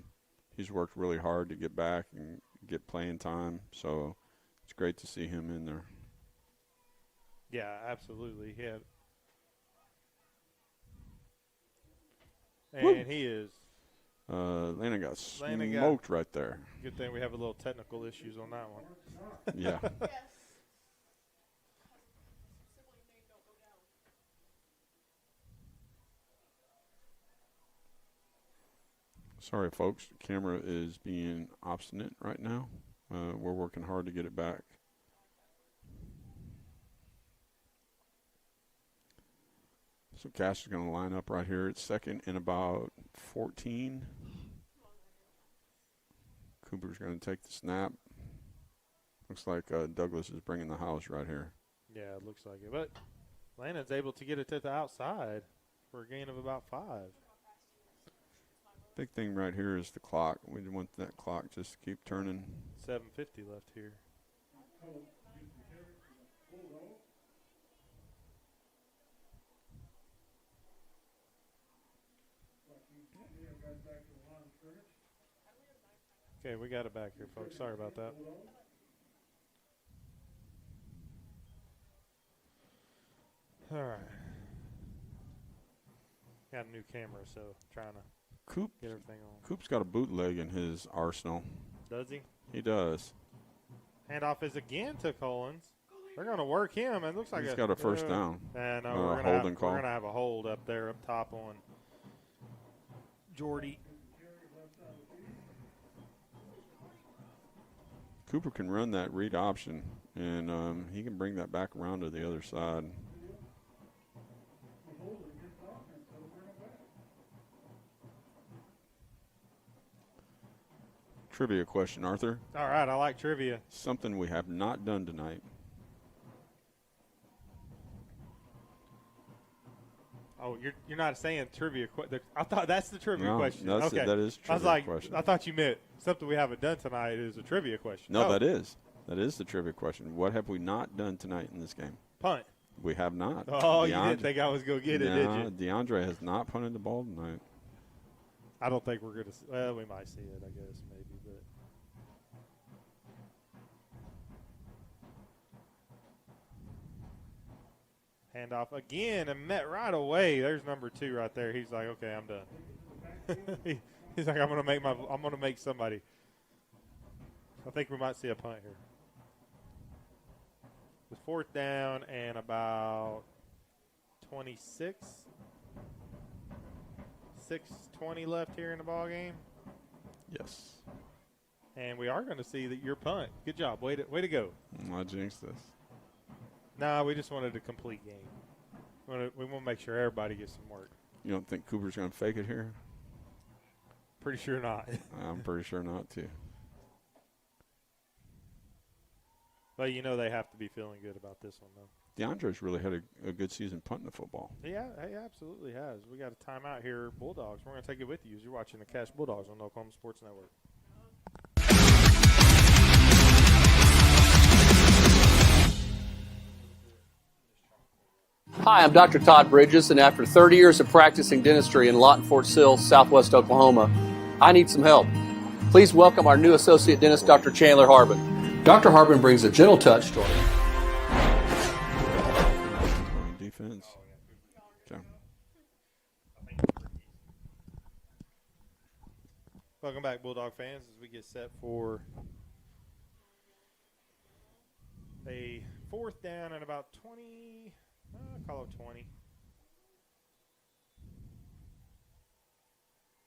he's worked really hard to get back and get playing time. So it's great to see him in there. Yeah, absolutely. And he is. Landon got smoked right there. Good thing we have a little technical issues on that one. Yeah. Sorry, folks. The camera is being obstinate right now. We're working hard to get it back. So Cash is going to line up right here at second and about 14. Cooper's going to take the snap. Looks like Douglas is bringing the house right here. Yeah, it looks like it. But Landon's able to get it to the outside for a gain of about 5. Big thing right here is the clock. We want that clock just to keep turning. 7:50 left here. Okay, we got it back here, folks. Sorry about that. All right. Got a new camera, so trying to get everything on. Coop's got a bootleg in his arsenal. Does he? He does. Handoff is again to Collins. They're going to work him. It looks like he's got a first down. And holding call. We're going to have a hold up there up top on Jordy. Cooper can run that read option, and he can bring that back around to the other side. Trivia question, Arthur. All right, I like trivia. Something we have not done tonight. Oh, you're not saying trivia. I thought that's the trivia question. Okay, that is trivia I was like, question. I thought you meant something we haven't done tonight is a trivia question. No, that is the trivia question. What have we not done tonight in this game? Punt. We have not. Oh, you didn't think I was going to get it, did you? DeAndre has not punted the ball tonight. I don't think we're going to – well, we might see it, I guess, maybe. But handoff again and met right away. There's number 2 right there. He's like, okay, I'm done. He's like, I'm going to make somebody. I think we might see a punt here. With 4th down and about 26. 6:20 left here in the ball game. Yes. And we are going to see that your punt. Good job. Way to go. I jinxed this. Nah, we just wanted a complete game. We want to make sure everybody gets some work. You don't think Cooper's going to fake it here? Pretty sure not. I'm pretty sure not, too. But you know they have to be feeling good about this one, though. DeAndre's really had a good season punting the football. Yeah, he absolutely has. We got a timeout here, Bulldogs. We're going to take it with you as you're watching the Cash Bulldogs on the Oklahoma Sports Network. Hi, I'm Dr. Todd Bridges, and after 30 years of practicing dentistry in Lawton, Fort Sill, Southwest Oklahoma, I need some help. Please welcome our new associate dentist, Dr. Chandler Harbin. Dr. Harbin brings a gentle touch to our Welcome back, Bulldog fans, as we get set for a 4th down and about 20, I'll call it 20.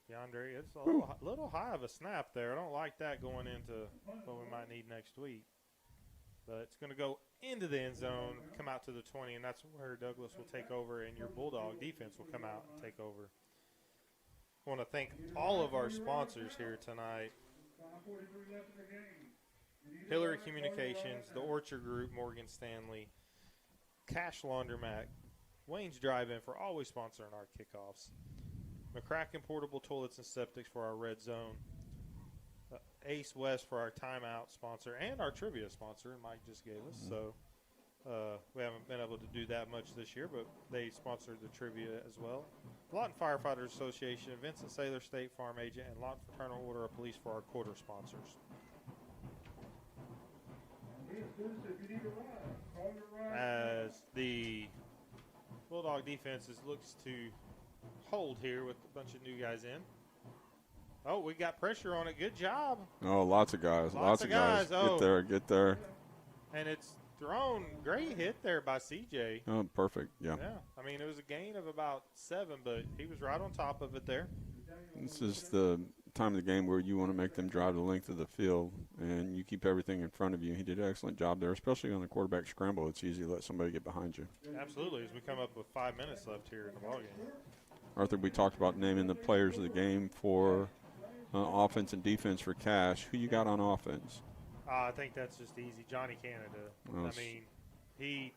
DeAndre, it's a little high of a snap there. I don't like that going into what we might need next week. But it's going to go into the end zone, come out to the 20, and that's where Douglas will take over, and your Bulldog defense will come out and take over. I want to thank all of our sponsors here tonight. Hillary Communications, the Orchard Group, Morgan Stanley, Cash Laundromat, Wayne's Drive-In for always sponsoring our kickoffs, McCracken Portable Toilets and Septics for our Red Zone, Ace West for our timeout sponsor, and our trivia sponsor, Mike just gave us. So we haven't been able to do that much this year, but they sponsored the trivia as well. Lawton Firefighters Association, Vincent Saylor State Farm Agent, and Lawton Fraternal Order of Police for our quarter sponsors. As the Bulldog defense looks to hold here with a bunch of new guys in. Oh, we got pressure on it. Good job. Oh, lots of guys. Lots of guys. Oh. Get there. And it's thrown. Great hit there by CJ. Oh, perfect. Yeah. Yeah. I mean, it was a gain of about 7, but he was right on top of it there. This is the time of the game where you want to make them drive the length of the field, and you keep everything in front of you. He did an excellent job there, especially on the quarterback scramble. It's easy to let somebody get behind you. Absolutely, as we come up with 5 minutes left here in the ballgame. Arthur, we talked about naming the players of the game for offense and defense for Cash. Who you got on offense? I think that's just easy. Johnny Canada. I mean, he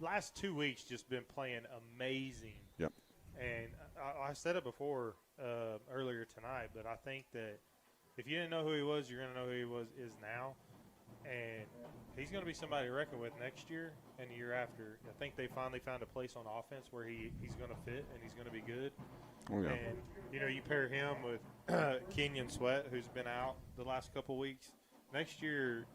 last 2 weeks just been playing amazing. Yep. And I said it before earlier tonight, but I think that if you didn't know who he was, you're going to know who he is now. And he's going to be somebody to reckon with next year and the year after. I think they finally found a place on offense where he's going to fit and he's going to be good. Oh, yeah. And, you pair him with Kenyon Sweat, who's been out the last couple weeks. Next year,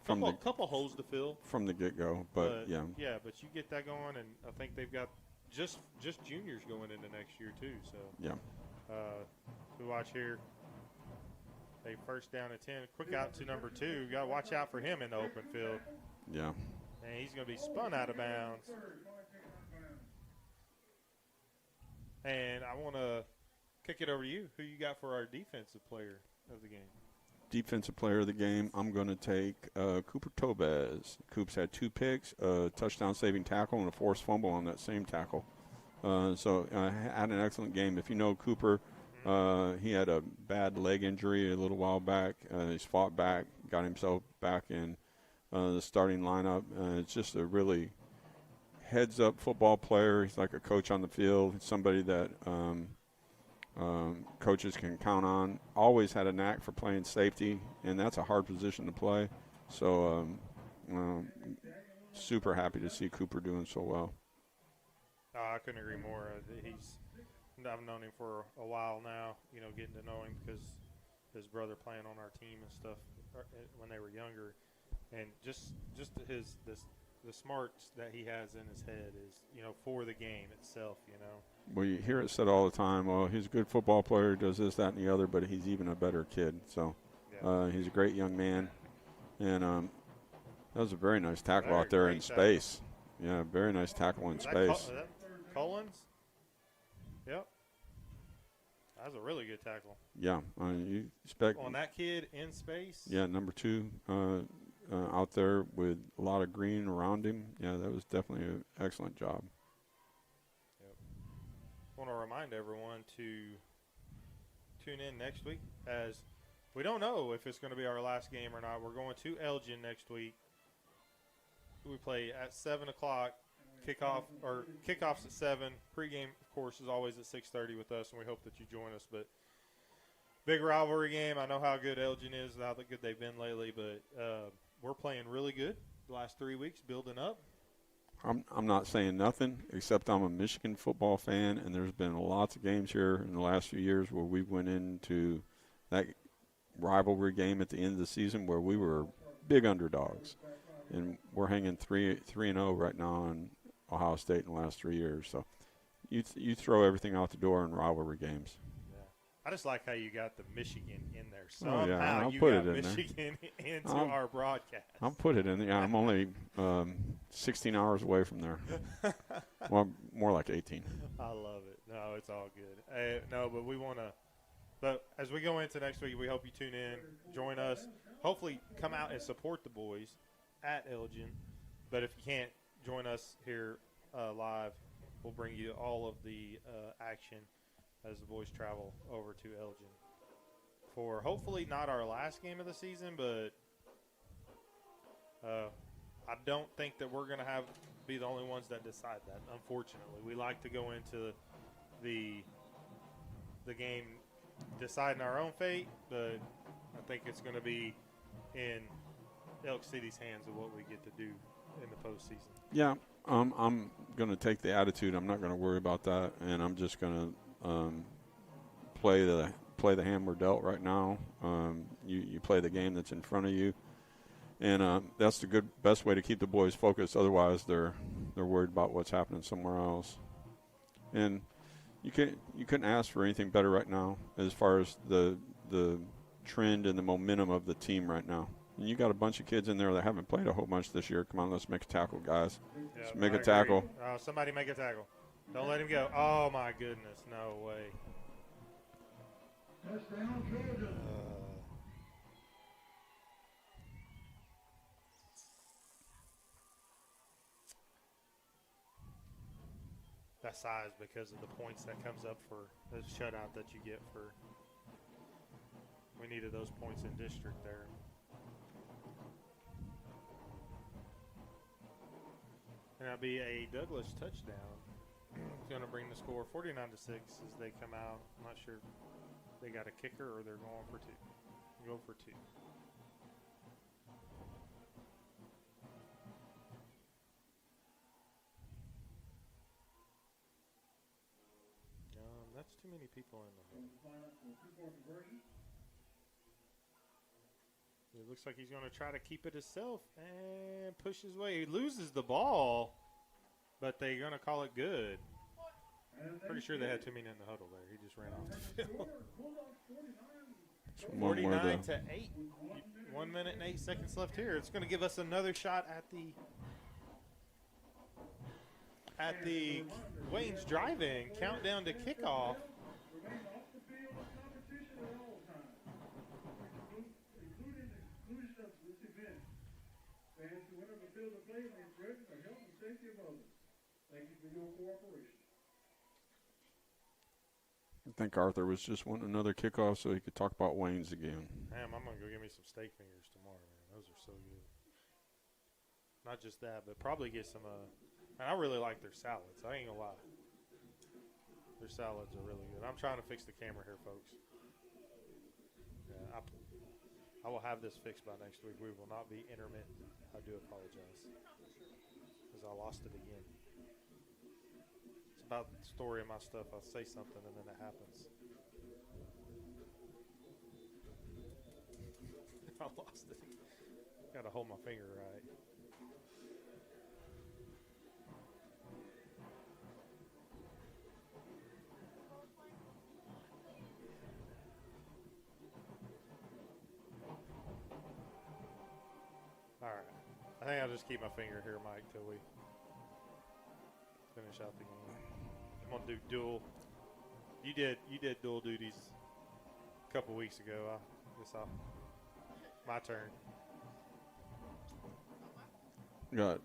a couple holes to fill. From the get-go, but yeah. Yeah, but you get that going, and I think they've got just juniors going into next year too. So yeah. We watch here. They first down at 10. Quick out to number 2. You got to watch out for him in the open field. Yeah. And he's going to be spun out of bounds. And I want to kick it over to you. Who you got for our defensive player of the game? Defensive player of the game, I'm going to take Cooper Tobez. Coops had 2 picks, a touchdown-saving tackle, and a forced fumble on that same tackle. So had an excellent game. If you know Cooper, he had a bad leg injury a little while back. He's fought back, got himself back in the starting lineup. It's just a really heads-up football player. He's like a coach on the field. He's somebody that coaches can count on. Always had a knack for playing safety, and that's a hard position to play. So super happy to see Cooper doing so well. I couldn't agree more. I've known him for a while now, getting to know him because his brother playing on our team and stuff when they were younger. And just the smarts that he has in his head is, for the game itself, Well, you hear it said all the time, well, he's a good football player, does this, that, and the other, but he's even a better kid. So he's a great young man. And that was a very nice tackle out there in space. Yeah, very nice tackle in space. Collins? Yep. That was a really good tackle. Yeah. You expect on that kid in space? Yeah, number 2 out there with a lot of green around him. Yeah, that was definitely an excellent job. Yep. I want to remind everyone to tune in next week, as we don't know if it's going to be our last game or not. We're going to Elgin next week. We play at 7 o'clock. Kickoffs at 7. Pregame, of course, is always at 6:30 with us, and we hope that you join us. But big rivalry game. I know how good Elgin is, how good they've been lately, but we're playing really good the last 3 weeks, building up. I'm not saying nothing, except I'm a Michigan football fan, and there's been lots of games here in the last few years where we went into that rivalry game at the end of the season where we were big underdogs. And we're hanging 3-0 right now on Ohio State in the last 3 years. So you throw everything out the door in rivalry games. I just like how you got the Michigan in there. Oh, Somehow yeah, I'll you put got it in there. Michigan into our broadcast. I'll put it in there. I'm only 16 hours away from there. Well, more like 18. I love it. No, it's all good. No, but we want to – but as we go into next week, we hope you tune in, join us. Hopefully come out and support the boys at Elgin. But if you can't join us here live, we'll bring you all of the action as the boys travel over to Elgin for hopefully not our last game of the season, but I don't think that we're going to be the only ones that decide that, unfortunately. We like to go into the game deciding our own fate, but I think it's going to be in Elk City's hands of what we get to do in the postseason. Yeah, I'm going to take the attitude. I'm not going to worry about that, and I'm just going to play the hand we're dealt right now. You play the game that's in front of you, and that's the best way to keep the boys focused. Otherwise, they're worried about what's happening somewhere else. And you couldn't ask for anything better right now as far as the trend and the momentum of the team right now. And you got a bunch of kids in there that haven't played a whole bunch this year. Come on, let's make a tackle, guys. Let's make a tackle. Somebody make a tackle. Don't let him go. Oh, my goodness. No way. That size because of the points that comes up for the shutout that you get for. We needed those points in district there. And that'll be a Douglas touchdown. It's going to bring the score 49-6 as they come out. I'm not sure if they got a kicker or they're going for two. Go for two. That's too many people in the hole. It looks like he's going to try to keep it himself and push his way. He loses the ball, but they're going to call it good. Pretty sure they had too many in the huddle there. He just ran off the field. 49-8. 1 minute and 8 seconds left here. It's going to give us another shot at the Wayne's Drive-In countdown to kickoff. I think Arthur was just wanting another kickoff so he could talk about Wayne's again. Damn, I'm going to go get me some steak fingers tomorrow, man. Those are so good. Not just that, but probably get some and I really like their salads. I ain't going to lie. Their salads are really good. I'm trying to fix the camera here, folks. Yeah, I will have this fixed by next week. We will not be intermittent. I do apologize. Because I lost it again. It's about the story of my stuff. I'll say something and then it happens. I lost it. Got to hold my finger right. All right. I think I'll just keep my finger here, Mike, till we finish out the game. I'm gonna do dual. You did dual duties a couple weeks ago. I guess my turn. Got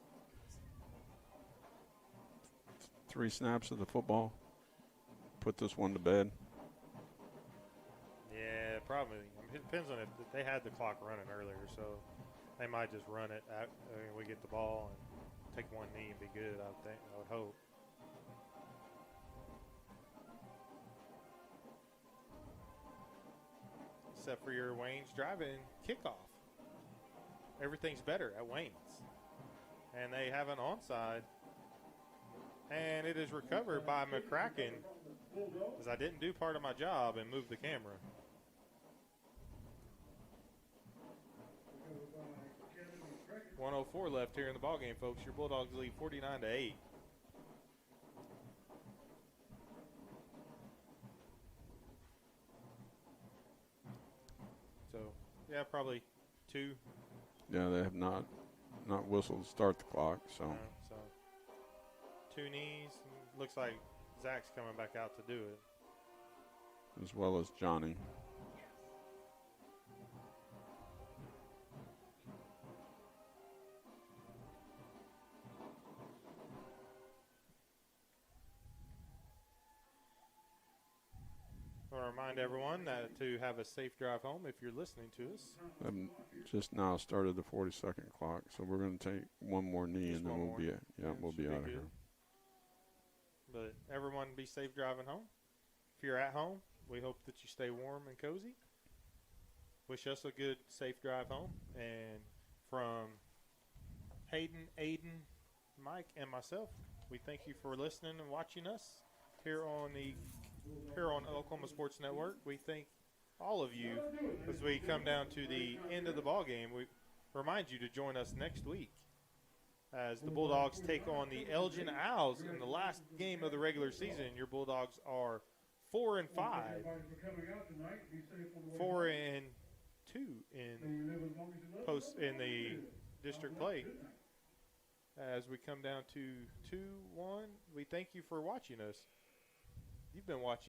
3 snaps of the football. Put this one to bed. Yeah, probably. It depends on if they had the clock running earlier, so they might just run it. We get the ball and take one knee and be good. I would hope. Except for your Wayne's Drive-In kickoff. Everything's better at Wayne's. And they have an onside. And it is recovered by McCracken, because I didn't do part of my job and move the camera. .104 left here in the ballgame, folks. Your Bulldogs lead 49-8. Yeah, probably 2. Yeah, they have not whistled to start the clock. So, so 2 knees. Looks like Zach's coming back out to do it. as well as Johnny. I want to remind everyone that to have a safe drive home if you're listening to us. Just now started the 40-second clock, so we're going to take one more knee and then we'll be out of here. But everyone be safe driving home. If you're at home, we hope that you stay warm and cozy. Wish us a good, safe drive home. And from Hayden, Aiden, Mike, and myself, we thank you for listening and watching us here on Oklahoma Sports Network. We thank all of you as we come down to the end of the ball game. We remind you to join us next week as the Bulldogs take on the Elgin Owls in the last game of the regular season. Your Bulldogs are 4-5, 4-2 in the district play. As we come down to 2-1, we thank you for watching us. You've been watching